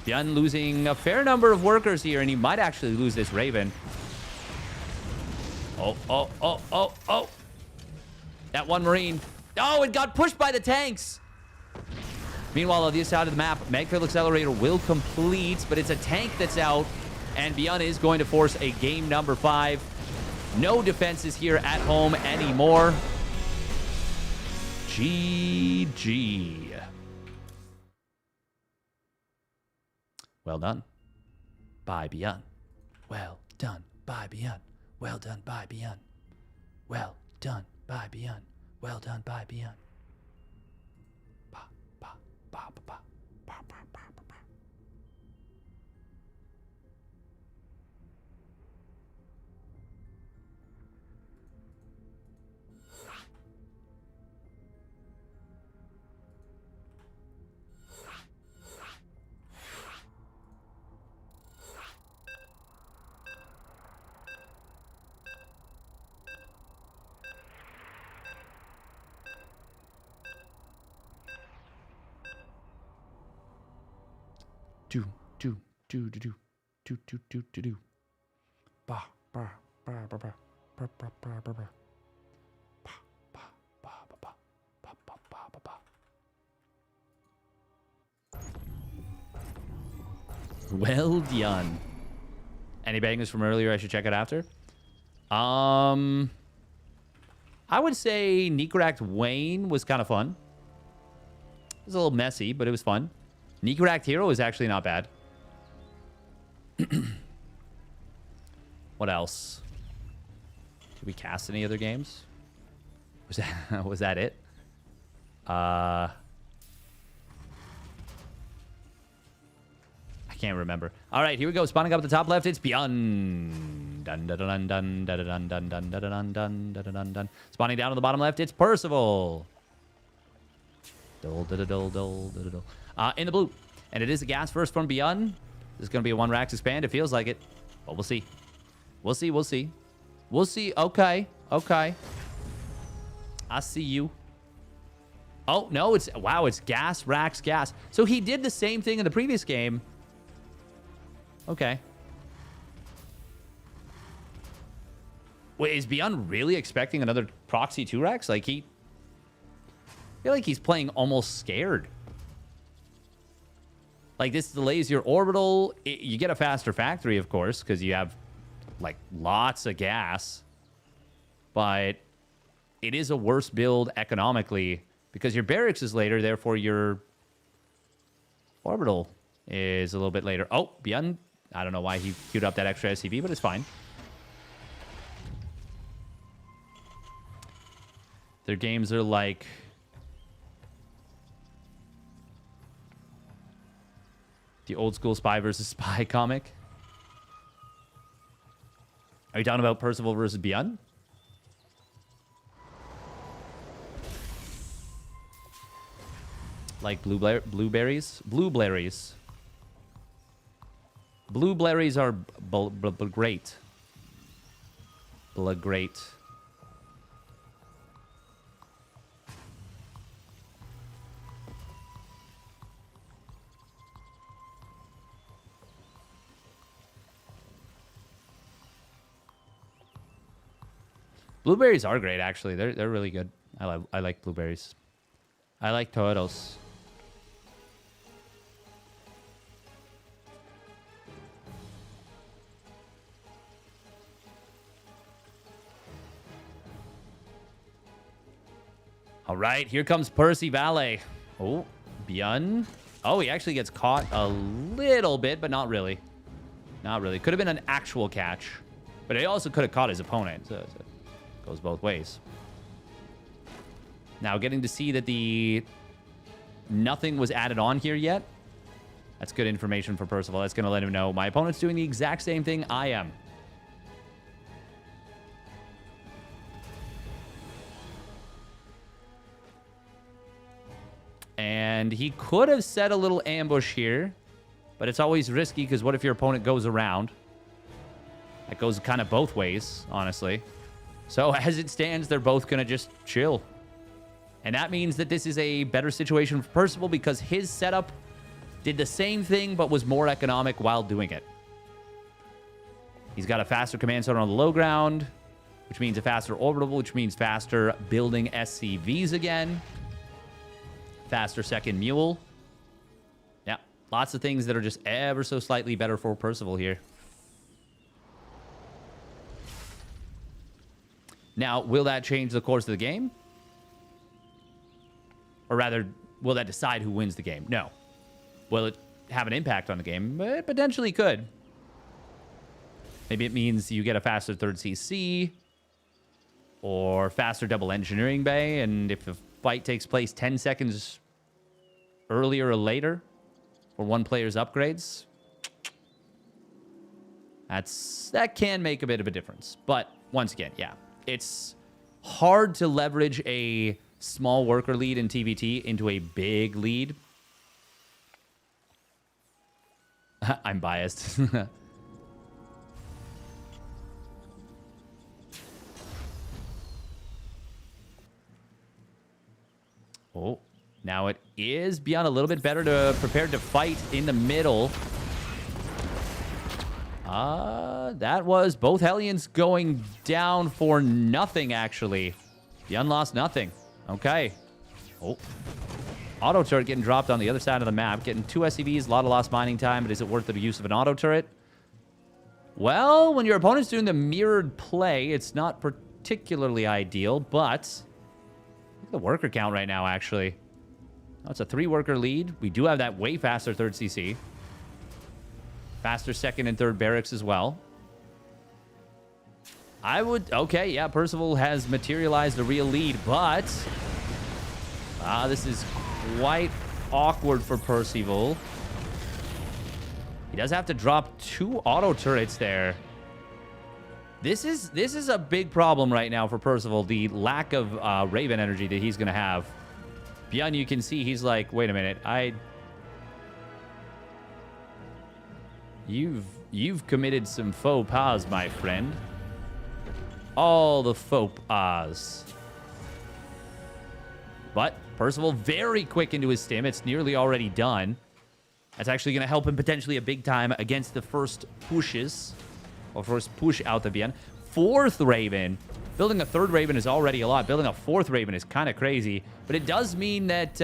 Byun losing a fair number of workers here, and he might actually lose this Raven. Oh. That one Marine. Oh, it got pushed by the tanks. Meanwhile, on the other side of the map, Magfield Accelerator will complete, but it's a tank that's out, and Byun is going to force a game number 5. No defenses here at home anymore. GG. Well done. Bye, Byun. Well done. Bye, Byun. Well done by Byun. Well done by Byun. Well done by Byun. Ba, ba, ba, ba, ba. Ba, ba, ba, ba, ba. Do do do do do do do do do do. Ba ba ba ba ba ba ba ba ba ba. Ba ba ba ba ba ba ba ba ba ba. Well done. Any bangers from earlier I should check it after? I would say Nikoract Wayne was kind of fun. It was a little messy, but it was fun. Nikoract Hero is actually not bad. What else? Did we cast any other games? Was that it? I can't remember. All right, here we go. Spawning up at the top left, it's Byun. Dun dun dun dun dun dun dun dun dun dun dun dun dun dun. Spawning down on the bottom left, it's Percival. Dole, dole, dole, dole, dole, dole. In the blue. And it is a gas first from Byun. This is going to be a 1 Rax expand. It feels like it. But we'll see. We'll see. We'll see. We'll see. Okay. Okay. I see you. Oh, no. It's... Wow, it's gas, Rax, gas. So he did the same thing in the previous game. Okay. Wait, is Byun really expecting another proxy 2 Rax? Like, I feel like he's playing almost scared. Like, this delays your orbital. You get a faster factory, of course, because you have, like, lots of gas. But it is a worse build economically because your barracks is later, therefore your orbital is a little bit later. Oh, Byun. I don't know why he queued up that extra SCV, but it's fine. Their games are like... the old school spy versus spy comic. Are you talking about Percival versus Byun? Like blueberries? Blueberries. Blueberries are great. Great. Blueberries are great, actually. They're really good. I like blueberries. I like turtles. All right, here comes Percival. Oh, Byun. Oh, he actually gets caught a little bit, but not really. Not really. Could have been an actual catch, but he also could have caught his opponent. So it goes both ways. Now, getting to see that nothing was added on here yet. That's good information for Percival. That's going to let him know my opponent's doing the exact same thing I am. And he could have set a little ambush here, but it's always risky because what if your opponent goes around? That goes kind of both ways, honestly. So as it stands, they're both going to just chill. And that means that this is a better situation for Percival because his setup did the same thing but was more economic while doing it. He's got a faster command center on the low ground, which means a faster orbital, which means faster building SCVs again. Faster second mule. Yeah, lots of things that are just ever so slightly better for Percival here. Now, will that change the course of the game? Or rather, will that decide who wins the game? No. Will it have an impact on the game? It potentially could. Maybe it means you get a faster third CC or faster double engineering bay. And if the fight takes place 10 seconds earlier or later for one player's upgrades, that can make a bit of a difference. But once again, yeah, it's hard to leverage a small worker lead in TVT into a big lead. I'm biased. Oh, now it is Byun a little bit better prepared to fight in the middle. That was both Hellions going down for nothing, actually. Byun lost nothing. Okay. Oh. Auto turret getting dropped on the other side of the map. Getting 2 SCVs, a lot of lost mining time, but is it worth the use of an auto turret? Well, when your opponent's doing the mirrored play, it's not particularly ideal, but look at the worker count right now, actually. Oh, it's a 3-worker lead. We do have that way faster third CC. Faster second and third barracks as well. Okay, yeah, Percival has materialized a real lead, but this is quite awkward for Percival. He does have to drop 2 auto turrets there. This is a big problem right now for Percival, the lack of Raven energy that he's going to have. Byun, you can see he's like, wait a minute, You've committed some faux pas, my friend. All the faux pas. But Percival very quick into his stim. It's nearly already done. That's actually going to help him potentially a big time against the first pushes. Or first push out the Byun. 4th Raven. Building a 3rd Raven is already a lot. Building a 4th Raven is kind of crazy. But it does mean that,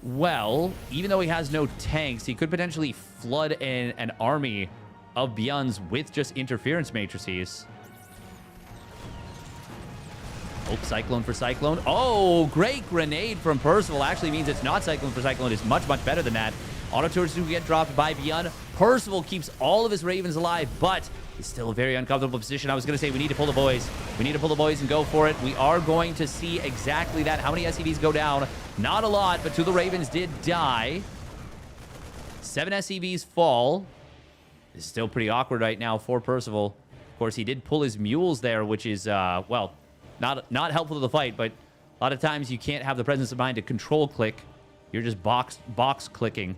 well, even though he has no tanks, he could potentially flood in an army of Byuns with just interference matrices. Oh, Cyclone for Cyclone. Oh, great grenade from Percival. Actually means it's not Cyclone for Cyclone. It's much, much better than that. Auto turrets do get dropped by Byun. Percival keeps all of his Ravens alive, but it's still a very uncomfortable position. I was going to say we need to pull the boys. We need to pull the boys and go for it. We are going to see exactly that. How many SCVs go down? Not a lot, but 2 of the Ravens did die. 7 SCVs fall. This is still pretty awkward right now for Percival. Of course, he did pull his mules there, which is, well, not helpful to the fight, but a lot of times you can't have the presence of mind to control click. You're just box clicking,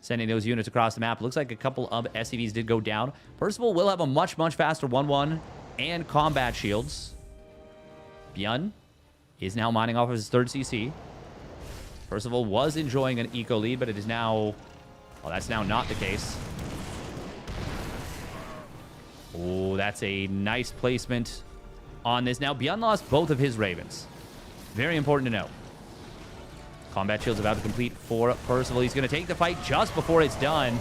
sending those units across the map. Looks like a couple of SCVs did go down. Percival will have a much, much faster 1-1 and combat shields. Byun is now mining off of his 3rd CC. Percival was enjoying an eco lead, but it is now... well, that's now not the case. Oh, that's a nice placement on this. Now, Byun lost both of his Ravens. Very important to know. Combat shield's about to complete for Percival. He's going to take the fight just before it's done.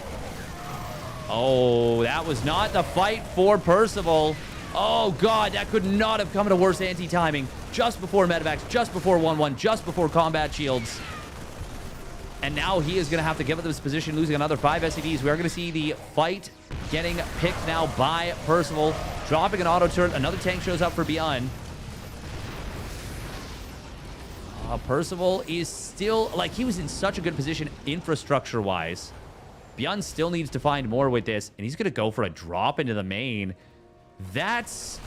Oh, that was not the fight for Percival. Oh, God, that could not have come at a worse anti-timing. Just before medevacs, just before 1-1, just before combat shields. And now he is going to have to give up this position, losing another 5 SCVs. We are going to see the fight getting picked now by Percival. Dropping an auto turret. Another tank shows up for Byun. Percival is still... like, he was in such a good position infrastructure-wise. Byun still needs to find more with this. And he's going to go for a drop into the main. That's...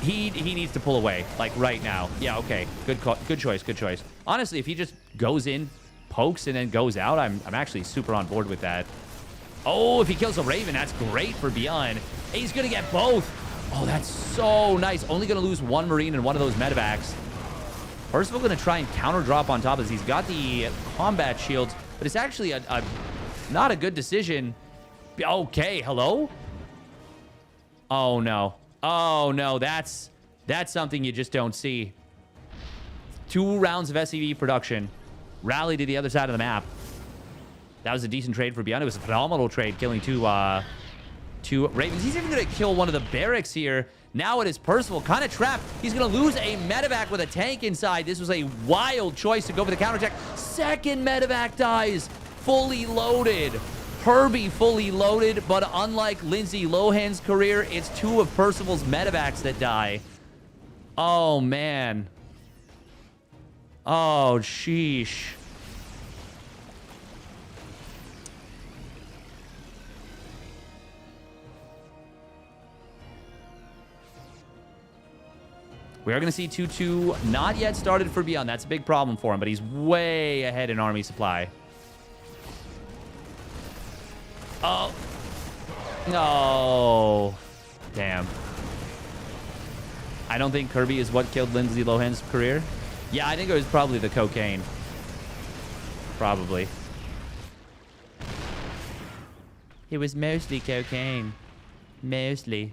He needs to pull away, like, right now. Yeah, okay. Good choice, good choice. Honestly, if he just goes in, pokes, and then goes out, I'm actually super on board with that. Oh, if he kills a Raven, that's great for Byun. He's going to get both. Oh, that's so nice. Only going to lose 1 Marine and 1 of those medevacs. Percival going to try and counter drop on top of this. He's got the combat shields, but it's actually not a good decision. Okay, hello? Oh, no. Oh, no. That's something you just don't see. 2 rounds of SCV production. Rally to the other side of the map. That was a decent trade for Byun. It was a phenomenal trade, killing 2 Ravens. He's even going to kill one of the barracks here. Now it is Percival, kind of trapped. He's going to lose a medevac with a tank inside. This was a wild choice to go for the counterattack. Second medevac dies, fully loaded. Herbie fully loaded, but unlike Lindsay Lohan's career, it's 2 of Percival's medevacs that die. Oh, man. Oh, sheesh. We are going to see 2-2 not yet started for Byun. That's a big problem for him, but he's way ahead in army supply. Oh. No. Damn. I don't think Kirby is what killed Lindsay Lohan's career. Yeah, I think it was probably the cocaine. Probably. It was mostly cocaine. Mostly.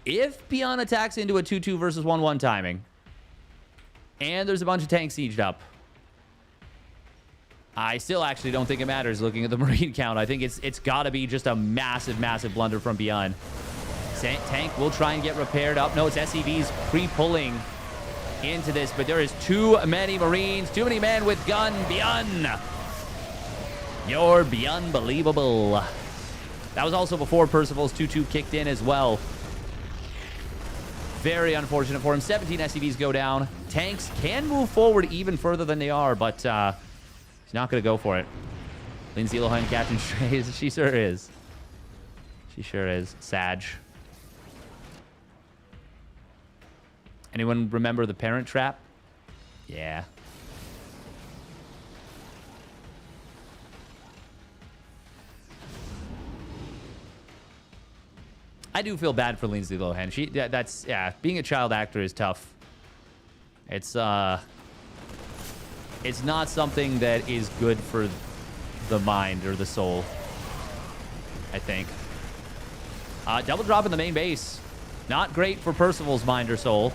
If Byun attacks into a 2-2 versus 1-1 timing, and there's a bunch of tanks sieged up, I still actually don't think it matters looking at the Marine count. I think it's got to be just a massive, massive blunder from Byun. Tank will try and get repaired up. No, it's SCVs pre-pulling into this, but there is too many Marines, too many men with gun. Byun, you're Byun-believable. That was also before Percival's 2-2 kicked in as well. Very unfortunate for him. 17 SCVs go down. Tanks can move forward even further than they are, but he's not going to go for it. Lindsay Lohan catching strays. She sure is. She sure is. Sag. Anyone remember the Parent Trap? Yeah. I do feel bad for Lindsay Lohan. That's being a child actor is tough. It's not something that is good for the mind or the soul, I think. Double drop in the main base. Not great for Percival's mind or soul.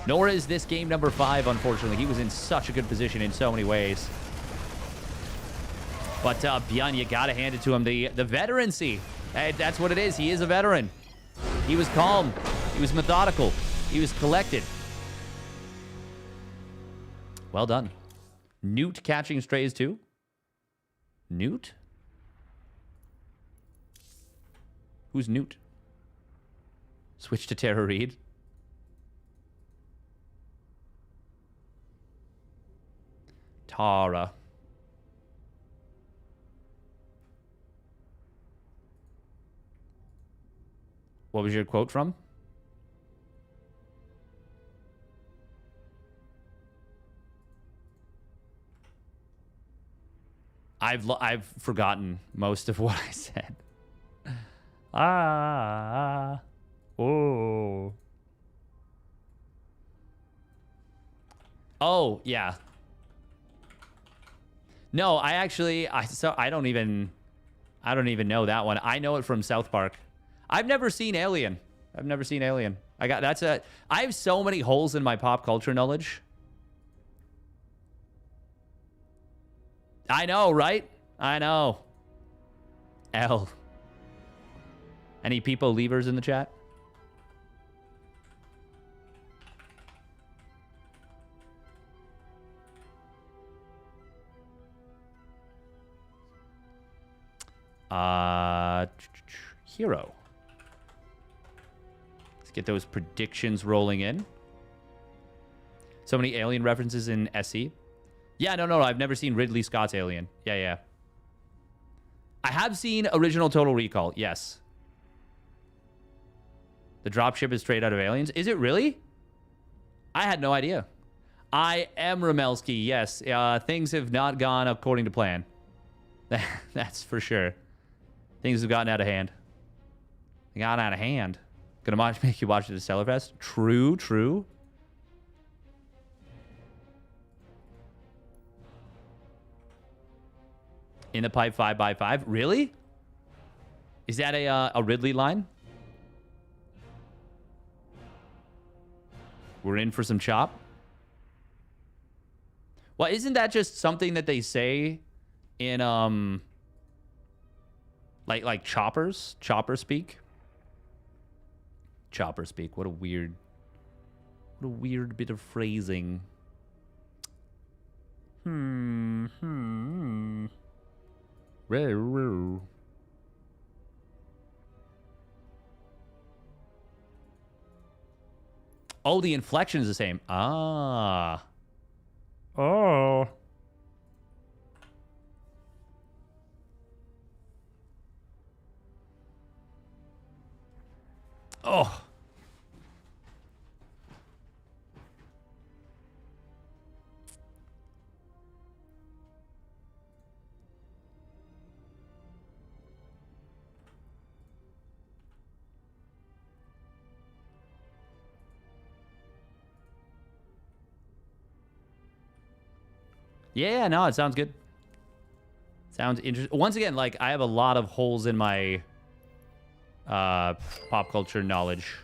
Nor is this game number 5, unfortunately. He was in such a good position in so many ways. But Byun, you got to hand it to him. The veterancy. Hey, that's what it is. He is a veteran. He was calm. He was methodical. He was collected. Well done. Newt catching strays too. Newt? Who's Newt? Switch to Tara Reid. Tara. What was your quote from? I've forgotten most of what I said. Oh. Oh, yeah. No, I don't even know that one. I know it from South Park. I've never seen Alien. I have so many holes in my pop culture knowledge. I know, right? I know. L. Any people leavers in the chat? Hero. Let's get those predictions rolling in. So many Alien references in SE. Yeah, no. I've never seen Ridley Scott's Alien. Yeah. I have seen original Total Recall. Yes. The dropship is straight out of Aliens. Is it really? I had no idea. I am Ramelski. Yes. Things have not gone according to plan. That's for sure. Things have gotten out of hand. They got out of hand. Gonna make you watch it at Stellarfest? True. In the pipe 5x5? Really? Is that a Ridley line? We're in for some chop? Well, isn't that just something that they say in like choppers? Chopper speak? Chopper speak. What a weird bit of phrasing. Oh, the inflection is the same. Ah. Oh. Oh. Yeah, no, it sounds good. Sounds interesting. Once again, like, I have a lot of holes in my pop culture knowledge.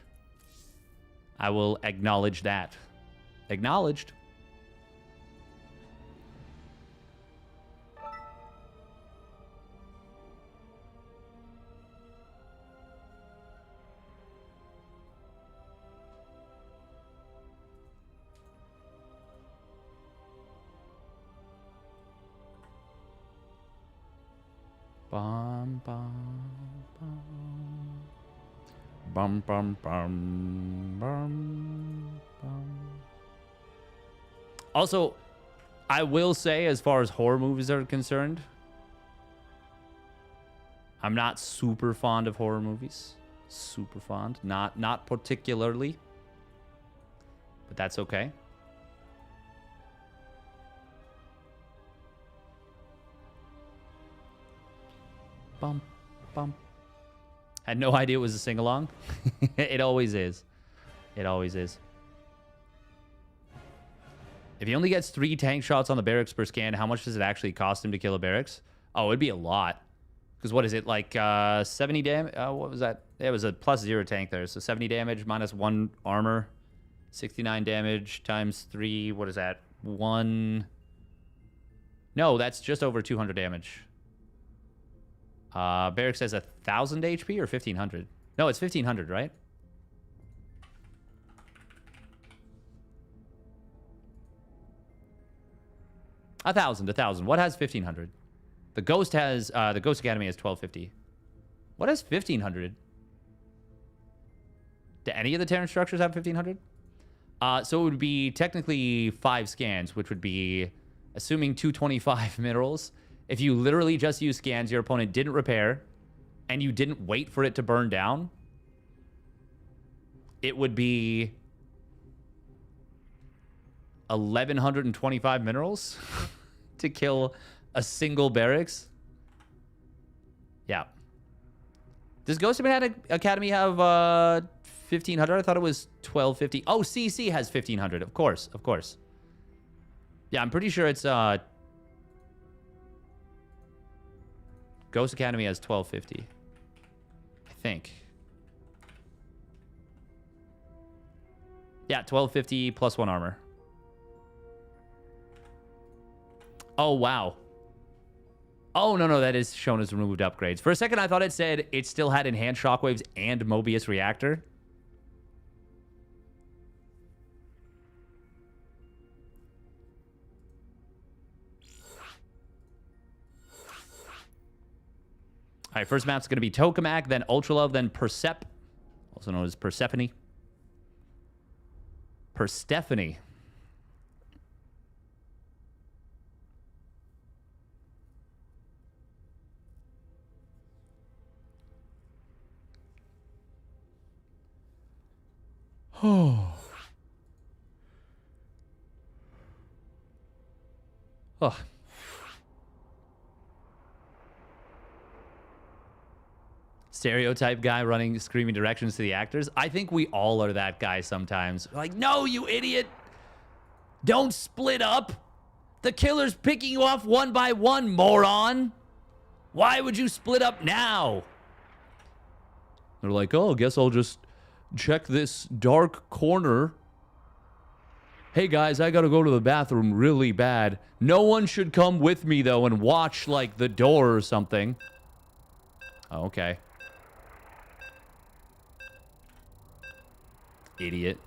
I will acknowledge that. Acknowledged. Bum, bum, bum. Bum, bum, bum, bum, bum. Also, I will say, as far as horror movies are concerned, I'm not super fond of horror movies. Super fond. Not particularly. But that's okay. Bum, bum. Had no idea it was a sing-along. It always is. It always is. If he only gets 3 tank shots on the barracks per scan, how much does it actually cost him to kill a barracks? Oh, it'd be a lot. Because what is it, like 70 damage? What was that? It was a +0 tank there. So 70 damage minus 1 armor. 69 damage times 3. What is that? 1... No, that's just over 200 damage. Barracks has 1,000 HP or 1,500? No, it's 1,500, right? A thousand. What has 1,500? The Ghost has, the Ghost Academy has 1,250. What has 1,500? Do any of the Terran structures have 1,500? So it would be technically 5 scans, which would be, assuming 225 minerals. If you literally just use scans, your opponent didn't repair, and you didn't wait for it to burn down, it would be 1,125 minerals to kill a single barracks. Yeah. Does Ghost Academy have 1,500? I thought it was 1,250. Oh, CC has 1,500. Of course. Yeah, I'm pretty sure it's... Ghost Academy has 1,250. I think. Yeah, 1,250 plus 1 armor. Oh, wow. Oh, no, that is shown as removed upgrades. For a second, I thought it said it still had enhanced shockwaves and Mobius reactor. All right, first map's going to be Tokamak, then Ultralove, then also known as Persephone. Persephone. Oh. Oh. Stereotype guy running, screaming directions to the actors. I think we all are that guy sometimes. Like, no, you idiot. Don't split up. The killer's picking you off one by one, moron. Why would you split up now? They're like, oh, guess I'll just check this dark corner. Hey, guys, I gotta go to the bathroom really bad. No one should come with me, though, and watch, like, the door or something. Oh, okay. Idiot.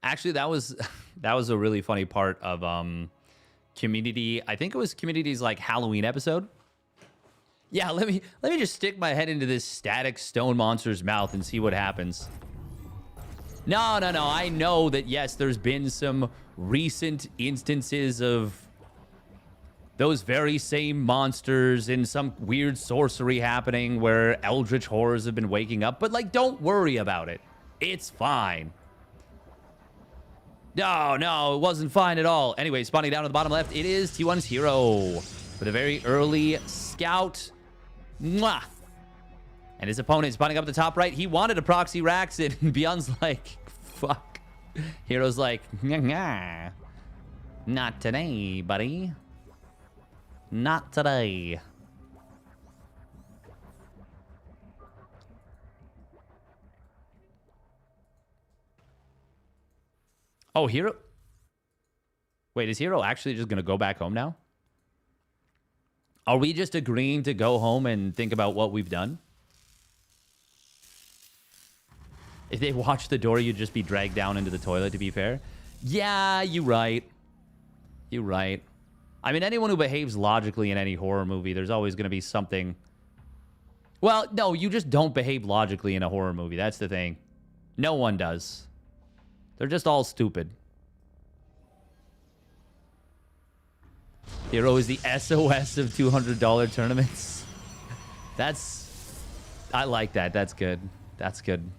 Actually, that was that was a really funny part of Community. I think it was Community's like Halloween episode. Yeah, let me just stick my head into this static stone monster's mouth and see what happens. No. I know that, yes, there's been some recent instances of those very same monsters and some weird sorcery happening where eldritch horrors have been waking up. But, like, don't worry about it. It's fine. No, it wasn't fine at all. Anyway, spawning down to the bottom left, it is T1's hero with a very early scout. Mwah! And his opponent spawning up the top right. He wanted a proxy Rax, and Byun's like, fuck. Hero's like, nah. Not today, buddy. Not today. Oh, Hero. Wait, is Hero actually just going to go back home now? Are we just agreeing to go home and think about what we've done? If they watch the door, you'd just be dragged down into the toilet, to be fair. Yeah, you're right. You're right. I mean, anyone who behaves logically in any horror movie, there's always going to be something. Well, no, you just don't behave logically in a horror movie. That's the thing. No one does. They're just all stupid. Hero is the SOS of $200 tournaments. I like that. That's good. That's good.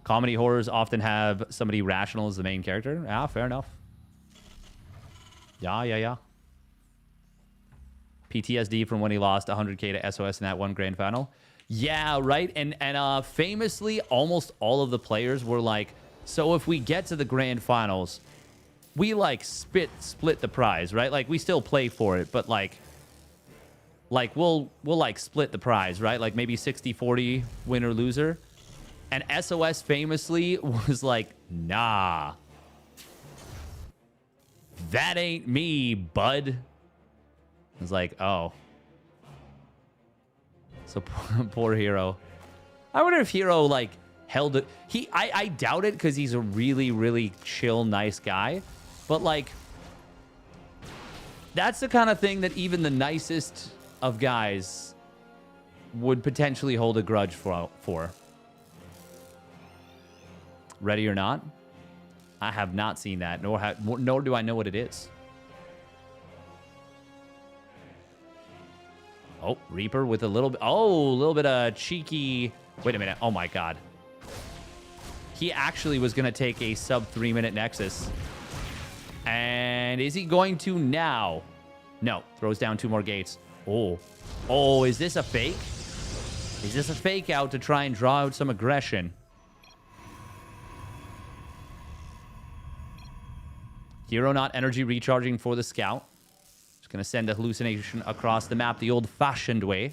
Comedy horrors often have somebody rational as the main character. Yeah, fair enough. Yeah. PTSD from when he lost 100K to SOS in that one grand final. Yeah, right. And famously, almost all of the players were like, so if we get to the grand finals, we like split the prize, right? Like we still play for it, but like we'll like split the prize, right? Like maybe 60-40 winner loser. And SOS famously was like, nah. That ain't me, bud. I was like, oh. So poor Hero. I wonder if Hero, like, held it. I doubt it because he's a really, really chill, nice guy. But, like, that's the kind of thing that even the nicest of guys would potentially hold a grudge for. Ready or not? I have not seen that, nor do I know what it is. Oh, Reaper with a little bit of cheeky. Wait a minute. Oh my God. He actually was going to take a sub 3-minute Nexus. And is he going to now? No. Throws down 2 more gates. Oh, is this a fake? Is this a fake out to try and draw out some aggression? Hero not energy recharging for the scout. Just going to send a hallucination across the map the old-fashioned way.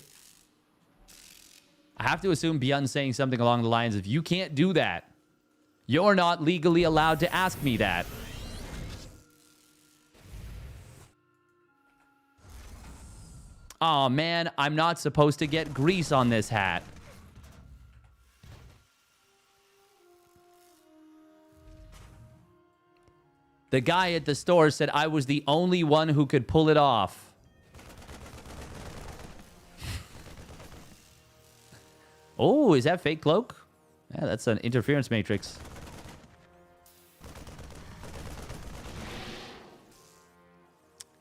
I have to assume Byun saying something along the lines of, you can't do that. You're not legally allowed to ask me that. Oh man, I'm not supposed to get grease on this hat. The guy at the store said I was the only one who could pull it off. Oh, is that fake cloak? Yeah, that's an interference matrix.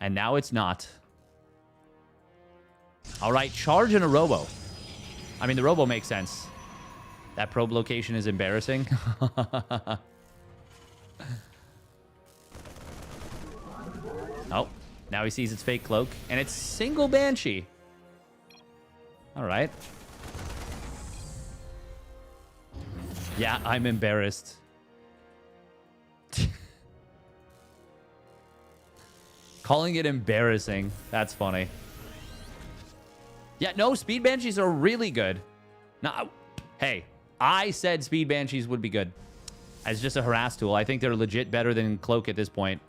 And now it's not. All right, charge and a robo. I mean, the robo makes sense. That probe location is embarrassing. Oh, now he sees its fake cloak, and it's single Banshee. All right. Yeah, I'm embarrassed. Calling it embarrassing. That's funny. Yeah, no, Speed Banshees are really good. Now, hey, I said Speed Banshees would be good as just a harass tool. I think they're legit better than Cloak at this point.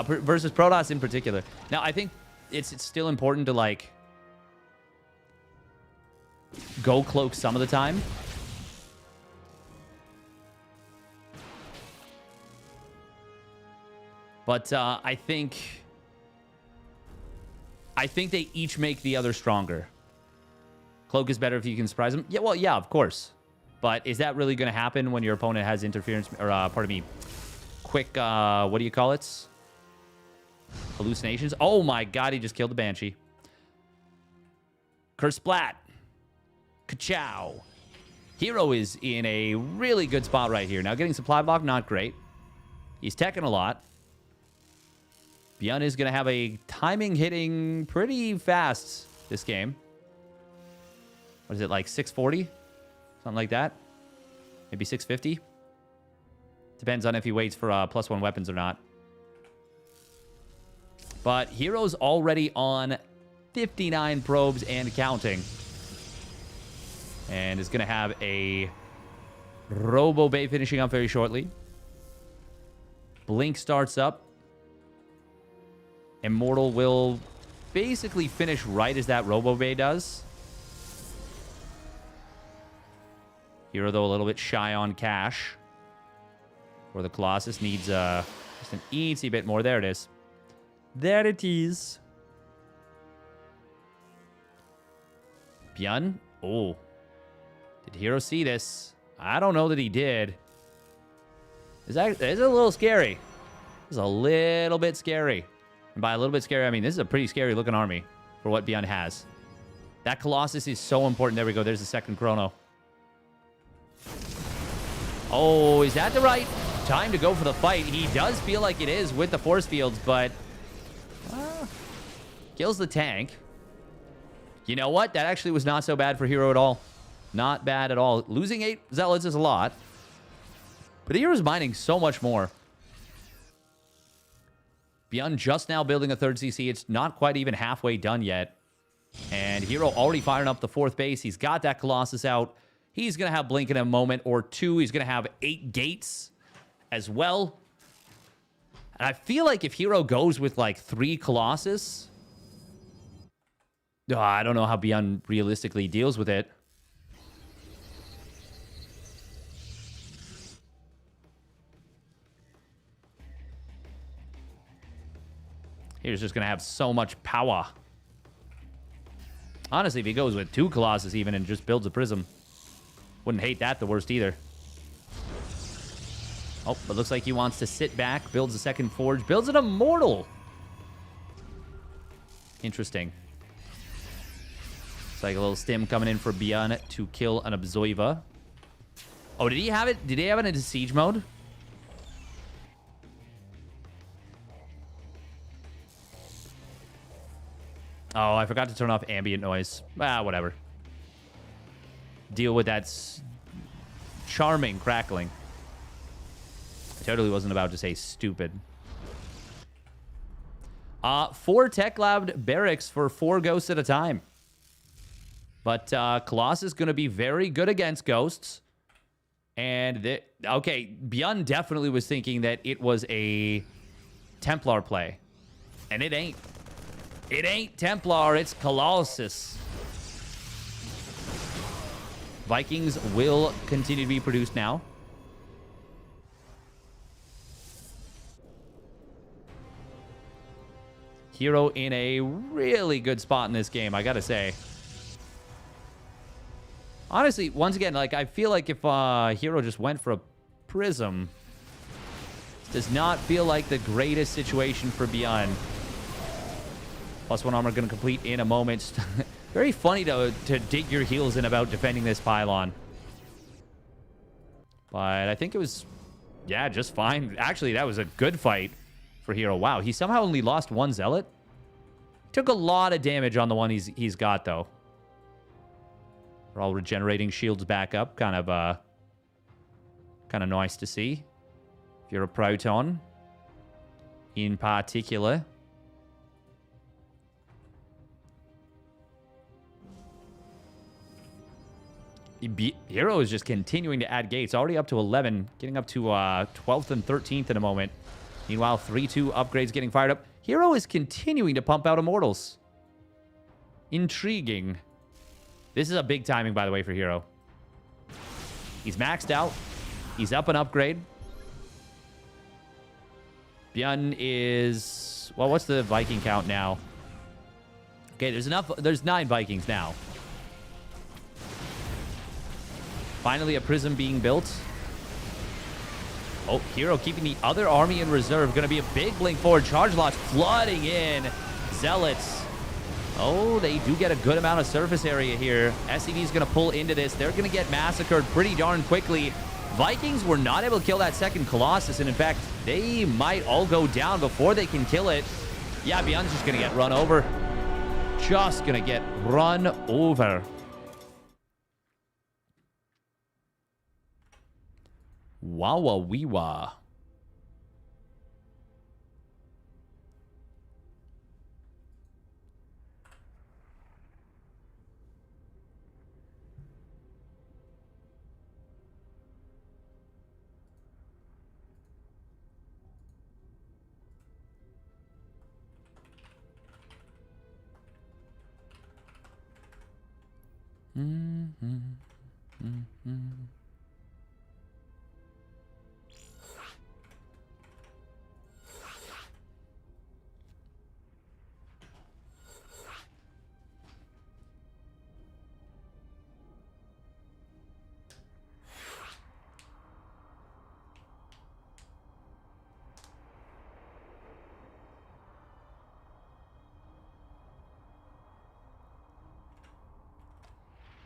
Versus Protoss in particular. Now, I think it's still important to, like, go cloak some of the time. But I think they each make the other stronger. Cloak is better if you can surprise them. Yeah, well, yeah, of course. But is that really going to happen when your opponent has interference, or, pardon me, quick, what do you call it? Hallucinations? Oh my god, he just killed the Banshee. Curse Splat. Ka-chow. Hero is in a really good spot right here. Now, getting supply block, not great. He's teching a lot. Byun is going to have a timing hitting pretty fast this game. What is it, like 640? Something like that. Maybe 650. Depends on if he waits for +1 weapons or not. But Hero's already on 59 probes and counting. And is going to have a Robo Bay finishing up very shortly. Blink starts up. Immortal will basically finish right as that Robo Bay does. Hero, though, a little bit shy on cash. Or the Colossus needs just an eensy bit more. There it is. There it is. Byun? Oh. Did Hero see this? I don't know that he did. It's a little scary. It's a little bit scary. And by a little bit scary, I mean this is a pretty scary looking army for what Byun has. That Colossus is so important. There we go. There's the second chrono. Oh, is that the right time to go for the fight? He does feel like it is with the force fields, but kills the tank. You know what? That actually was not so bad for Hero at all. Not bad at all. Losing 8 Zealots is a lot. But Hero's mining so much more. Byun just now building a 3rd CC. It's not quite even halfway done yet. And Hero already firing up the 4th base. He's got that Colossus out. He's going to have Blink in a moment or two. He's going to have 8 gates as well. And I feel like if Hero goes with like 3 Colossus, I don't know how Byun realistically deals with it. Here's just going to have so much power. Honestly, if he goes with 2 Colossus even and just builds a Prism, wouldn't hate that the worst either. Oh, but looks like he wants to sit back, builds a second Forge, builds an Immortal. Interesting. It's like a little stim coming in for Byun to kill an Observer. Oh, did he have it? Did he have it into Siege mode? Oh, I forgot to turn off ambient noise. Ah, whatever. Deal with that charming crackling. I totally wasn't about to say stupid. 4 Tech Lab barracks for 4 ghosts at a time. But Colossus is going to be very good against ghosts. And, okay, Byun definitely was thinking that it was a Templar play. And it ain't. It ain't Templar, it's Colossus. Vikings will continue to be produced now. Hero in a really good spot in this game, I gotta say. Honestly, once again, like I feel like if Hero just went for a Prism, does not feel like the greatest situation for Byun. +1 armor going to complete in a moment. Very funny to dig your heels in about defending this pylon. But I think it was, yeah, just fine. Actually, that was a good fight for Hero. Wow, he somehow only lost 1 Zealot. Took a lot of damage on the one he's got, though. We're all regenerating shields back up. Kind of nice to see. If you're a Proton, in particular. Hero is just continuing to add gates. Already up to 11. Getting up to 12th and 13th in a moment Meanwhile, 3-2 upgrades getting fired up. Hero is continuing to pump out Immortals. Intriguing. This is a big timing, by the way, for Hero. He's maxed out. He's up an upgrade. Byun is... Well, what's the Viking count now? Okay, there's enough. There's 9 Vikings now. Finally, a prism being built. Oh, Hero keeping the other army in reserve. Going to be a big blink forward. Charge lots flooding in. Zealots. Oh, they do get a good amount of surface area here. SCV is going to pull into this. They're going to get massacred pretty darn quickly. Vikings were not able to kill that second Colossus, and in fact, they might all go down before they can kill it. Yeah, Byun's just going to get run over. Just going to get run over. Wawa-wee-wah.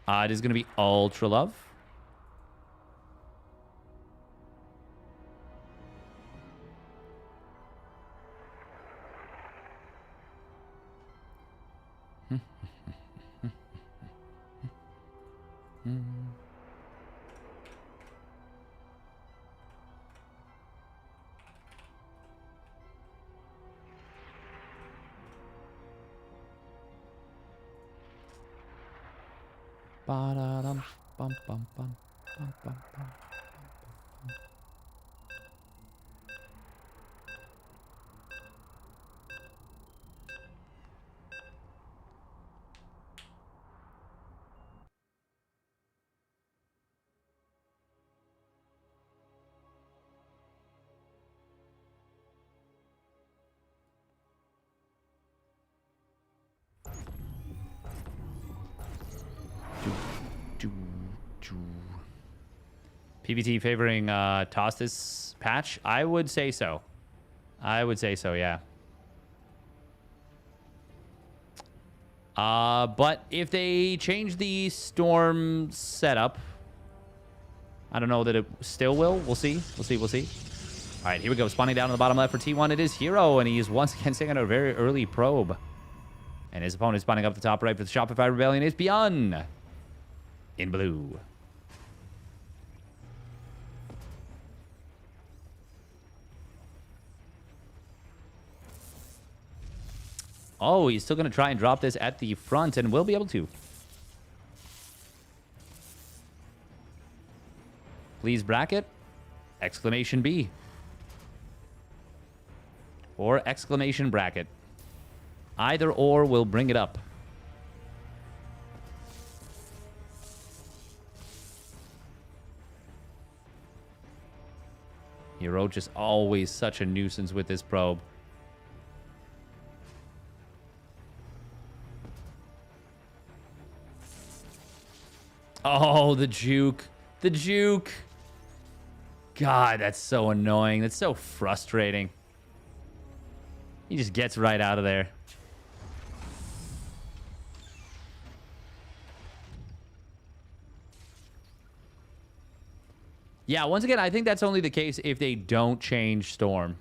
It is going to be Ultra Love. Ba-da-dum, bum, bum, bum, bum, bum, bum. PBT favoring toss this patch? I would say so. I would say so, yeah. But if they change the storm setup, I don't know that it still will. We'll see. We'll see. We'll see. All right, here we go. Spawning down on the bottom left for T1. It is Hero, and he's once again taking a very early probe. And his opponent spawning up the top right for the Shopify Rebellion is Byun in blue. Oh, he's still going to try and drop this at the front, and will be able to. Please bracket. Exclamation B. Or exclamation bracket. Either or will bring it up. Hero just always such a nuisance with this probe. Oh, the juke. The juke. God, that's so annoying. That's so frustrating. He just gets right out of there. Yeah, once again, I think that's only the case if they don't change Storm.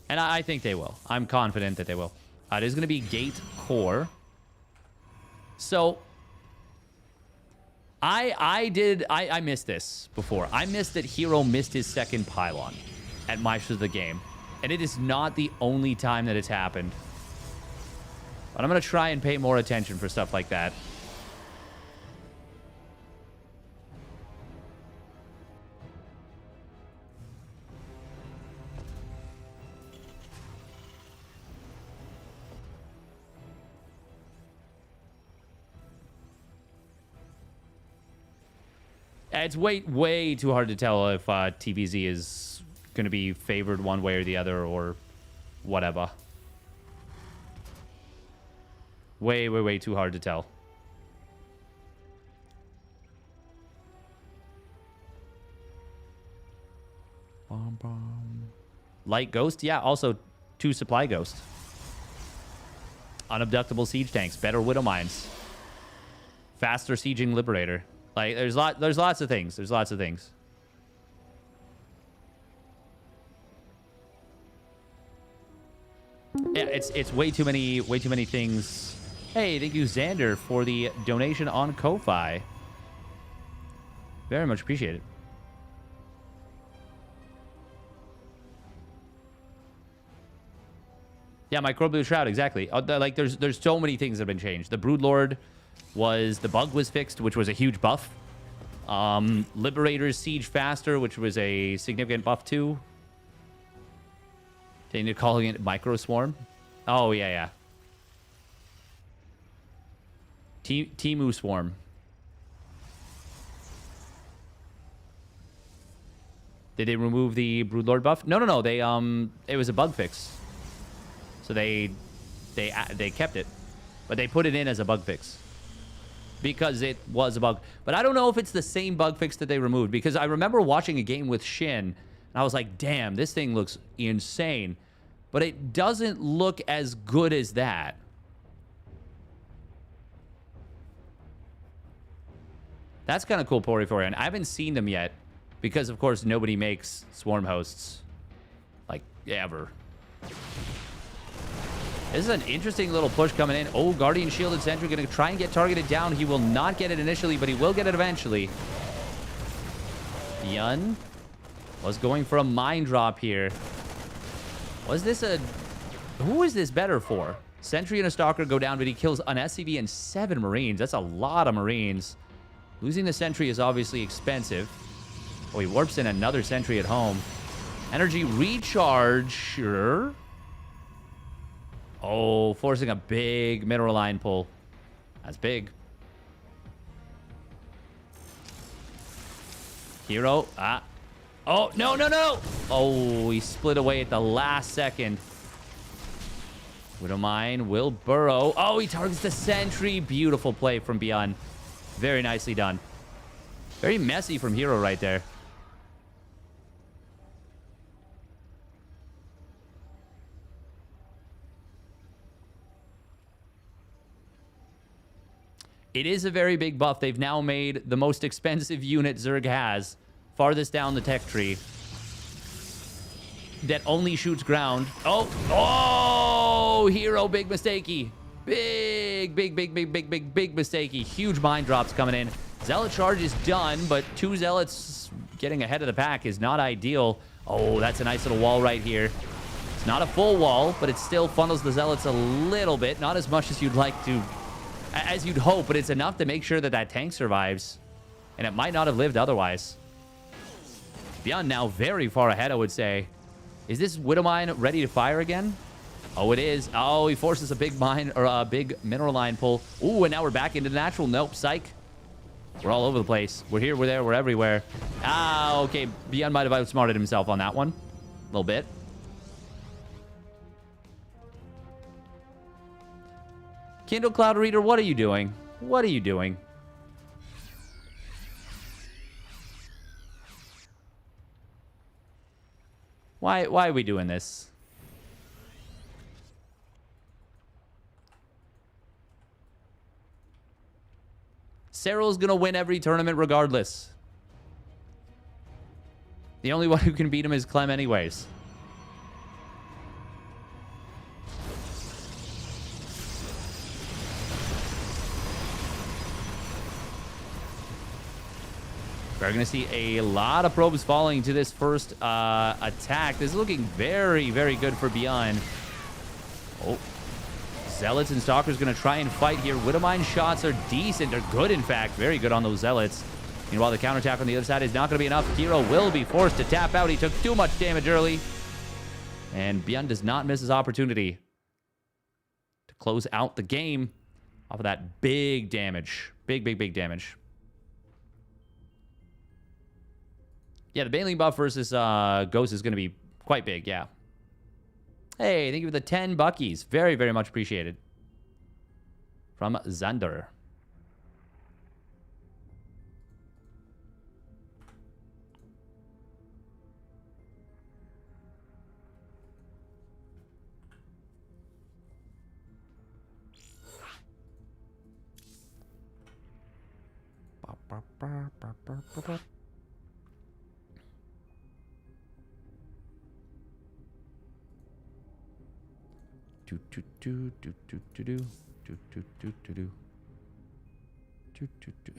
And I think they will. I'm confident that they will. It is going to be Gate Core. So, I missed this before. I missed that Hero missed his second pylon at Maestro of the Game. And it is not the only time that it's happened. But I'm going to try and pay more attention for stuff like that. It's way too hard to tell if TVZ is going to be favored one way or the other or whatever. Way too hard to tell. Light Ghost? Yeah, also 2 Supply Ghost. Unabductable Siege Tanks. Better Widow Mines. Faster Sieging Liberator. Like, there's lots of things. There's lots of things. Yeah, it's way too many things. Hey, thank you, Xander, for the donation on Ko-Fi. Very much appreciated. Yeah, Microblue Shroud, exactly. Like, there's so many things that have been changed. The Broodlord the bug was fixed, which was a huge buff. Liberators siege faster, which was a significant buff too. They're calling it Micro Swarm. Oh, yeah. Timu Swarm. Did they remove the Broodlord buff? No. They it was a bug fix. So they kept it, but they put it in as a bug fix because it was a bug. But I don't know if it's the same bug fix that they removed, because I remember watching a game with Shin and I was like, damn, this thing looks insane, but it doesn't look as good as that. That's kind of cool, Poriforian. I haven't seen them yet because, of course, nobody makes Swarm hosts, like, ever. This is an interesting little push coming in. Oh, Guardian Shielded Sentry going to try and get targeted down. He will not get it initially, but he will get it eventually. Byun was going for a mine drop here. Was this a... Who is this better for? Sentry and a Stalker go down, but he kills an SCV and 7 Marines. That's a lot of Marines. Losing the Sentry is obviously expensive. Oh, he warps in another Sentry at home. Energy recharge, sure. Oh, forcing a big mineral line pull. That's big. Hero. Oh, no. Oh, he split away at the last second. Widowmine will burrow. Oh, he targets the Sentry. Beautiful play from Byun. Very nicely done. Very messy from Hero right there. It is a very big buff. They've now made the most expensive unit Zerg has, farthest down the tech tree, that only shoots ground. Oh, Hero, big mistakey. Big mistakey. Huge mine drops coming in. Zealot charge is done, but 2 Zealots getting ahead of the pack is not ideal. Oh, that's a nice little wall right here. It's not a full wall, but it still funnels the Zealots a little bit. Not as much as you'd like to... as you'd hope, but it's enough to make sure that that tank survives. And it might not have lived otherwise. Byun now very far ahead, I would say. Is this Widowmine ready to fire again? Oh, it is. Oh, he forces a big mine, or a big mineral line pull. Ooh, and now we're back into the natural. Nope, psych. We're all over the place. We're here, we're there, we're everywhere. Okay. Byun might have outsmarted himself on that one. A little bit. Kindle Cloud Reader, what are you doing? What are you doing? Why are we doing this? Cyril's gonna win every tournament regardless. The only one who can beat him is Clem anyways. We're going to see a lot of probes falling to this first attack. This is looking very, very good for Byun. Oh. Zealots and Stalkers going to try and fight here. Widowmine shots are decent. They're good, in fact. Very good on those Zealots. Meanwhile, the counterattack on the other side is not going to be enough. Hero will be forced to tap out. He took too much damage early. And Byun does not miss his opportunity to close out the game off of that big damage. Big damage. Yeah, the Baneling buff versus Ghost is going to be quite big, yeah. Hey, thank you for the 10 buckies. Very, very much appreciated. From Xander.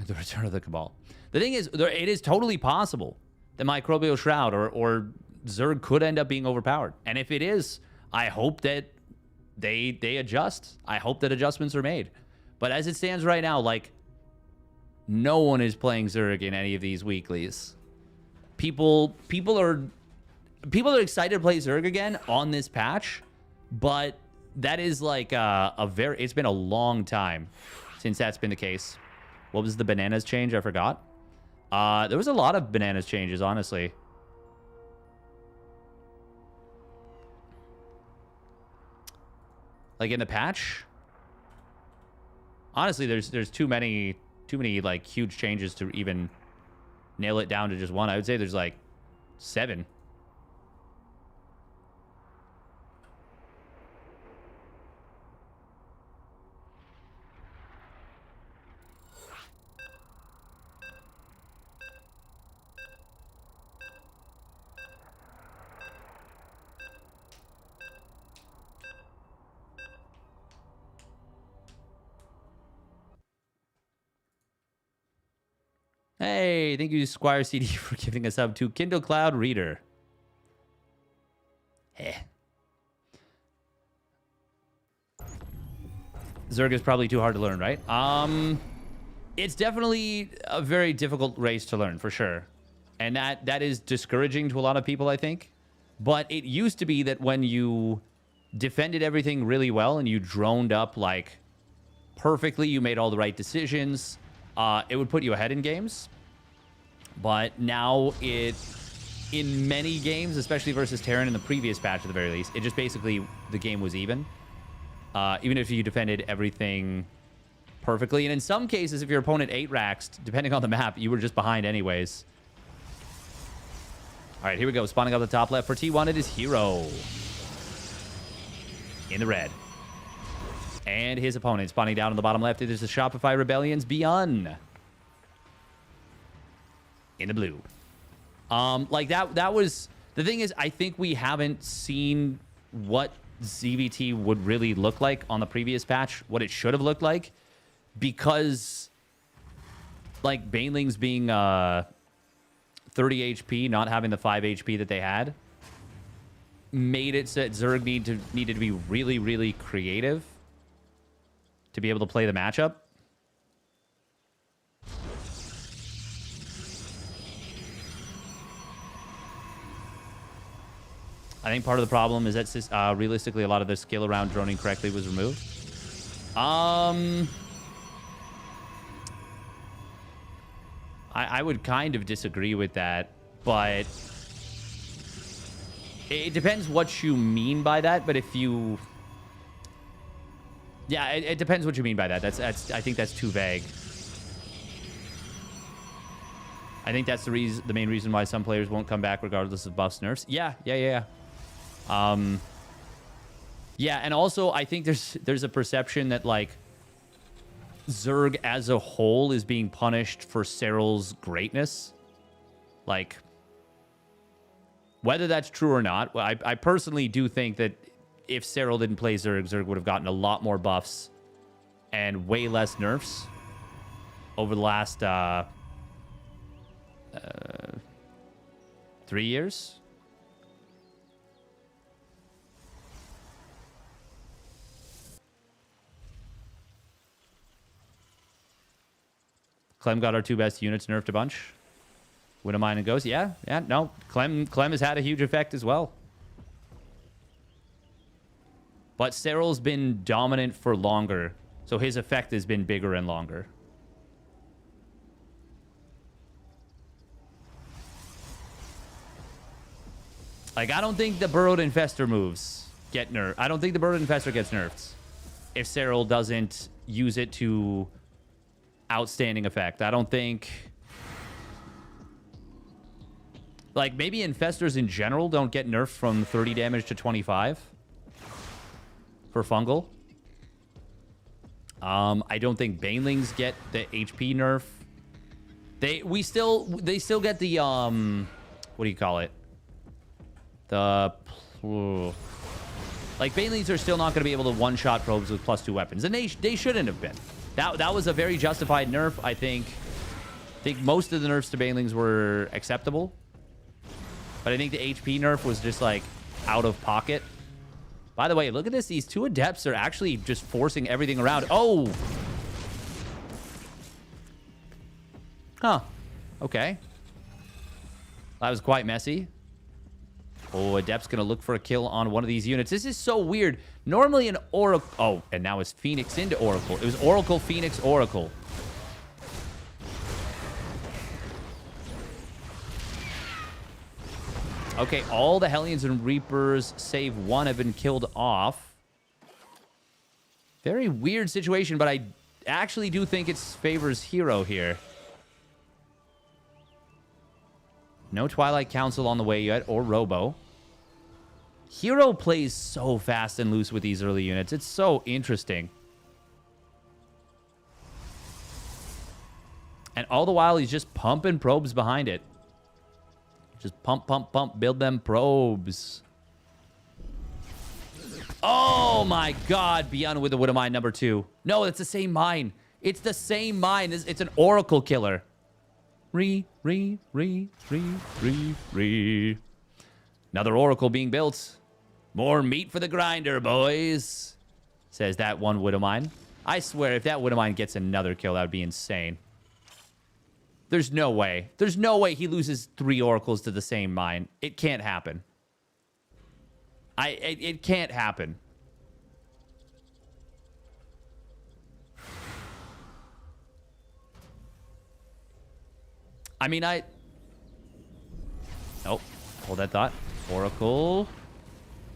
The Return of the Cabal. The thing is, it is totally possible that Microbial Shroud or Zerg could end up being overpowered. And if it is, I hope that they adjust. I hope that adjustments are made. But as it stands right now, like, no one is playing Zerg in any of these weeklies. People are excited to play Zerg again on this patch, but that is like it's been a long time since that's been the case. What was the bananas change? I forgot. There was a lot of bananas changes, honestly. Like in the patch? Honestly, there's too many like huge changes to even nail it down to just one. I would say there's like 7. Hey, thank you, Squire CD, for giving us up to Kindle Cloud Reader. Heh. Zerg is probably too hard to learn, right? It's definitely a very difficult race to learn, for sure. And that is discouraging to a lot of people, I think. But it used to be that when you defended everything really well and you droned up, like, perfectly, you made all the right decisions, it would put you ahead in games. But now in many games, especially versus Terran in the previous patch at the very least, it just basically, the game was even. Even if you defended everything perfectly. And in some cases, if your opponent 8-raxed, depending on the map, you were just behind anyways. All right, here we go. Spawning up the top left for T1, it is Hero. In the red. And his opponent spawning down on the bottom left, it is the Shopify Rebellion's Byun. In the blue. Like that was... The thing is, I think we haven't seen what ZVT would really look like on the previous patch, what it should have looked like, because like Banelings being 30 HP, not having the 5 HP that they had, made it so that Zerg needed to be really, really creative to be able to play the matchup. I think part of the problem is that realistically a lot of the skill around droning correctly was removed. I would kind of disagree with that, but it depends what you mean by that. But if you... Yeah, it depends what you mean by that. I think that's too vague. I think that's the main reason why some players won't come back regardless of buffs, nerfs. Yeah. Yeah, and also I think there's a perception that like Zerg as a whole is being punished for Cyril's greatness. Like, whether that's true or not, I personally do think that if Cyril didn't play Zerg, Zerg would have gotten a lot more buffs and way less nerfs over the last 3 years. Clem got our 2 best units nerfed a bunch. Wouldn't mind and goes. Yeah, no. Clem has had a huge effect as well. But Cyril's been dominant for longer, so his effect has been bigger and longer. Like, I don't think the Burrowed Infestor moves get nerfed. I don't think the Burrowed Infestor gets nerfed if Cyril doesn't use it to outstanding effect. I don't think... Like, maybe Infestors in general don't get nerfed from 30 damage to 25 for Fungal. I don't think Banelings get the HP nerf. They still get the, what do you call it? The... Like, Banelings are still not going to be able to one-shot probes with +2 weapons. And they shouldn't have been. That was a very justified nerf. I think most of the nerfs to Banelings were acceptable. But I think the HP nerf was just, like, out of pocket. By the way, look at this. These two Adepts are actually just forcing everything around. Oh! Huh. Okay. That was quite messy. Oh, Adept's going to look for a kill on one of these units. This is so weird. Normally an Oracle... Oh, and now it's Phoenix into Oracle. It was Oracle, Phoenix, Oracle. Okay, all the Hellions and Reapers, save one, have been killed off. Very weird situation, but I actually do think it favors Hero here. No Twilight Council on the way yet, or Robo. Hero plays so fast and loose with these early units. It's so interesting. And all the while, he's just pumping probes behind it. Just pump, pump, pump. Build them probes. Oh, my God. Byun with the Widow Mine number 2. No, it's the same mine. It's the same mine. It's an Oracle killer. Another Oracle being built. More meat for the grinder, boys. Says that one Widow Mine. I swear, if that Widow Mine gets another kill, that would be insane. There's no way. There's no way he loses 3 Oracles to the same mine. It can't happen. It can't happen. I mean, Oh, hold that thought. Oracle.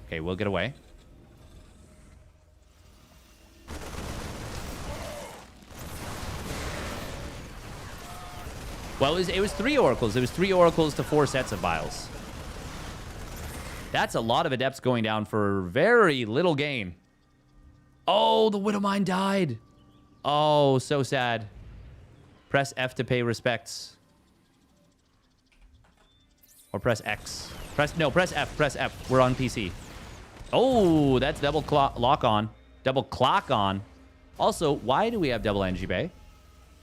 Okay, we'll get away. Well, it was 3 Oracles. It was 3 Oracles to 4 sets of Vials. That's a lot of Adepts going down for very little gain. Oh, the Widow Mine died. Oh, so sad. Press F to pay respects. Or press X. Press F. Press F. We're on PC. Oh, that's double lock on. Double clock on. Also, why do we have double NG Bay?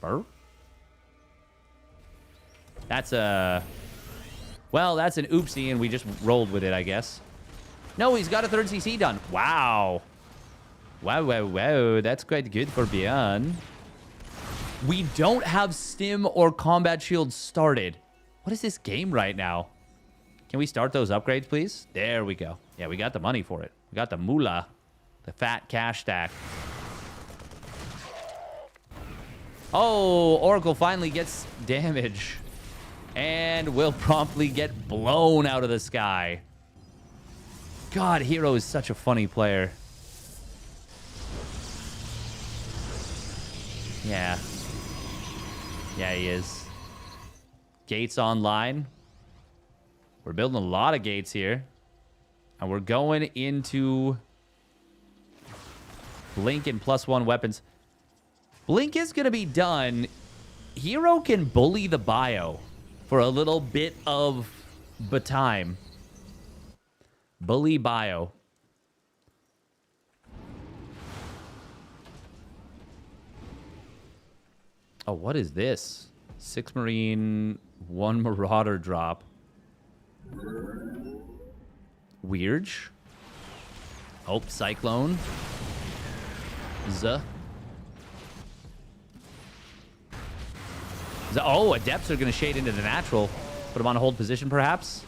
Burr? That's a... Well, that's an oopsie, and we just rolled with it, I guess. No, he's got a 3rd CC done. Wow. Wow. That's quite good for Byun. We don't have Stim or Combat Shield started. What is this game right now? Can we start those upgrades, please? There we go. Yeah, we got the money for it. We got the moolah. The fat cash stack. Oh, Oracle finally gets damage. And will promptly get blown out of the sky. God, Hero is such a funny player. Yeah. Yeah, he is. Gates online. We're building a lot of gates here. And we're going into Blink and +1 weapons. Blink is going to be done. Hero can bully the bio for a little bit of time. Bully bio. Oh, what is this? 6 Marine, 1 Marauder drop. Weird. Oh, Cyclone. Oh, Adepts are going to shade into the natural. Put them on a hold position, perhaps.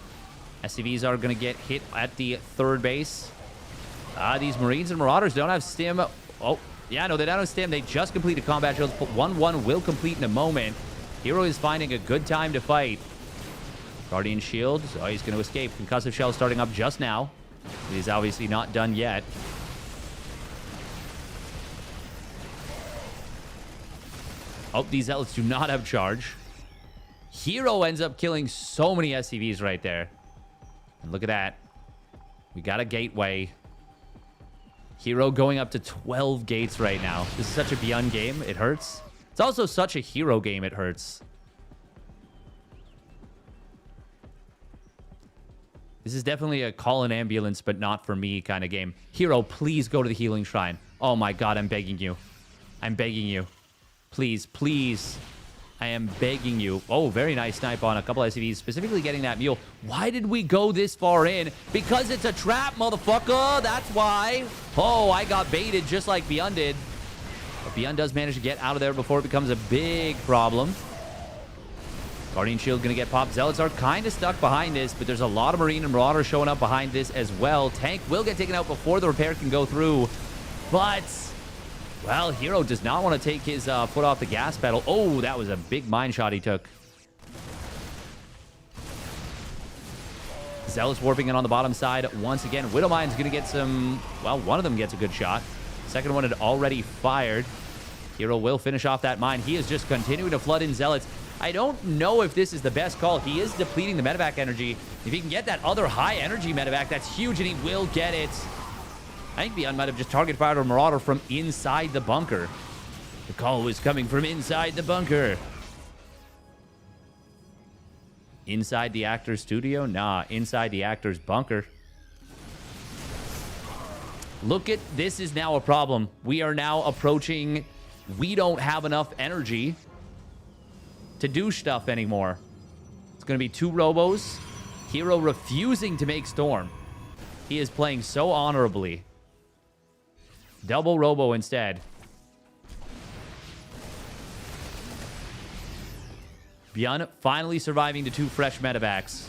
SCVs are going to get hit at the 3rd base. These Marines and Marauders don't have Stim. Oh, yeah, no, they don't have Stim. They just completed combat shields. 1-1 will complete in a moment. Hero is finding a good time to fight. Guardian Shield. Oh, he's going to escape. Concussive Shell starting up just now. He's obviously not done yet. Oh, these Zealots do not have charge. Hero ends up killing so many SCVs right there. And look at that. We got a gateway. Hero going up to 12 gates right now. This is such a Byun game. It hurts. It's also such a Hero game. It hurts. This is definitely a call an ambulance, but not for me kind of game. Hero, please go to the healing shrine. Oh my god, I'm begging you. I'm begging you. Please, please. I am begging you. Oh, very nice snipe on a couple SCVs, specifically getting that mule. Why did we go this far in? Because it's a trap, motherfucker. That's why. Oh, I got baited just like Byun did. But Byun does manage to get out of there before it becomes a big problem. Guardian Shield going to get popped. Zealots are kind of stuck behind this, but there's a lot of Marine and Marauder showing up behind this as well. Tank will get taken out before the repair can go through. But, well, Hero does not want to take his foot off the gas pedal. Oh, that was a big mine shot he took. Zealots warping in on the bottom side once again. Widowmine's going to get some... Well, one of them gets a good shot. Second one had already fired. Hero will finish off that mine. He is just continuing to flood in Zealots. I don't know if this is the best call. He is depleting the medevac energy. If he can get that other high energy medevac, that's huge, and he will get it. I think Byun might have just target fired a Marauder from inside the bunker. The call was coming from inside the bunker. Inside the actor's studio? Nah, inside the actor's bunker. Look at this is now a problem. We are now approaching... We don't have enough energy to do stuff anymore. It's going to be 2 Robos. Hero refusing to make Storm. He is playing so honorably. Double Robo instead. Byun finally surviving to 2 fresh medevacs.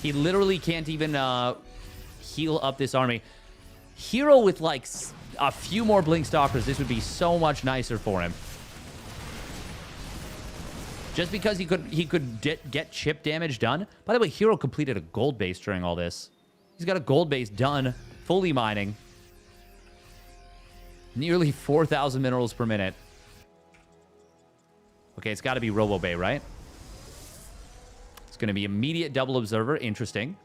He literally can't even heal up this army. Hero with like a few more Blink Stalkers, this would be so much nicer for him. Just because he could get chip damage done. By the way, Hero completed a gold base during all this. He's got a gold base done, fully mining. Nearly 4,000 minerals per minute. Okay, it's got to be Robo Bay, right? It's going to be immediate double observer. Interesting.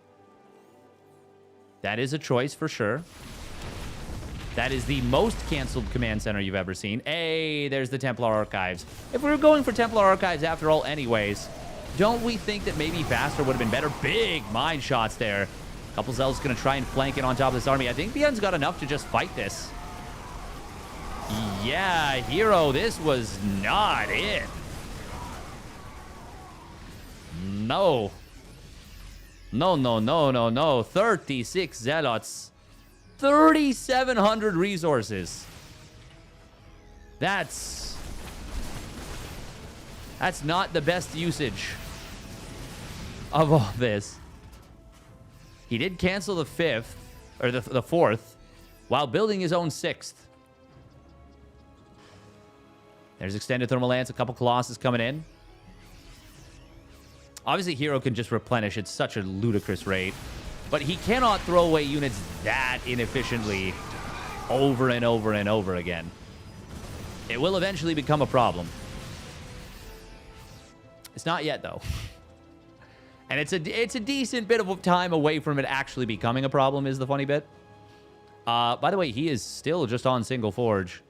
That is a choice for sure. That is the most canceled command center you've ever seen. Hey, there's the Templar Archives. If we were going for Templar Archives after all anyways, don't we think that maybe faster would have been better? Big mine shots there. A couple Zealots going to try and flank it on top of this army. I think Byun's got enough to just fight this. Yeah, Hero, this was not it. No. No, no, no, no, no. 36 Zealots. 3,700 resources. That's not the best usage of all this. He did cancel the 5th, or the 4th, while building his own 6th. There's extended thermal lance, a couple Colossus coming in. Obviously, Hero can just replenish at such a ludicrous rate. But he cannot throw away units that inefficiently over and over and over again. It will eventually become a problem. It's not yet, though. And it's a decent bit of time away from it actually becoming a problem, is the funny bit. By the way, he is still just on single forge.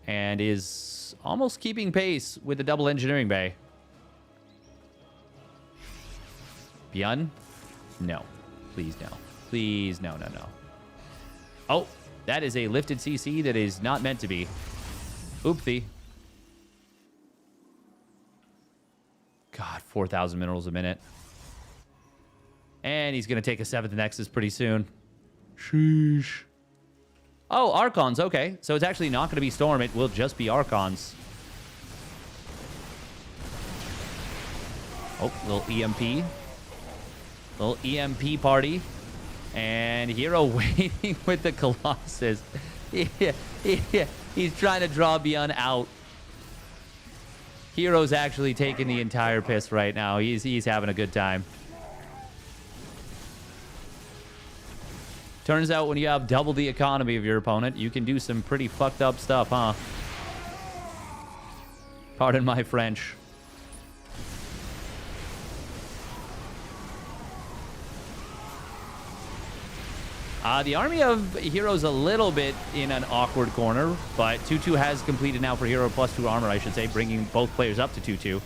And is almost keeping pace with the double engineering bay. Byun? No. Please, no. Please, no, no, no. Oh, that is a lifted CC that is not meant to be. Oopsie. God, 4,000 minerals a minute. And he's going to take a 7th Nexus pretty soon. Sheesh. Oh, Archons. Okay. So it's actually not going to be Storm. It will just be Archons. Oh, little EMP. Little EMP party. And Hero waiting with the Colossus. He's trying to draw Byun out. Hero's actually taking the entire piss right now. He's having a good time. Turns out when you have double the economy of your opponent, you can do some pretty fucked up stuff, huh? Pardon my French. The army of Heroes a little bit in an awkward corner, but 2-2 has completed now for Hero plus 2 armor, I should say, bringing both players up to 2-2.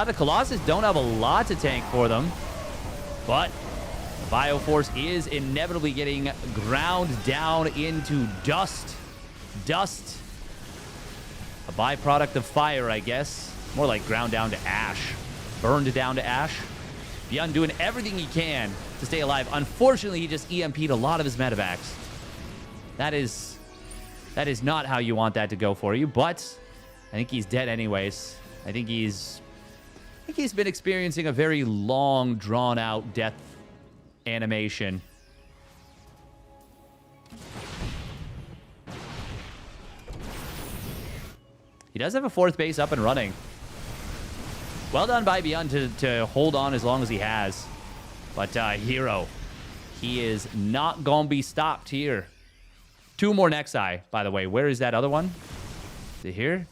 The Colossus don't have a lot to tank for them, but the Bioforce is inevitably getting ground down into dust. Dust. A byproduct of fire, I guess. More like ground down to ash. Burned down to ash. Byun doing everything he can to stay alive. Unfortunately, he just EMP'd a lot of his medevacs. That is not how you want that to go for you, but I think he's dead anyways. I think he's been experiencing a very long, drawn-out death animation. He does have a 4th base up and running. Well done by Byun to hold on as long as he has. But Hero, he is not going to be stopped here. 2 more Nexi, by the way. Where is that other one? Is it here?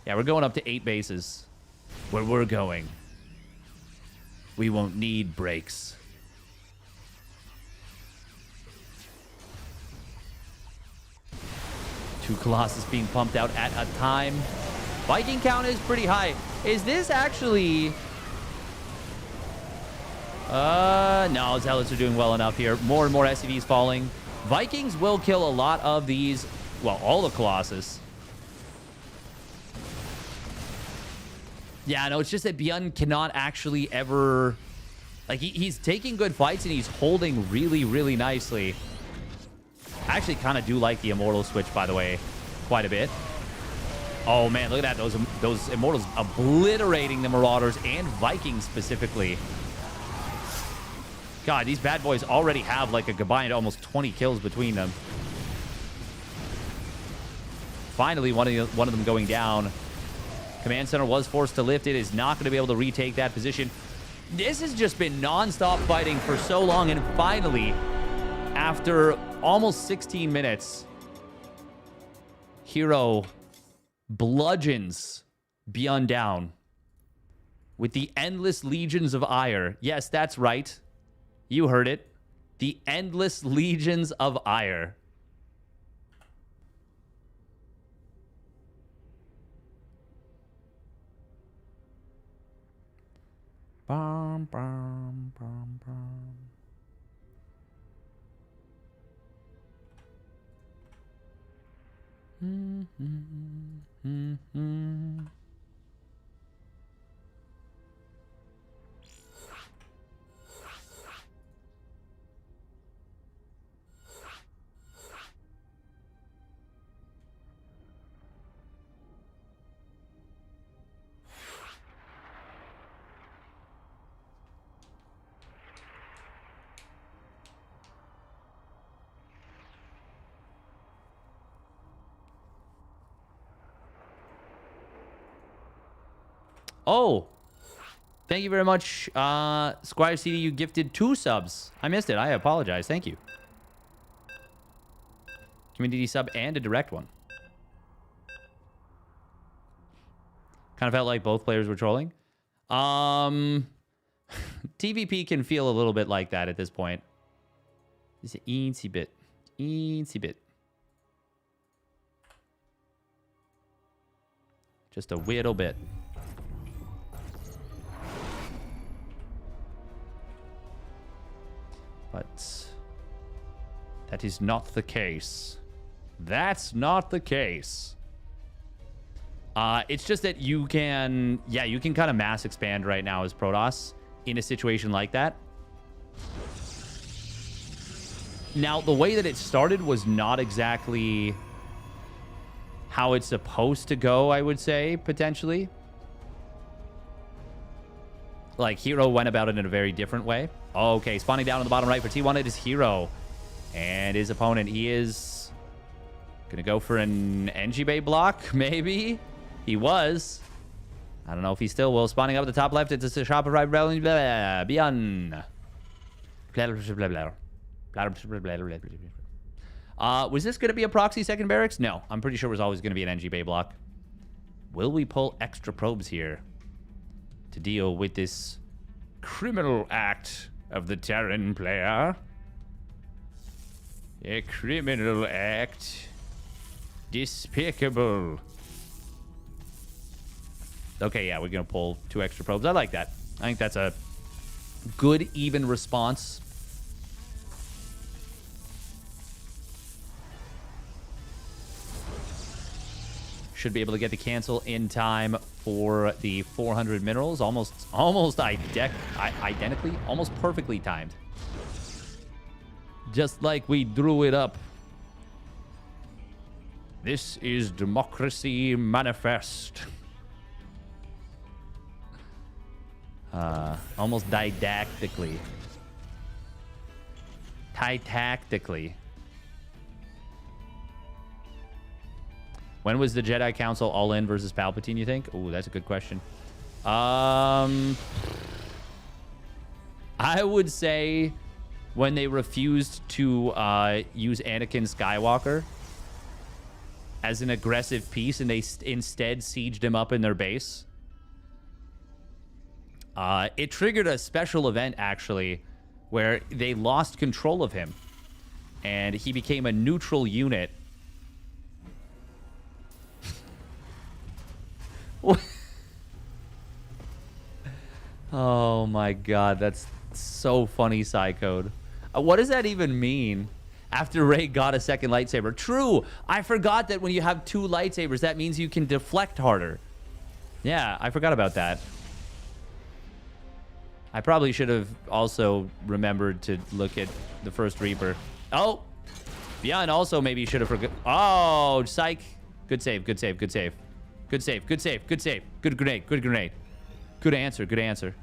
Yeah, we're going up to 8 bases. Where we're going, we won't need brakes. Two Colossus being pumped out at a time. Viking count is pretty high. Is this actually... no, Zealots are doing well enough here. More and more SCVs falling. Vikings will kill a lot of these, well, all the Colossus. Yeah, no, it's just that Byun cannot actually ever... Like, he's taking good fights and he's holding really, really nicely. I actually kind of do like the Immortal switch, by the way, quite a bit. Oh, man, look at that. Those Immortals obliterating the Marauders and Vikings specifically. God, these bad boys already have like a combined almost 20 kills between them. Finally, one of them going down. Command Center was forced to lift. It is not going to be able to retake that position. This has just been non-stop fighting for so long, and finally, after almost 16 minutes, Hero bludgeons Byun down with the Endless Legions of Ire. Yes, that's right. You heard it. The Endless Legions of Ire. Bum, bum, bum, bum. Oh, thank you very much, Squire CD. You gifted 2 subs. I missed it. I apologize. Thank you. Community sub and a direct one. Kind of felt like both players were trolling. TVP can feel a little bit like that at this point. Just an eensy bit. Eensy bit. Just a little bit. But that is not the case. That's not the case. It's just that you can, yeah, you can kind of mass expand right now as Protoss in a situation like that. Now, the way that it started was not exactly how it's supposed to go, I would say, potentially. Like, Hero went about it in a very different way. Okay, spawning down on the bottom right for T1, it is Hero. And his opponent, he is going to go for an NG Bay block, maybe? He was. I don't know if he still will. Spawning up at the top left, it's a shop right Byun. Was this going to be a proxy second barracks? No, I'm pretty sure it was always going to be an NG Bay block. Will we pull extra probes here to deal with this criminal act of the Terran player? A criminal act. Despicable. Okay, yeah, we're going to pull 2 extra probes. I like that. I think that's a good, even response. Should be able to get the cancel in time for the 400 minerals. Almost identically, almost perfectly timed. Just like we drew it up. This is Democracy Manifest. Almost didactically. Tactically. When was the Jedi Council all in versus Palpatine, you think? Ooh, that's a good question. I would say when they refused to use Anakin Skywalker as an aggressive piece and they instead sieged him up in their base. It triggered a special event, actually, where they lost control of him. And he became a neutral unit. Oh my god, that's so funny, Psycode. What does that even mean? After Rey got a second lightsaber. True! I forgot that when you have 2 lightsabers, that means you can deflect harder. Yeah, I forgot about that. I probably should have also remembered to look at the first Reaper. Oh! Byun also maybe should have forgot. Oh, psych. Good save, good save, good save. Good save, good save, good save. Good grenade, good grenade. Good answer, good answer.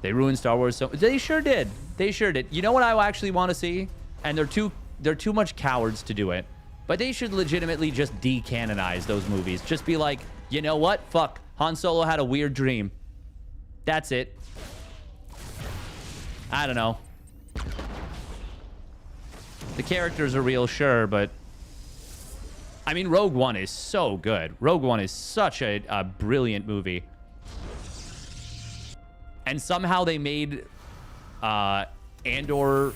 They ruined Star Wars so... They sure did. They sure did. You know what I actually want to see? And they're too much cowards to do it. But they should legitimately just decanonize those movies. Just be like, you know what? Fuck. Han Solo had a weird dream. That's it. I don't know. The characters are real, sure, but... I mean, Rogue One is so good. Rogue One is such a brilliant movie. And somehow they made Andor...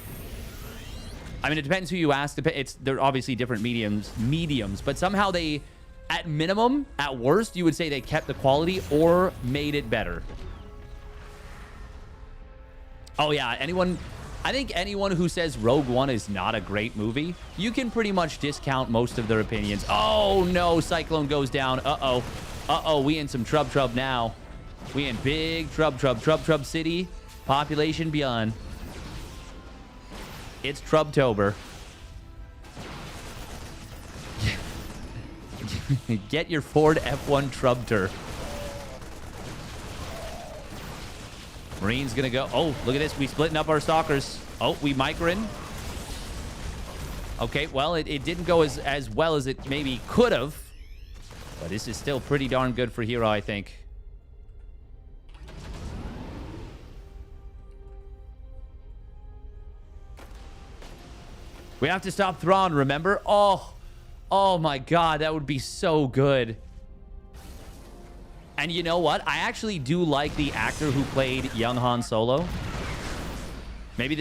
I mean, it depends who you ask. They're obviously different mediums, but somehow they, at minimum, at worst, you would say they kept the quality or made it better. Oh yeah, I think anyone who says Rogue One is not a great movie, you can pretty much discount most of their opinions. Oh no, Cyclone goes down. Uh-oh. Uh-oh, we in some trub now. We in big trub city. Population beyond. It's Trubtober. Get your Ford F1 Trubter. Marine's gonna go. Oh, look at this. We splitting up our stalkers. Oh, we microing. Okay, well, it didn't go as well as it maybe could have. But this is still pretty darn good for Hero, I think. We have to stop Thrawn, remember? Oh my god, that would be so good. And you know what? I actually do like the actor who played young Han Solo. Maybe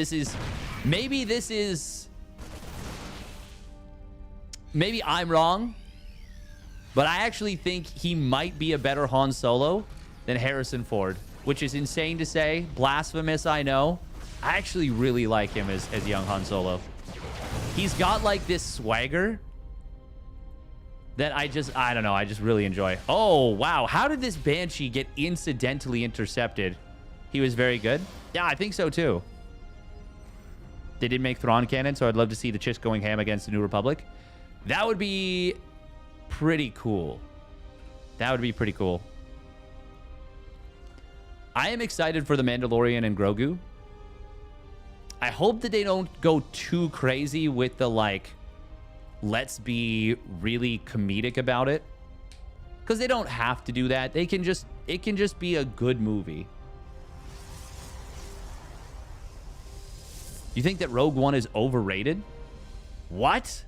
I'm wrong, but I actually think he might be a better Han Solo than Harrison Ford, which is insane to say. Blasphemous, I know. I actually really like him as young Han Solo. He's got like this swagger that I don't know, I just really enjoy. Oh, wow. How did this Banshee get incidentally intercepted? He was very good? Yeah, I think so too. They did make Thrawn canon, so I'd love to see the Chiss going ham against the New Republic. That would be pretty cool. That would be pretty cool. I am excited for The Mandalorian and Grogu. I hope that they don't go too crazy with the, like, let's be really comedic about it. Because they don't have to do that. They can just, it can just be a good movie. You think that Rogue One is overrated? What?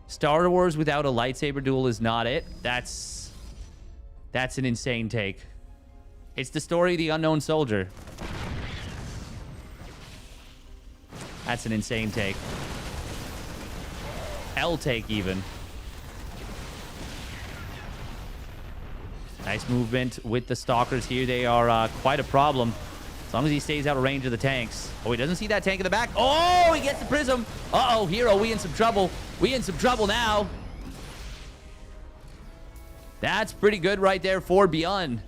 Star Wars without a lightsaber duel is not it? That's an insane take. It's the story of the unknown soldier. That's an insane take. L take even. Nice movement with the stalkers here. They are quite a problem. As long as he stays out of range of the tanks. Oh, he doesn't see that tank in the back. Oh, he gets the prism. Uh-oh, Hero, we in some trouble. We in some trouble now. That's pretty good right there for Byun.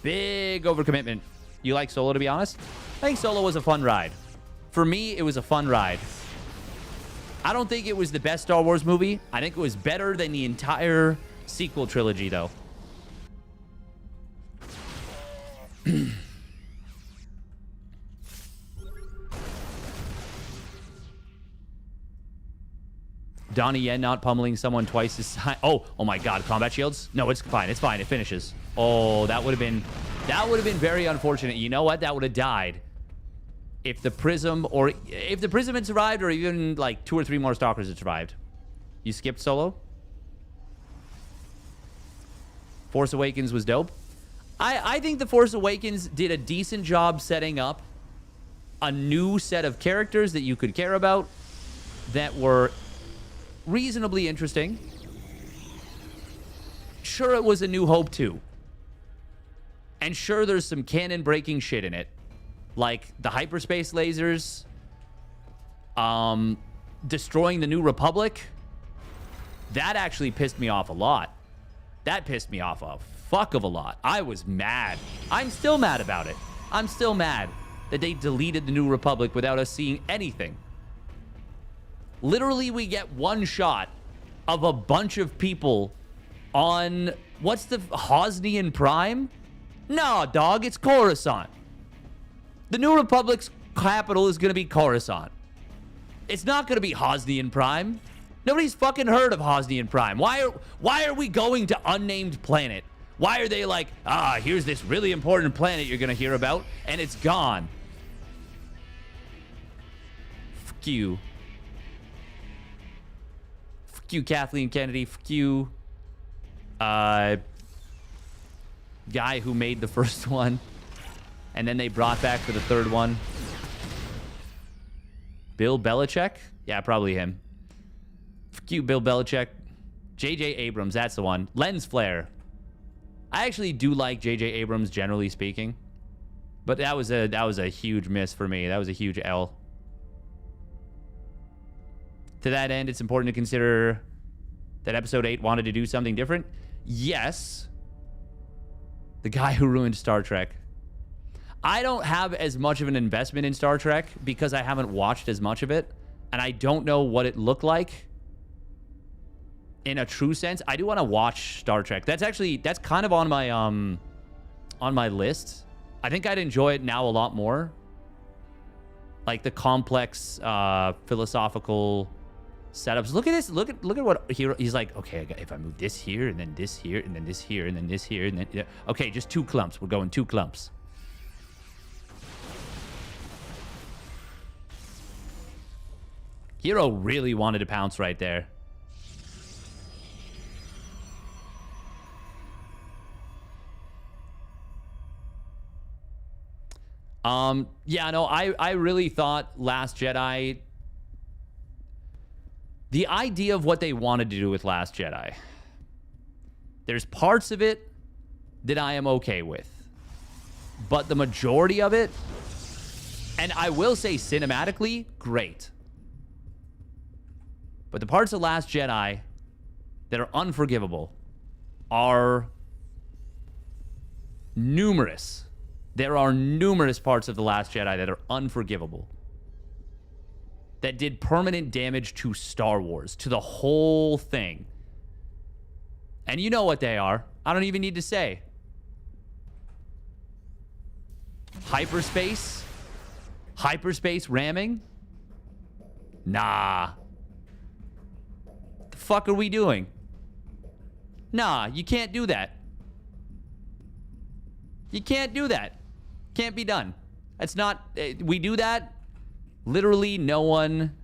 Big overcommitment. You like Solo, to be honest? I think Solo was a fun ride. For me, it was a fun ride. I don't think it was the best Star Wars movie. I think it was better than the entire sequel trilogy, though. Donnie Yen not pummeling someone twice his size. Oh my God, combat shields? No, it's fine. It's fine. It finishes. Oh, that would have been very unfortunate. You know what? That would have died if the prism had survived, or even like 2 or 3 more stalkers had survived. You skipped Solo? Force Awakens was dope. I think The Force Awakens did a decent job setting up a new set of characters that you could care about that were reasonably interesting. Sure, it was A New Hope too. And sure, there's some canon-breaking shit in it. Like the hyperspace lasers, destroying the New Republic. That actually pissed me off a lot. That pissed me off a fuck of a lot. I was mad. I'm still mad about it. I'm still mad that they deleted the New Republic without us seeing anything. Literally, we get one shot of a bunch of people on, what's the, Hosnian Prime? No, dog, it's Coruscant. The New Republic's capital is going to be Coruscant. It's not going to be Hosnian Prime. Nobody's fucking heard of Hosnian Prime. Why are we going to unnamed planet? Why are they like, here's this really important planet you're going to hear about, and it's gone? Fuck you. Fuck you, Kathleen Kennedy. Fuck you, guy who made the first one, and then they brought back for the third one. Bill Belichick? Yeah, probably him. Fuck you, Bill Belichick. J.J. Abrams, that's the one. Lens flare. I actually do like J.J. Abrams, generally speaking, but that was a huge miss for me. That was a huge L. To that end, it's important to consider that Episode 8 wanted to do something different. Yes. The guy who ruined Star Trek. I don't have as much of an investment in Star Trek because I haven't watched as much of it, and I don't know what it looked like in a true sense. I do want to watch Star Trek. That's kind of on my list. I think I'd enjoy it now a lot more. Like the complex philosophical setups. Look at this. Look at what he's like. Okay, if I move this here and then this here and then this here and then this here and then, yeah. Okay, just 2 clumps. We're going 2 clumps. Hero really wanted to pounce right there. Yeah, no, I really thought Last Jedi, the idea of what they wanted to do with Last Jedi, there's parts of it that I am okay with, but the majority of it, and I will say cinematically, great. But the parts of Last Jedi that are unforgivable are numerous. There are numerous parts of The Last Jedi that are unforgivable, that did permanent damage to Star Wars, to the whole thing. And you know what they are. I don't even need to say. Hyperspace? Hyperspace ramming? Nah. The fuck are we doing? Nah, you can't do that. You can't do that. Can't be done. That's not... we do that. Literally no one...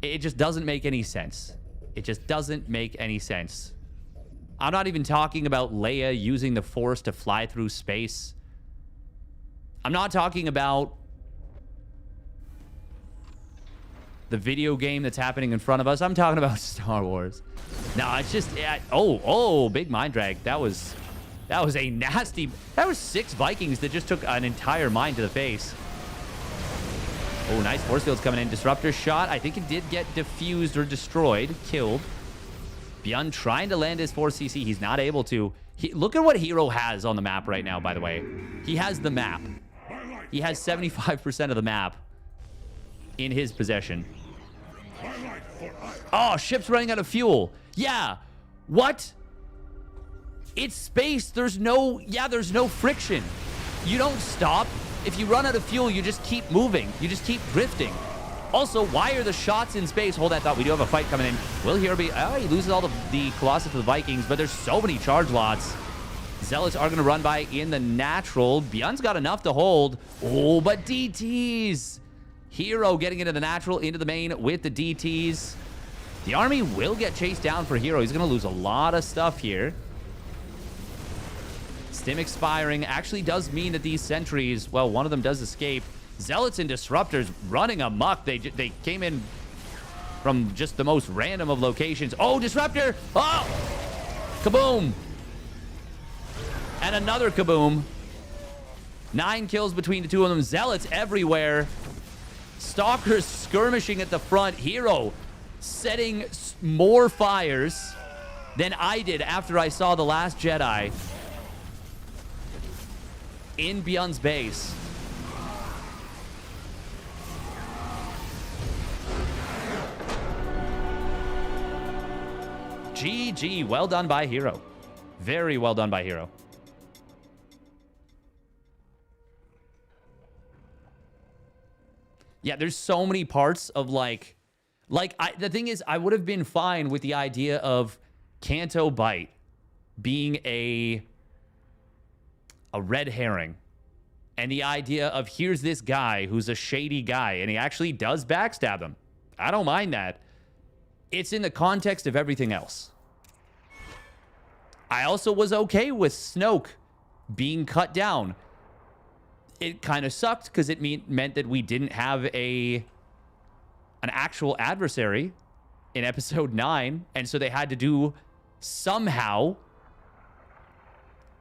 It just doesn't make any sense. It just doesn't make any sense. I'm not even talking about Leia using the Force to fly through space. I'm not talking about the video game that's happening in front of us. I'm talking about Star Wars. No, it's just... oh, big mind drag. That was a nasty... That was 6 Vikings that just took an entire mine to the face. Oh, nice force fields coming in. Disruptor shot. I think it did get diffused or destroyed. Killed. Byun trying to land his 4cc. He's not able to. Look at what Hero has on the map right now, by the way. He has the map. He has 75% of the map in his possession. Oh, ship's running out of fuel. Yeah. What? It's space. There's no friction. You don't stop. If you run out of fuel, you just keep moving. You just keep drifting. Also, why are the shots in space? Hold that thought. We do have a fight coming in. Will Hero be... Oh, he loses all the Colossus to the Vikings, but there's so many charge lots. Zealots are going to run by in the natural. Byun's got enough to hold. Oh, but DTs. Hero getting into the natural, into the main with the DTs. The army will get chased down for Hero. He's going to lose a lot of stuff here. Stim expiring actually does mean that these sentries, well, one of them does escape. Zealots and Disruptors running amok. They came in from just the most random of locations. Oh, Disruptor! Oh! Kaboom! And another kaboom. 9 kills between the two of them. Zealots everywhere. Stalkers skirmishing at the front. Hero setting more fires than I did after I saw The Last Jedi in Byun's base. GG. Well done by Hero. Very well done by Hero. Yeah, there's so many parts of the thing is, I would have been fine with the idea of Canto Bight being a red herring. And the idea of here's this guy who's a shady guy and he actually does backstab them. I don't mind that. It's in the context of everything else. I also was okay with Snoke being cut down. It kind of sucked because it meant that we didn't have an actual adversary in episode 9. And so they had to do somehow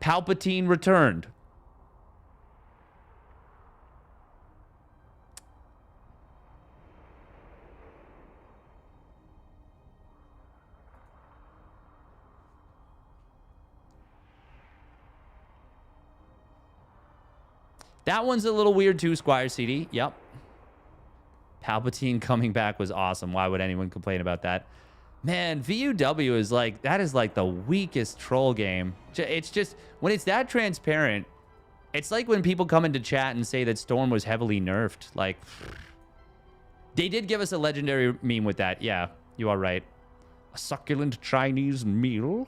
Palpatine returned. That one's a little weird too, Squire CD. Yep. Palpatine coming back was awesome. Why would anyone complain about that? Man, VUW is that is the weakest troll game. It's just, when it's that transparent, it's like when people come into chat and say that Storm was heavily nerfed. They did give us a legendary meme with that. Yeah, you are right. A succulent Chinese meal?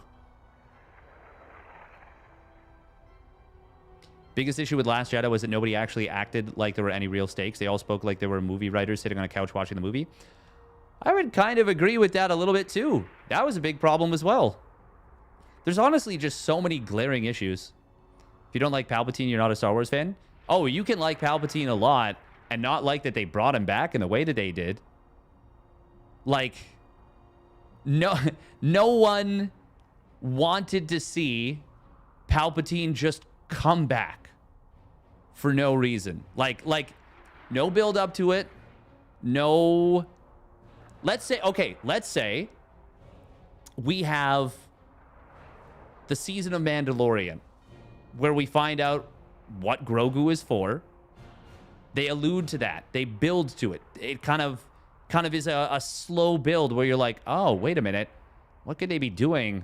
Biggest issue with Last Jedi was that nobody actually acted like there were any real stakes. They all spoke like they were movie writers sitting on a couch watching the movie. I would kind of agree with that a little bit too. That was a big problem as well. There's honestly just so many glaring issues. If you don't like Palpatine, you're not a Star Wars fan. Oh, you can like Palpatine a lot and not like that they brought him back in the way that they did. No one wanted to see Palpatine just come back for no reason. No build up to it. No. Let's say we have the season of Mandalorian where we find out what Grogu is for. They allude to that. They build to it. It kind of is a slow build where you're like, oh, wait a minute. What could they be doing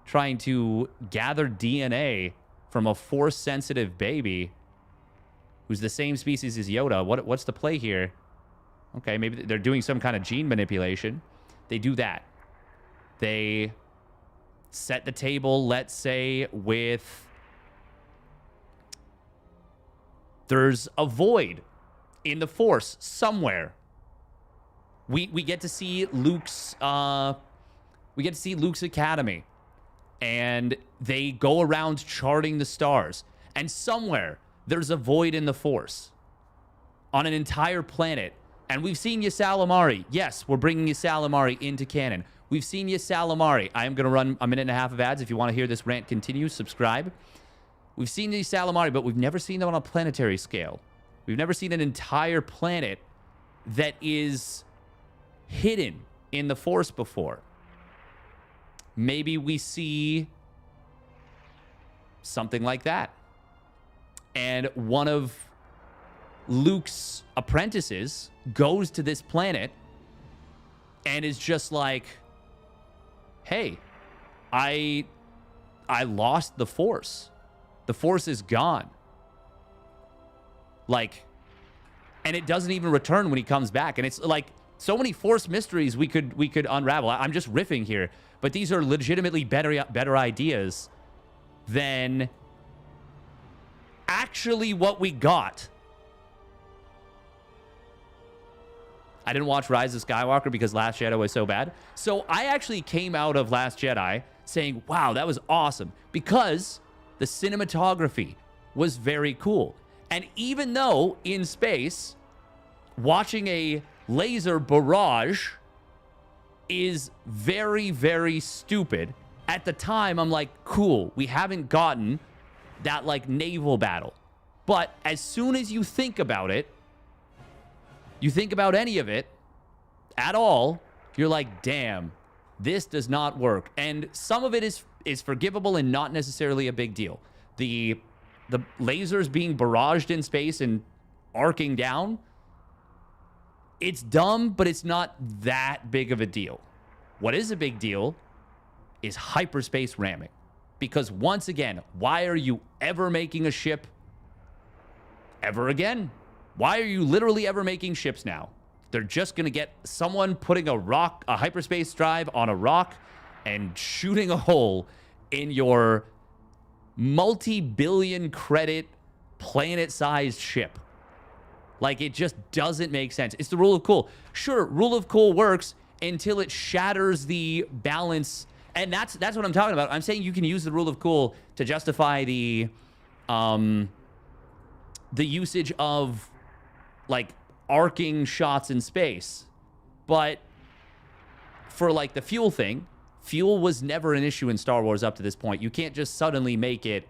trying to gather DNA from a Force-sensitive baby who's the same species as Yoda. What's the play here? Okay, maybe they're doing some kind of gene manipulation. They do that. They set the table, let's say, with... There's a void in the Force somewhere. We get to see Luke's academy, and they go around charting the stars. And somewhere there's a void in the Force on an entire planet. And we've seen Ysalamari. Yes, we're bringing Ysalamari into canon. We've seen Ysalamari. I am going to run a minute and a half of ads. If you want to hear this rant continue, subscribe. We've seen Ysalamari, but we've never seen them on a planetary scale. We've never seen an entire planet that is hidden in the Force before. Maybe we see something like that. And one of Luke's apprentices goes to this planet and is just like, hey, I lost the Force. The Force is gone. Like, and it doesn't even return when he comes back. And it's like so many Force mysteries we could unravel. I'm just riffing here, but these are legitimately better ideas than actually what we got. I didn't watch Rise of Skywalker because Last Jedi was so bad. So I actually came out of Last Jedi saying, wow, that was awesome, because the cinematography was very cool. And even though in space, watching a laser barrage is very, very stupid, at the time, I'm like, cool, we haven't gotten that, like, naval battle. But as soon as you think about it, you think about any of it at all, you're like, damn, this does not work. And some of it is forgivable and not necessarily a big deal. The lasers being barraged in space and arcing down, it's dumb, but it's not that big of a deal. What is a big deal is hyperspace ramming. Because once again, why are you ever making a ship ever again? Why are you literally ever making ships now? They're just going to get someone putting a hyperspace drive on a rock and shooting a hole in your multi-billion credit planet-sized ship. Like, it just doesn't make sense. It's the rule of cool. Sure, rule of cool works until it shatters the balance. And that's what I'm talking about. I'm saying you can use the rule of cool to justify the usage of, like, arcing shots in space. But for, like, the fuel thing, fuel was never an issue in Star Wars up to this point. You can't just suddenly make it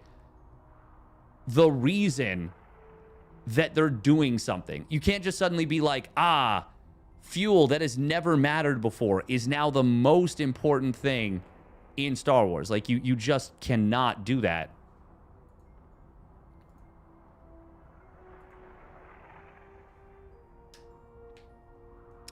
the reason that they're doing something. You can't just suddenly be like, fuel that has never mattered before is now the most important thing in Star Wars. Like, you just cannot do that.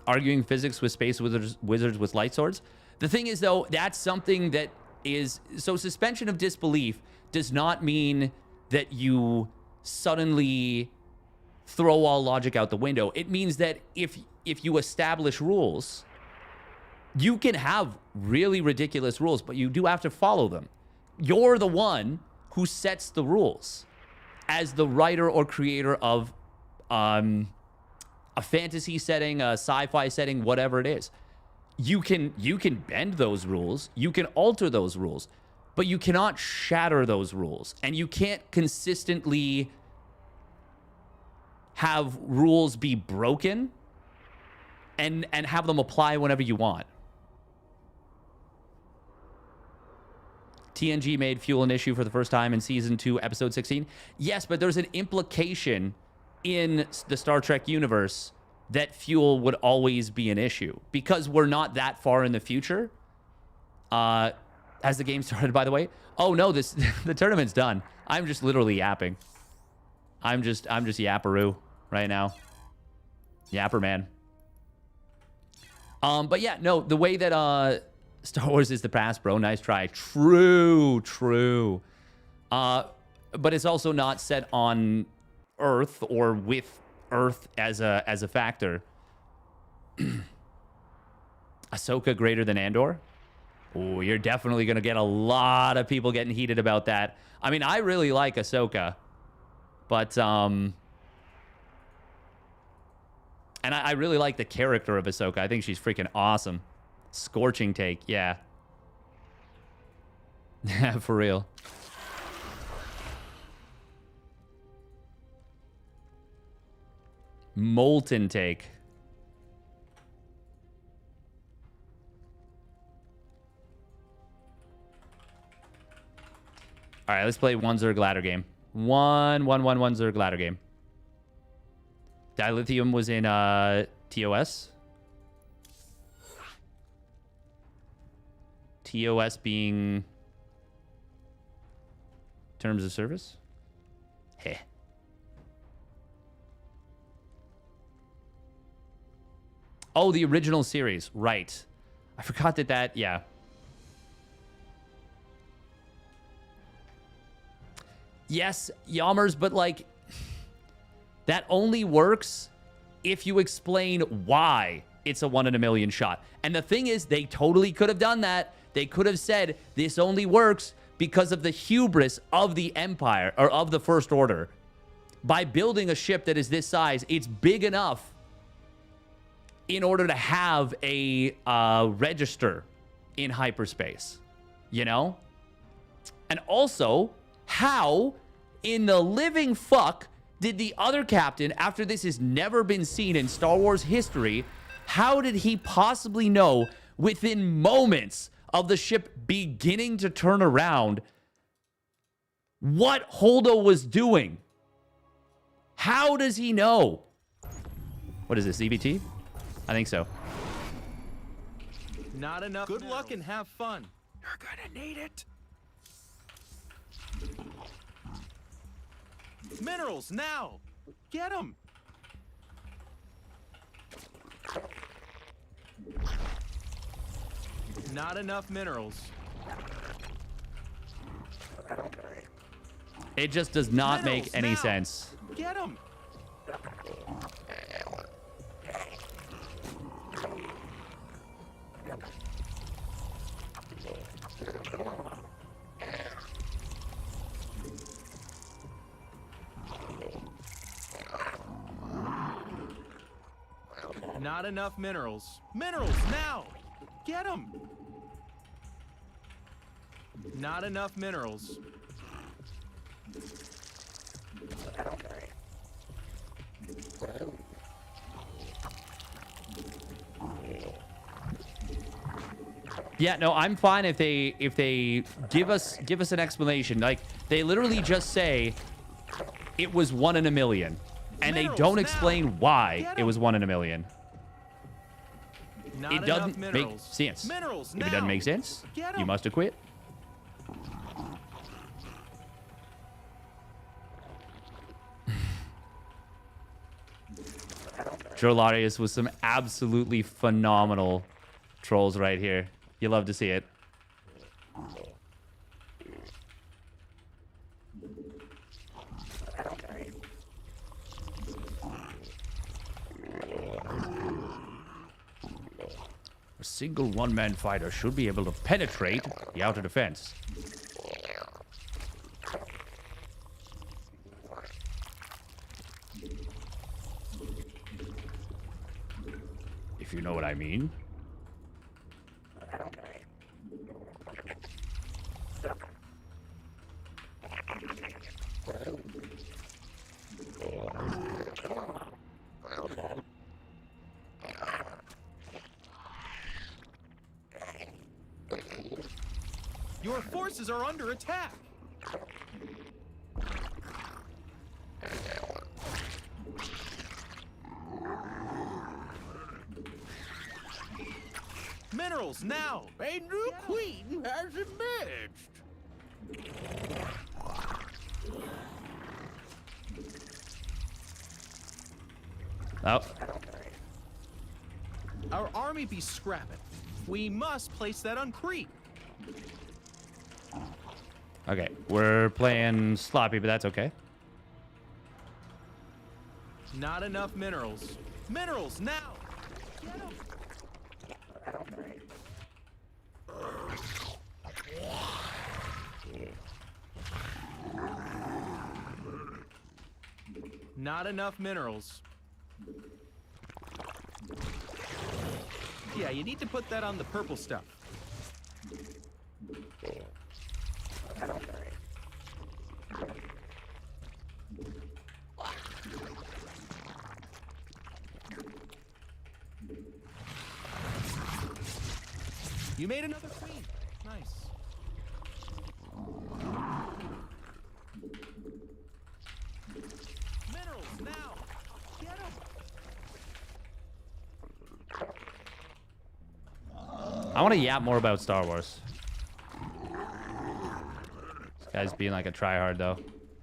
Arguing physics with space wizards with light swords. The thing is, though, that's something that is... So suspension of disbelief does not mean that you suddenly throw all logic out the window. It means that if you establish rules, you can have really ridiculous rules, but you do have to follow them. You're the one who sets the rules as the writer or creator of a fantasy setting, a sci-fi setting, whatever it is. You can bend those rules, you can alter those rules, but you cannot shatter those rules. And you can't consistently have rules be broken and have them apply whenever you want. TNG made fuel an issue for the first time in Season 2, Episode 16. Yes, but there's an implication in the Star Trek universe that fuel would always be an issue because we're not that far in the future. Has the game started, by the way? Oh no, the tournament's done. I'm just literally yapping. I'm just yapperoo right now. Yapper man. But yeah, no, the way that Star Wars is the past, bro. Nice try. True. but it's also not set on Earth or with Earth as a factor. Ahsoka greater than Andor? Oh, you're definitely going to get a lot of people getting heated about that. I mean, I really like Ahsoka, but and I really like the character of Ahsoka. I think she's freaking awesome. Scorching take, yeah. For real. Molten take. All right, let's play one Zerg ladder game. One Zerg ladder game. Dilithium was in TOS. TOS being terms of service. Heh. Oh, the original series. Right. I forgot that, yeah. Yes, Yammers, but like, that only works if you explain why it's a 1 in a million shot. And the thing is, they totally could have done that. They could have said, this only works because of the hubris of the Empire, or of the First Order. By building a ship that is this size, it's big enough in order to have a register in hyperspace, you know? And also, how in the living fuck did the other captain, after this has never been seen in Star Wars history, how did he possibly know within moments of the ship beginning to turn around what Holdo was doing? How does he know? What is this, EBT? I think so. Not enough. Good luck and have fun. You're gonna need it. Minerals now. Get them. Not enough minerals. It just does not Minerals make any now. sense. Get them. Not enough minerals. Minerals now. Get them. Not enough minerals. Yeah, no, I'm fine if they give us an explanation. Like, they literally just say it was 1 in a million, and they don't explain why it was 1 in a million. It doesn't make sense. If it doesn't make sense, you must have quit. Drolarius with some absolutely phenomenal trolls right here. You love to see it. A single one-man fighter should be able to penetrate the outer defense. If you know what I mean. Your forces are under attack. Minerals now. A new queen has emerged. Oh. Our army be scrapping. We must place that on creep. Okay, we're playing sloppy, but that's okay. Not enough minerals. Minerals now! Get 'em. Not enough minerals. Yeah, you need to put that on the purple stuff. You made another queen. Nice. Minerals now. Get 'em. I want to yap more about Star Wars. This guy's being like a tryhard, though.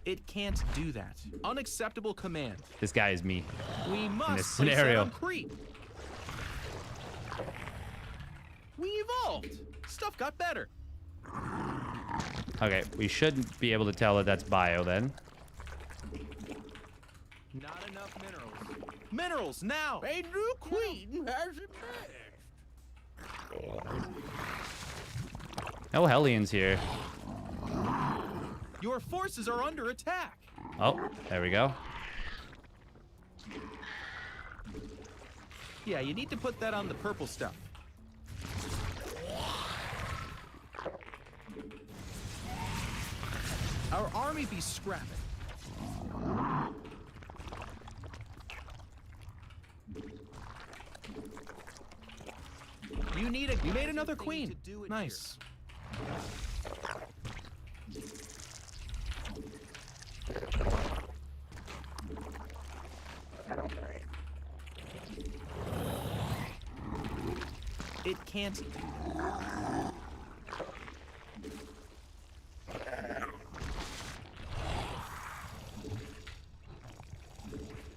It can't do that. Unacceptable command. This guy is me. We must this place that scenario. on creep. We evolved. Stuff got better. Okay, we shouldn't be able to tell that that's bio then. Not enough minerals. Minerals now. A new queen has emerged. No Hellions here. Your forces are under attack. Oh, there we go. Yeah, you need to put that on the purple stuff. Our army be scrapping. You made another queen. Nice. It can't.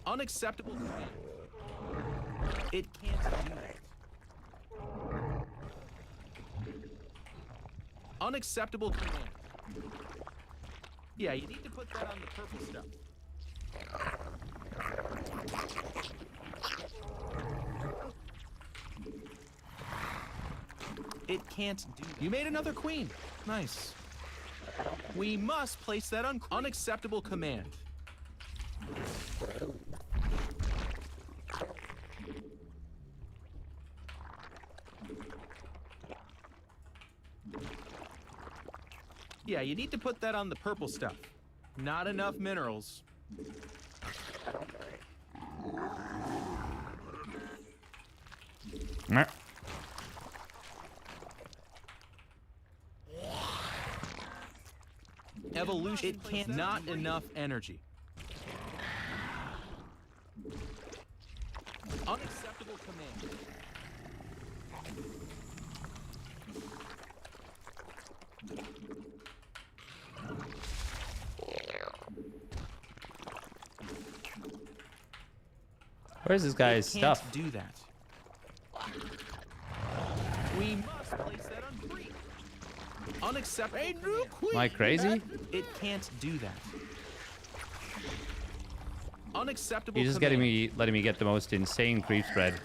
Unacceptable command. It can't do that. Unacceptable command. Yeah, you need to put that on the purple stuff. It can't do that. You made another queen. Nice. We must place that on unacceptable command. Yeah, you need to put that on the purple stuff. Not enough minerals. Meh. Evolution. It can't. Not enough energy. Unacceptable command. Where's this guy's Can't stuff? do that. We must place that on free. Unacceptable. A new queen. Am I crazy? It can't do that. Unacceptable. He's just letting me get the most insane creep spread.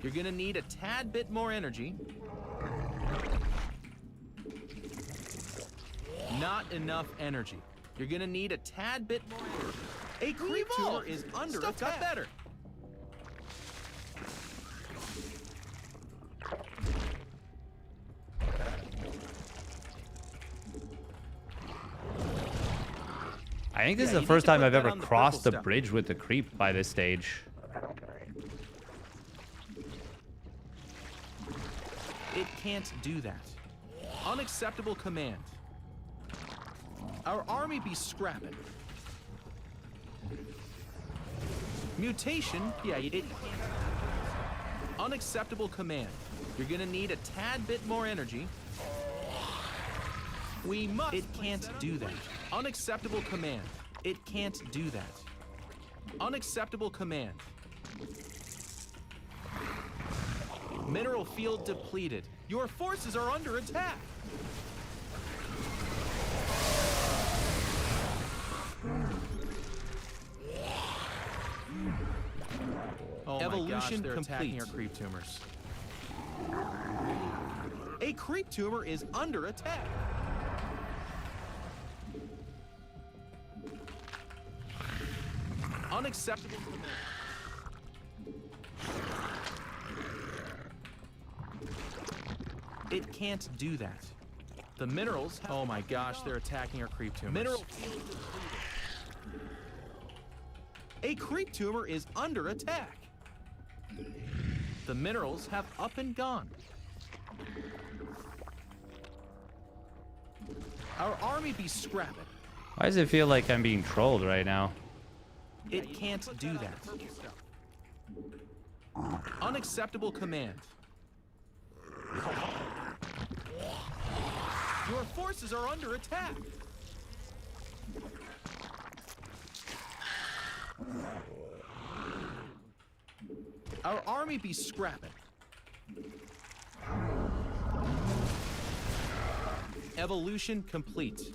You're gonna need a tad bit more energy. Not enough energy. You're gonna need a tad bit more energy. A creature is under attack. Got better. I think this is you the need first to time put I've that ever on the crossed purple the stuff. bridge with the creep by this stage. It can't do that. Unacceptable command. Our army be scrapping. Mutation? Yeah, it can't. Unacceptable command. You're gonna need a tad bit more energy. We must. It can't do that. Unacceptable command. It can't do that. Unacceptable command. Mineral field depleted. Your forces are under attack. Oh Evolution they're complete. Attacking our creep tumors. A creep tumor is under attack. Unacceptable command. It can't do that. The minerals. Oh my gosh, they're attacking our creep tumors. Mineral field depleted. A creep tumor is under attack. The minerals have up and gone. Our army be scrapping. Why does it feel like I'm being trolled right now? It can't do that. Unacceptable command. Your forces are under attack. Our army be scrapping. Evolution complete.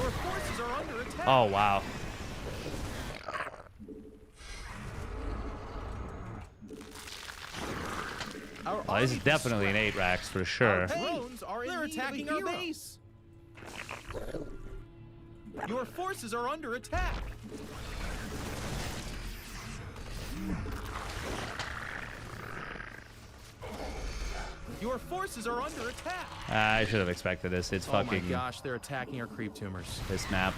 Your forces are under attack. Oh, wow. Oh, this is definitely an 8 racks for sure. Drones are they're attacking our base. Your forces are under attack. Your forces are under attack. I should have expected this. It's fucking. Oh my gosh, they're attacking our creep tumors. This map.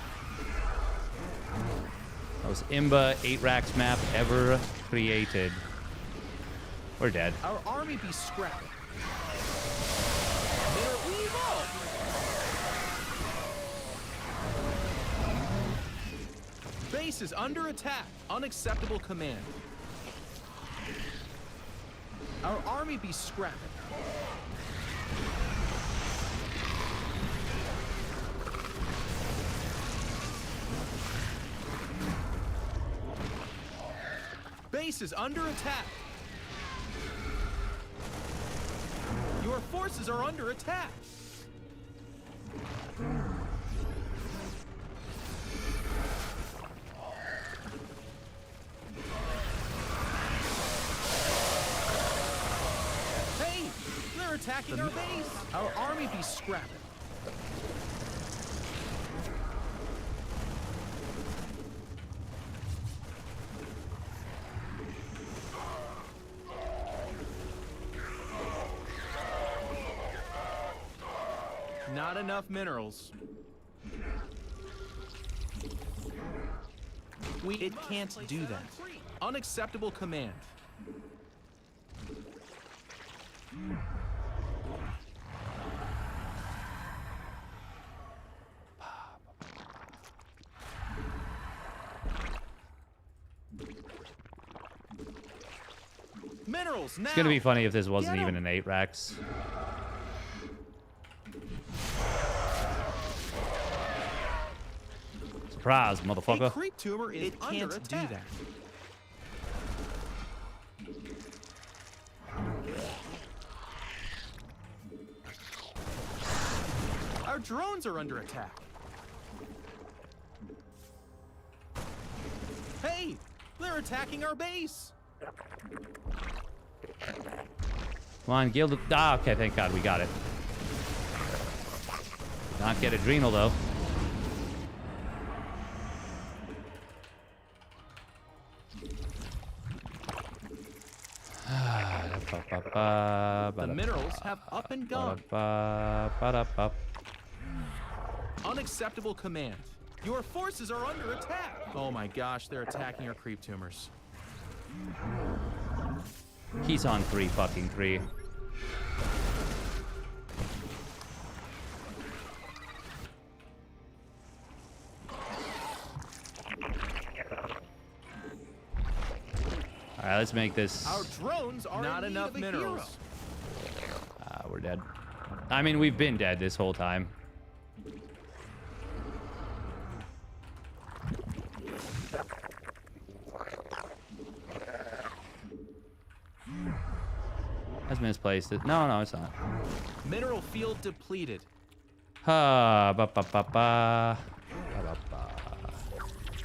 Most Imba 8 racks map ever created. We're dead. Our army be scrapping. Base is under attack. Unacceptable command. Our army be scrapping. Base is under attack. Your forces are under attack. Hey, they're attacking our base. Our army be scrapping. Not enough minerals. It can't do that. Unacceptable command. Minerals now. It's gonna be funny if this wasn't even an 8 racks. Surprise, motherfucker. A creep tumor is under attack. It can't do that. Our drones are under attack. Hey, they're attacking our base. Come on, Guild. Ah, okay, thank God we got it. Did not get Adrenal, though. The minerals have up and gone. Unacceptable command. Your forces are under attack. Oh my gosh, they're attacking our creep tumors. He's on 3 fucking 3. All right, let's make this. Our drones are not enough minerals. We're dead. I mean, we've been dead this whole time. That's misplaced. No, it's not. Mineral field depleted. Ha, ba ba ba ba. Ba ba ba.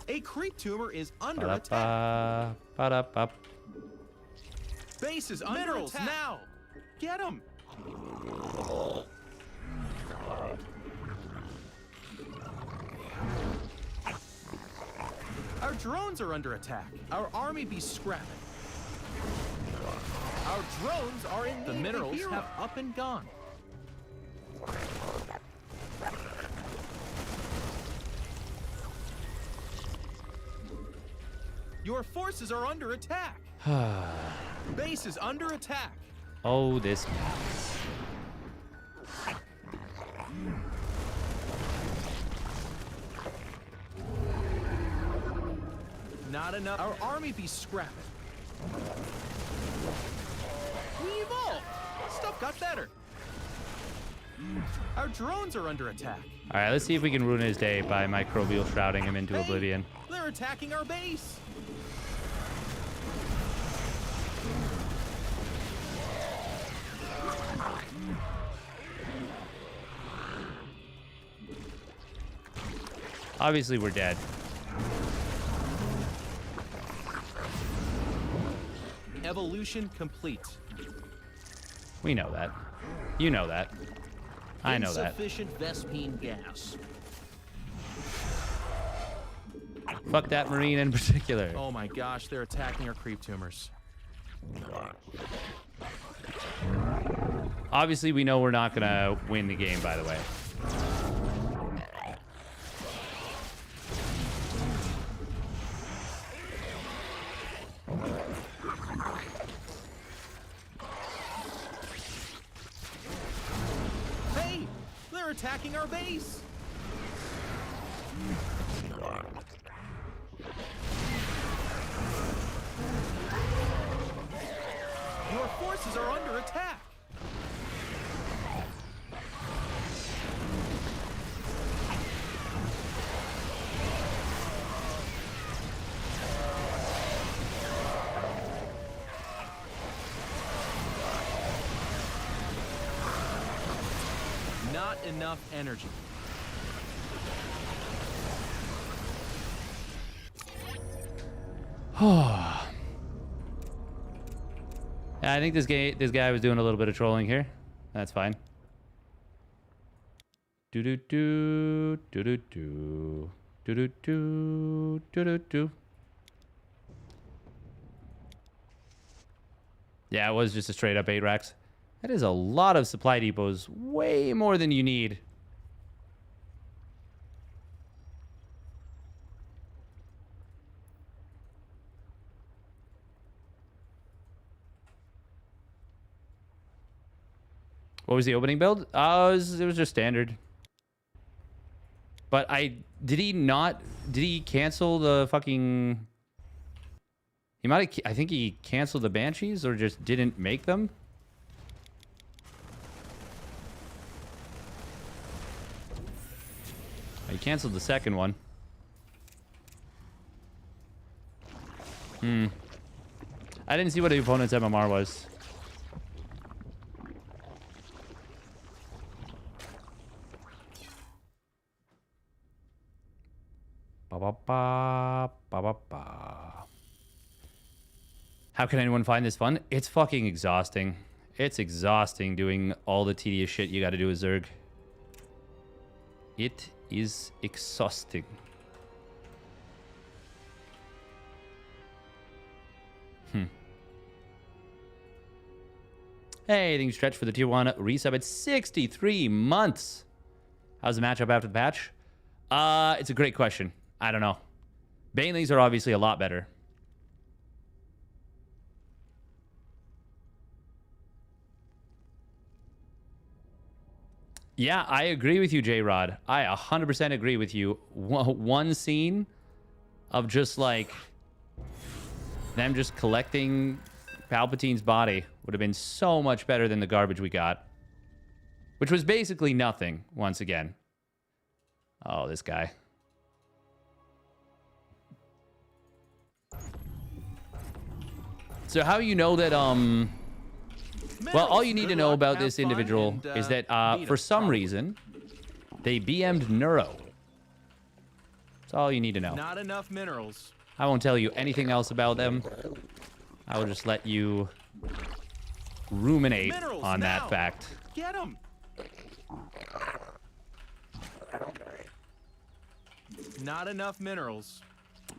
A creep tumor is under Ba attack. ba ba da ba. Base is under Minerals attack. now! Get him. Our drones are under attack. Our army be scrapping. Our drones are in The need of a minerals hero. have up and gone. Your forces are under attack. Base is under attack. Oh, this. Not enough. Our army be scrapping. We evolved. Stuff got better. Our drones are under attack. All right, let's see if we can ruin his day by microbial shrouding him into Hey, oblivion. They're attacking our base. Obviously, we're dead. Evolution complete. We know that. You know that. I know that. Insufficient Vespine gas. Fuck that marine in particular. Oh my gosh, they're attacking our creep tumors. Obviously, we know we're not gonna win the game, by the way. Hey, they're attacking our base. Your forces are under attack. Not enough energy. Yeah, I think this guy was doing a little bit of trolling here. That's fine. Do do do do do do do do do do do do. Yeah, it was just a straight up 8 racks. That is a lot of supply depots. Way more than you need. What was the opening build? It was just standard. But did he cancel the fucking... I think he canceled the Banshees or just didn't make them. He canceled the second one. I didn't see what the opponent's MMR was. Ba ba ba ba ba ba. How can anyone find this fun? It's fucking exhausting. It's exhausting doing all the tedious shit you got to do with Zerg. It is exhausting. Hey, things stretch for the tier 1 resub at 63 months. How's the matchup after the patch? It's a great question. I don't know. Banelings are obviously a lot better. Yeah, I agree with you, J-Rod. I 100% agree with you. One scene of just like them just collecting Palpatine's body would have been so much better than the garbage we got. which was basically nothing once again. Oh, this guy. So how you know that, well, all you need to know about this individual is that for some reason, they BM'd Neuro. That's all you need to know. Not enough minerals. I won't tell you anything else about them. I will just let you ruminate Minerals on now. that fact. Get them. Not enough minerals.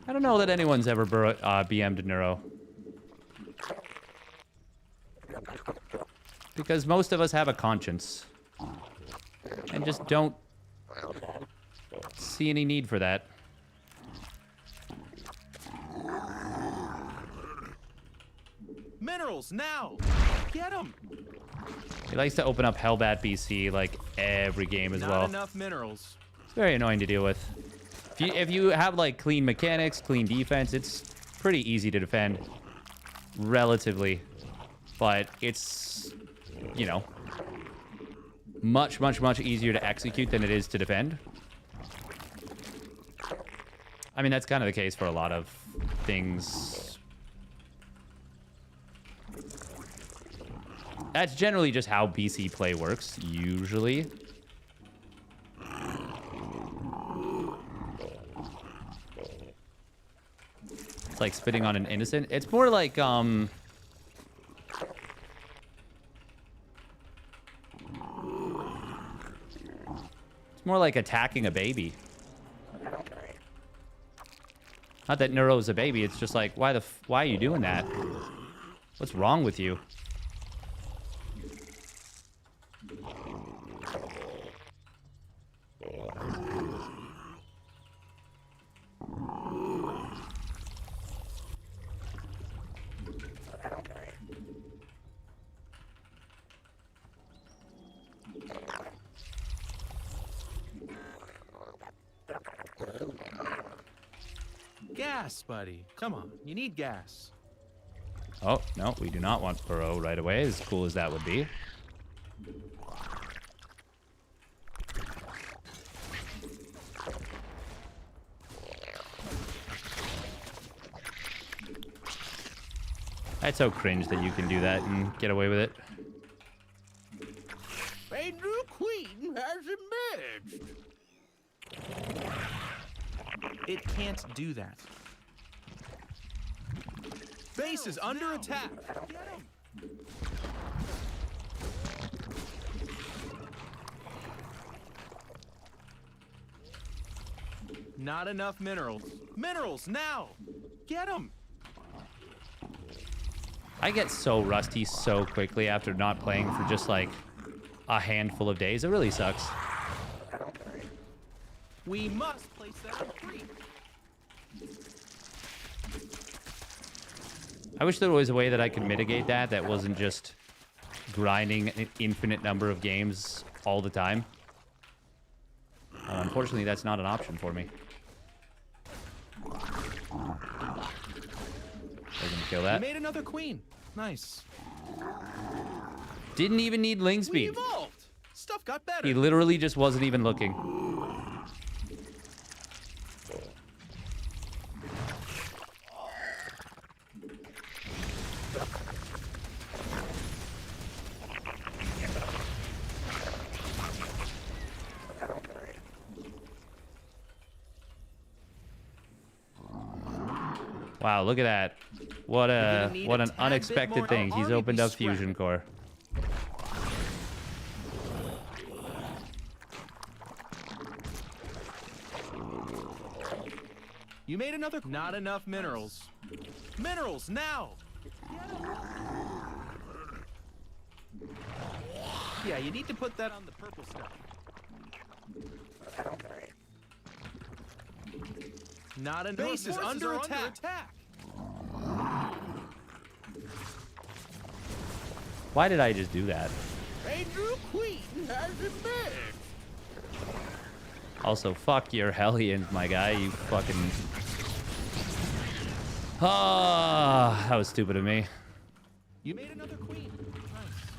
I don't know that anyone's ever BM'd Neuro. Because most of us have a conscience. And just don't see any need for that. Minerals now. Get them. He likes to open up Hellbat BC like every game as well. Not enough minerals. It's very annoying to deal with. If you have like clean mechanics, clean defense, it's pretty easy to defend. Relatively. But it's, you know, much, much, much easier to execute than it is to defend. I mean, that's kind of the case for a lot of things. That's generally just how BC play works, usually. It's like spitting on an innocent. It's more like, it's more like attacking a baby. Not that Neuro's a baby, it's just like, why are you doing that? What's wrong with you? Gas, buddy. Come on. You need gas. Oh, no, we do not want Burrow right away, as cool as that would be. That's so cringe that you can do that and get away with it. A new queen has emerged. It can't do that. Base is under attack. Get 'em. Not enough minerals. Minerals now. Get them. I get so rusty so quickly after not playing for just like a handful of days. It really sucks. We must place that on creep. I wish there was a way that I could mitigate that wasn't just grinding an infinite number of games all the time. Unfortunately, that's not an option for me. They're gonna kill We that. made another queen. Nice. Didn't even need ling We speed. evolved. Stuff got better. He literally just wasn't even looking. Wow, look at that. What an unexpected thing. He's opened up Fusion Core. You made another. Not enough minerals. Minerals now. Yeah, you need to put that on the purple stuff. Not enough. Base is under attack. Why did I just do that? A new queen has emerged. Also, fuck your Hellions, my guy. You fucking... Ah, that was stupid of me. You made another queen. Nice.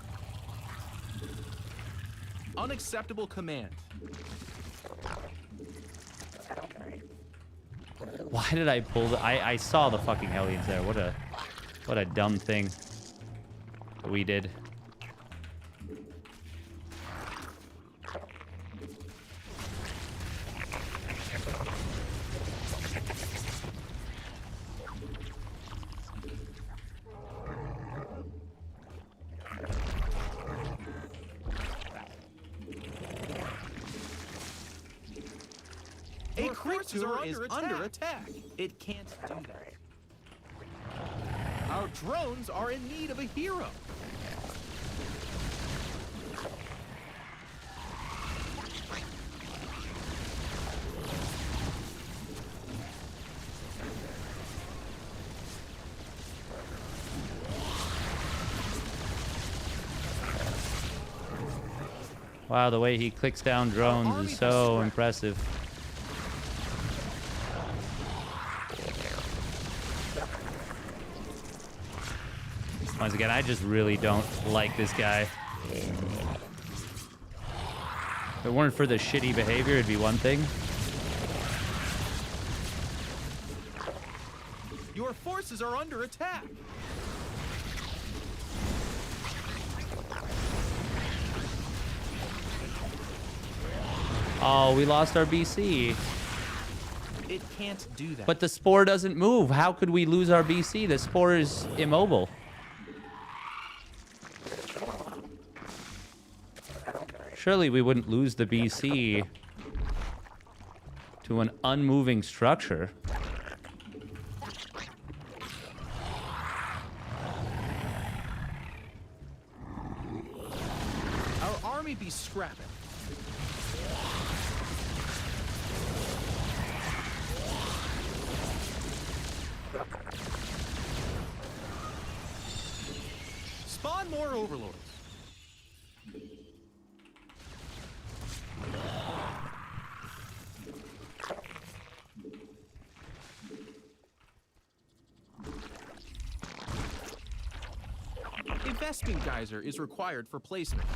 Unacceptable command. Why did I pull the... I saw the fucking Hellions there. What a dumb thing that we did. A creep tumor is under attack. It can't do that. Our drones are in need of a hero. Wow, the way he clicks down drones is so impressive. Once again, I just really don't like this guy. If it weren't for the shitty behavior, it'd be one thing. Your forces are under attack. Oh, we lost our BC. It can't do that. But the spore doesn't move. How could we lose our BC? The spore is immobile. Surely we wouldn't lose the BC to an unmoving structure. Our army be scrapping. Spawn more overlords. Investment geyser is required for placement.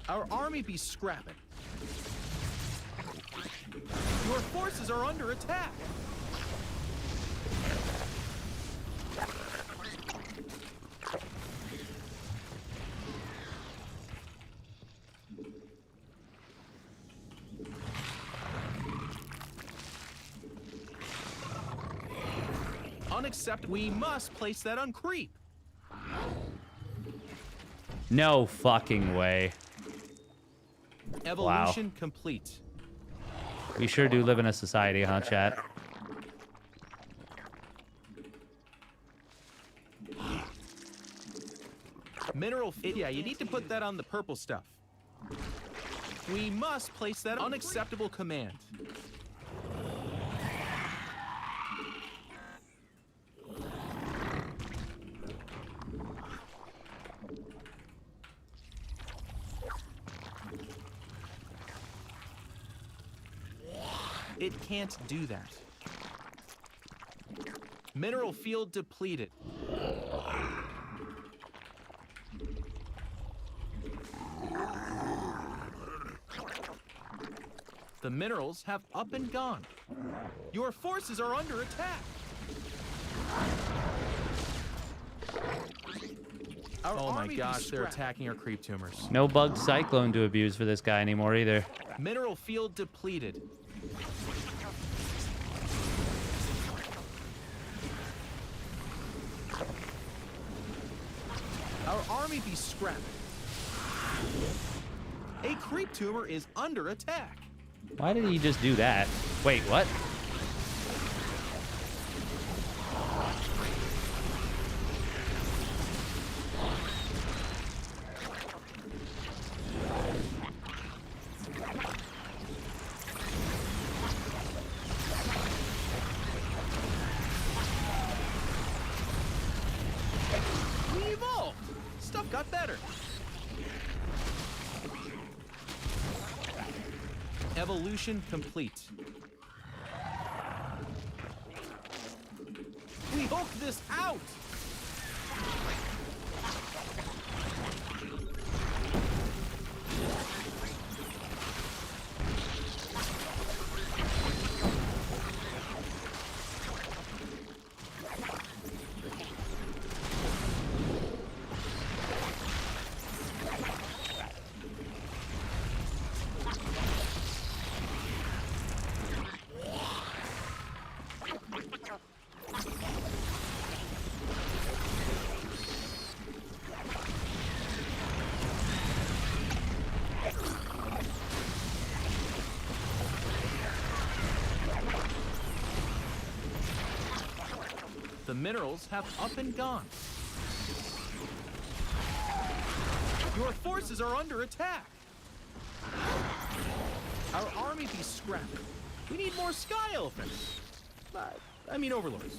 Our army be scrapping. Your forces are under attack. Unacceptable. We must place that on creep. No fucking way. Evolution complete. We sure do live in a society, huh, chat? Mineral. Yeah, you need to put that on the purple stuff. We must place that on unacceptable command. It can't do that. Mineral field depleted. The minerals have up and gone. Your forces are under attack. Oh my gosh, they're attacking our creep tumors. No bugged cyclone to abuse for this guy anymore either. Mineral field depleted. Our army be scrapped. A creep tumor is under attack. Why did he just do that? Wait, what? We evolved. Stuff got better. Evolution complete. Poke this out! The minerals have up and gone. Your forces are under attack. Our army be scrapped. We need more sky elephants. I mean overlords.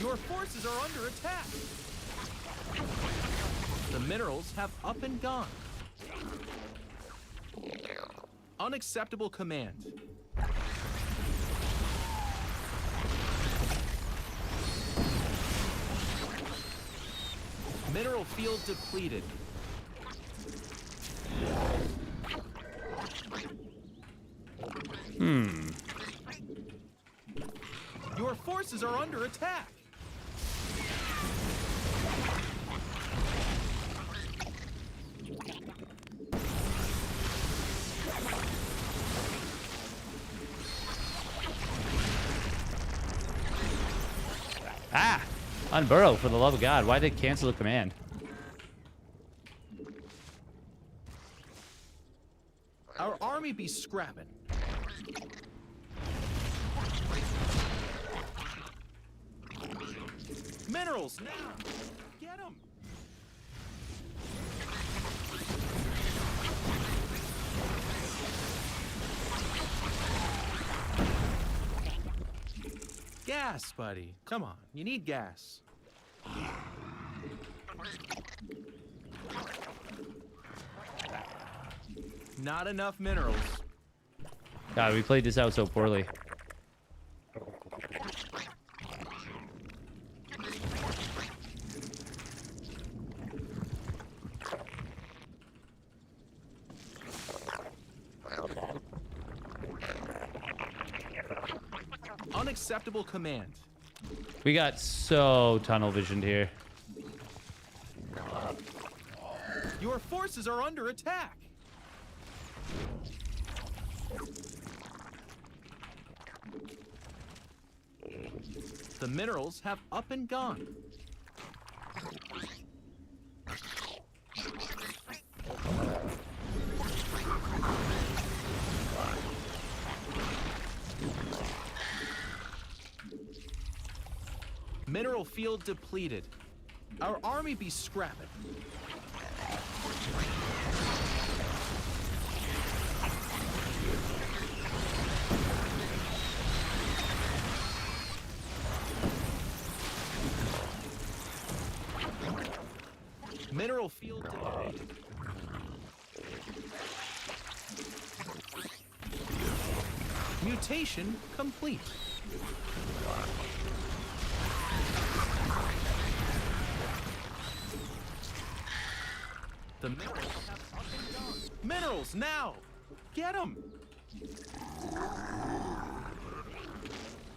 Your forces are under attack. The minerals have up and gone. Unacceptable command. Mineral field depleted. Your forces are under attack. Ah! Unburrow, for the love of God. Why did it cancel the command? Our army be scrapping. Minerals now! Get them! Gas, buddy. Come on, you need gas. Not enough minerals. God, we played this out so poorly. Unacceptable command. We got so tunnel visioned here. Your forces are under attack. The minerals have up and gone. Mineral field depleted. Our army be scrapping. Mineral field depleted. Mutation complete. The minerals have up and gone. Minerals now! Get them!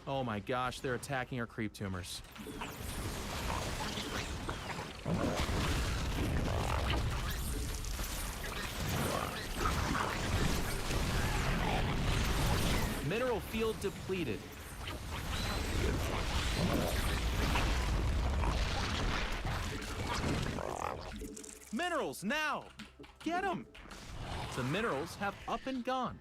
Oh my gosh, they're attacking our creep tumors. Mineral field depleted. Minerals now! Get them! The minerals have up and gone.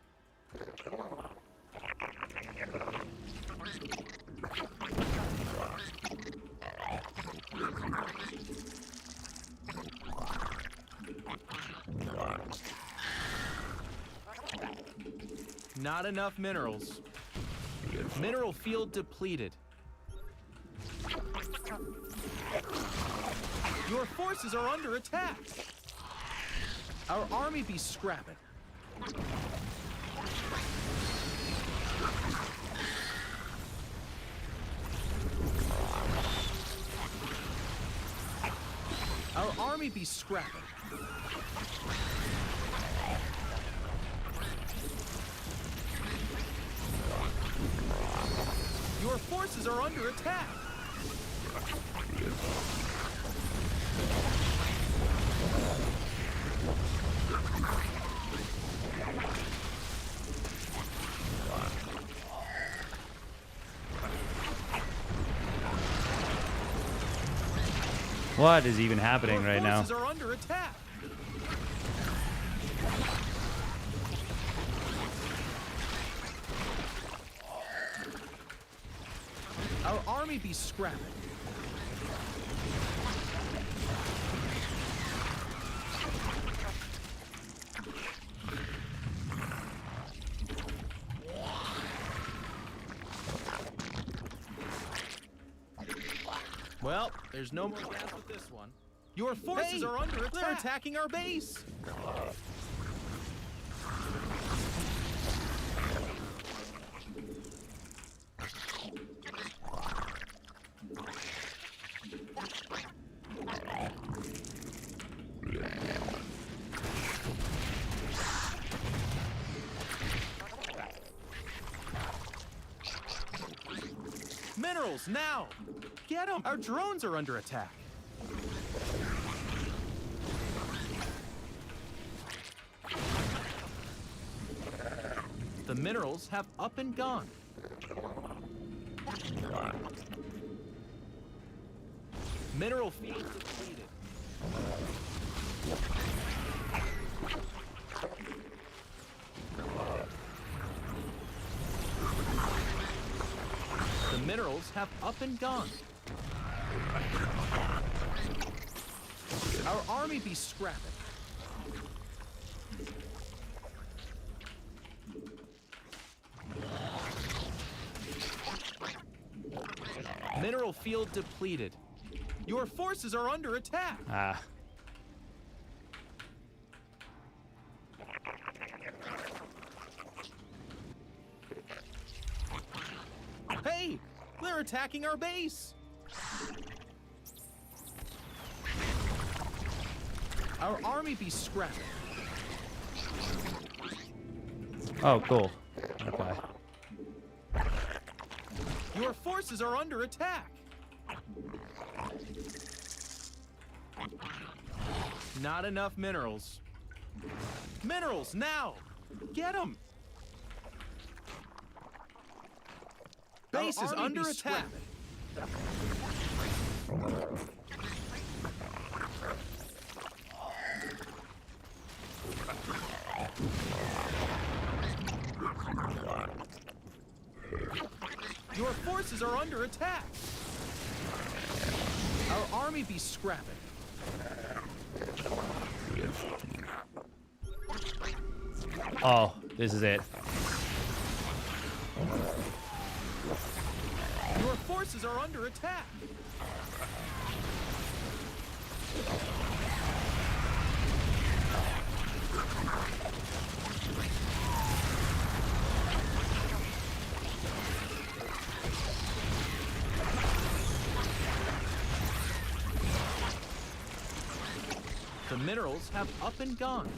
Not enough minerals. Mineral field depleted. Your forces are under attack. Our army be scrapping. Our army be scrapping. Your forces are under attack. What is even happening right now? Your forces are under attack. Our army be scrapping. Well, there's no more gas with this one. Your forces are under attack. They're attacking our base. Minerals now. Get them. Our drones are under attack. The minerals have up and gone. Mineral field depleted. The minerals have up and gone. Our army be scrapping. Mineral field depleted. Your forces are under attack. Ah. Hey, they're attacking our base. Our army be scrapping. Oh, cool. Okay. Your forces are under attack. Not enough minerals. Minerals now. Get them. Base is under attack. Your forces are under attack. Our army be scrapping. Oh, this is it. Your forces are under attack. The minerals have up and gone.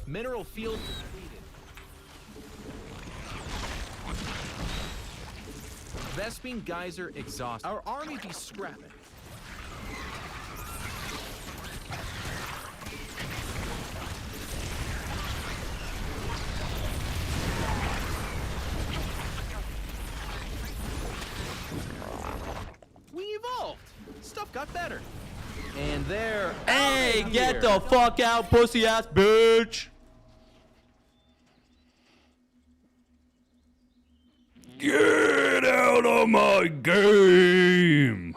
Mineral field depleted. Vespine geyser exhausted. Our army be scrapping. We evolved. Stuff got better. And they're Hey, out get here. the fuck out, pussy ass bitch! Get out of my game!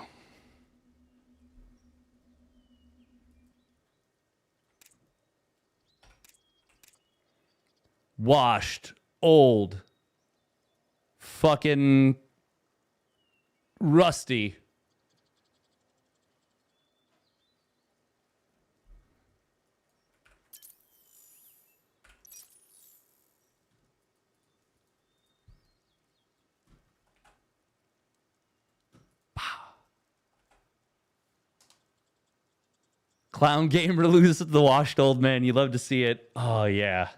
washed, old, fucking rusty. Clown gamer loses the washed old man. You love to see it. Oh yeah.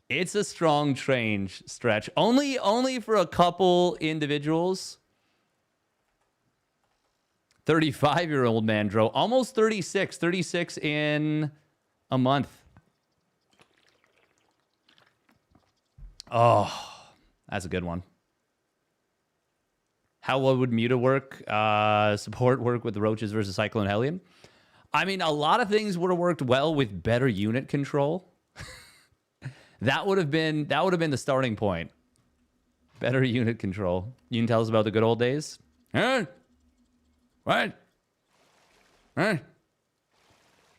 It's a strong change stretch. Only for a couple individuals. 35-year-old Mandro. Almost 36. 36 in a month. Oh, that's a good one. How well would Muta work? Support work with the Roaches versus Cyclone Hellion? I mean, a lot of things would have worked well with better unit control. That would have been the starting point. Better unit control. You can tell us about the good old days. Huh? What? Huh?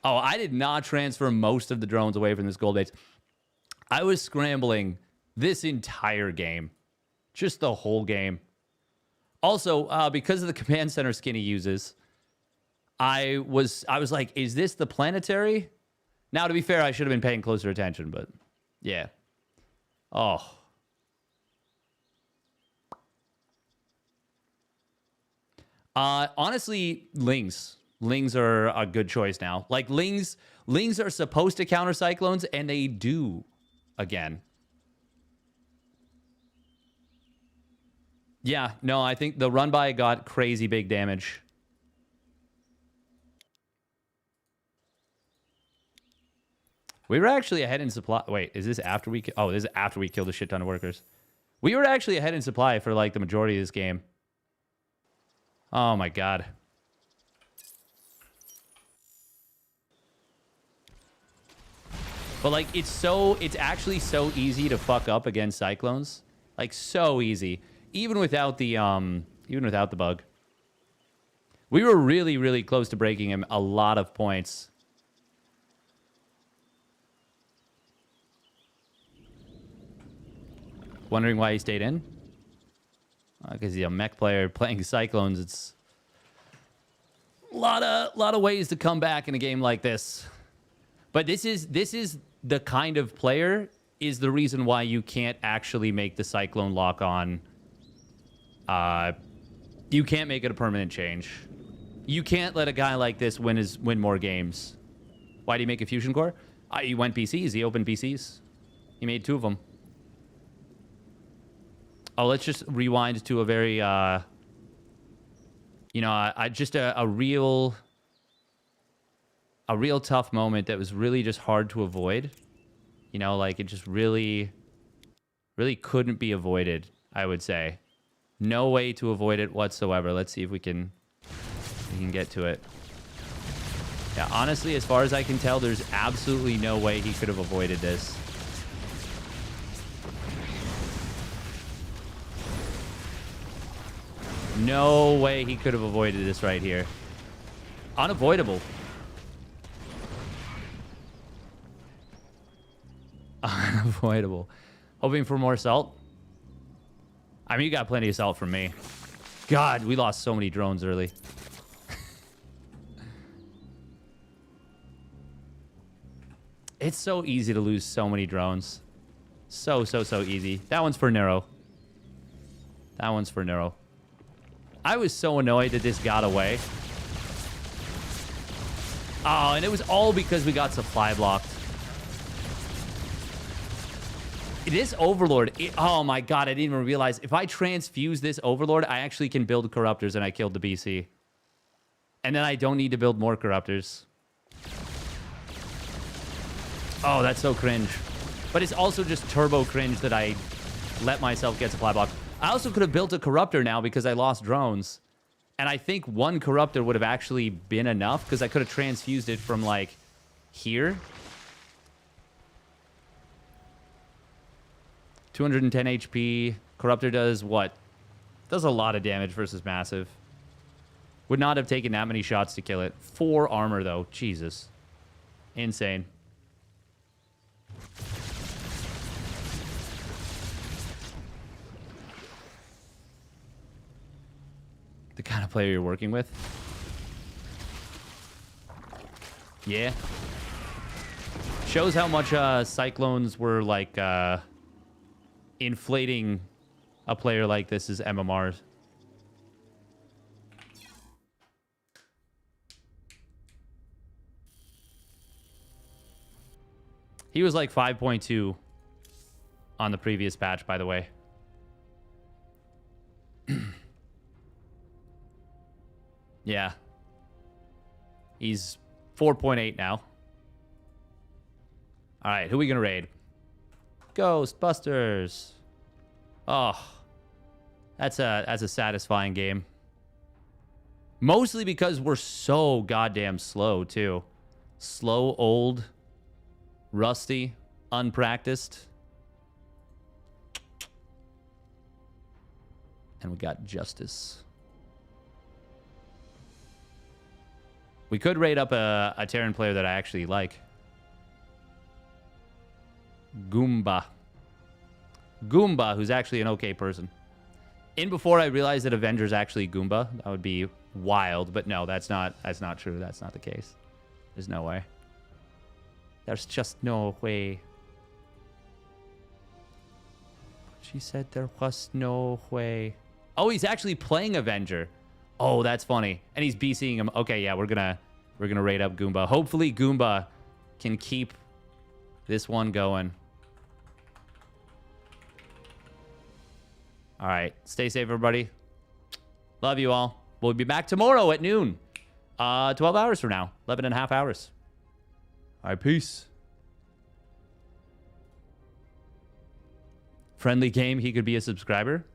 Oh, I did not transfer most of the drones away from this gold base. I was scrambling this entire game. Just the whole game. Also, because of the command center skin he uses, I was like, is this the planetary? Now, to be fair, I should have been paying closer attention, but yeah. Oh. Honestly, Lings. Lings are a good choice now. Like, Lings are supposed to counter Cyclones, and they do again. Yeah, no, I think the run-by got crazy big damage. We were actually ahead in supply. Wait, is this after we... Oh, this is after we killed a shit ton of workers. We were actually ahead in supply for, like, the majority of this game. Oh, my God. But, like, it's actually so easy to fuck up against Cyclones. Like, so easy. Even without the bug. We were really, really close to breaking him a lot of points. Wondering why he stayed in? Because he's a mech player playing Cyclones. It's a lot of ways to come back in a game like this. But this is the kind of player is the reason why you can't actually make the Cyclone lock on. You can't make it a permanent change. You can't let a guy like this win more games. Why did he make a fusion core? He went PCs. He opened PCs. He made 2 of them. Oh, let's just rewind to a very, just a real tough moment that was really just hard to avoid. You know, like it just really, really couldn't be avoided, I would say. No way to avoid it whatsoever. Let's see if we can get to it. Yeah, honestly, as far as I can tell, there's absolutely no way he could have avoided this. No way he could have avoided this right here. Unavoidable. Unavoidable. Hoping for more salt. I mean, you got plenty of salt from me. God, we lost so many drones early. It's so easy to lose so many drones. So easy. That one's for Neuro. That one's for Neuro. I was so annoyed that this got away. Oh, and it was all because we got supply blocked. This Overlord, oh my God, I didn't even realize. If I transfuse this Overlord, I actually can build Corruptors and I killed the BC. And then I don't need to build more Corruptors. Oh, that's so cringe. But it's also just turbo cringe that I let myself get supply blocked. I also could have built a Corruptor now because I lost drones. And I think 1 Corruptor would have actually been enough because I could have transfused it from, like, here. 210 HP. Corruptor does what? Does a lot of damage versus massive. Would not have taken that many shots to kill it. 4 armor, though. Jesus. Insane. The kind of player you're working with. Yeah. Shows how much Cyclones were like inflating a player like this as MMRs. He was like 5.2 on the previous patch, by the way. Yeah. He's 4.8 now. All right, who are we going to raid? Ghostbusters. Oh, that's a satisfying game. Mostly because we're so goddamn slow, too. Slow, old, rusty, unpracticed. And we got Justice. We could raid up a Terran player that I actually like. Goomba. Goomba, who's actually an okay person. In before I realized that Avenger's actually Goomba. That would be wild, but no, that's not true. That's not the case. There's no way. There's just no way. She said there was no way. Oh, he's actually playing Avenger. Oh, that's funny. And he's BCing him. Okay, yeah, we're gonna raid up Goomba. Hopefully Goomba can keep this one going. All right. Stay safe, everybody. Love you all. We'll be back tomorrow at noon. 12 hours from now. 11 and a half hours. All right, peace. Friendly game, he could be a subscriber.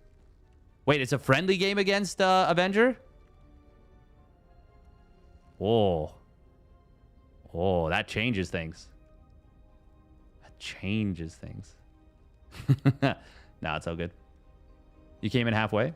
Wait, it's a friendly game against Avenger? Oh. Oh, that changes things. That changes things. No, it's all good. You came in halfway?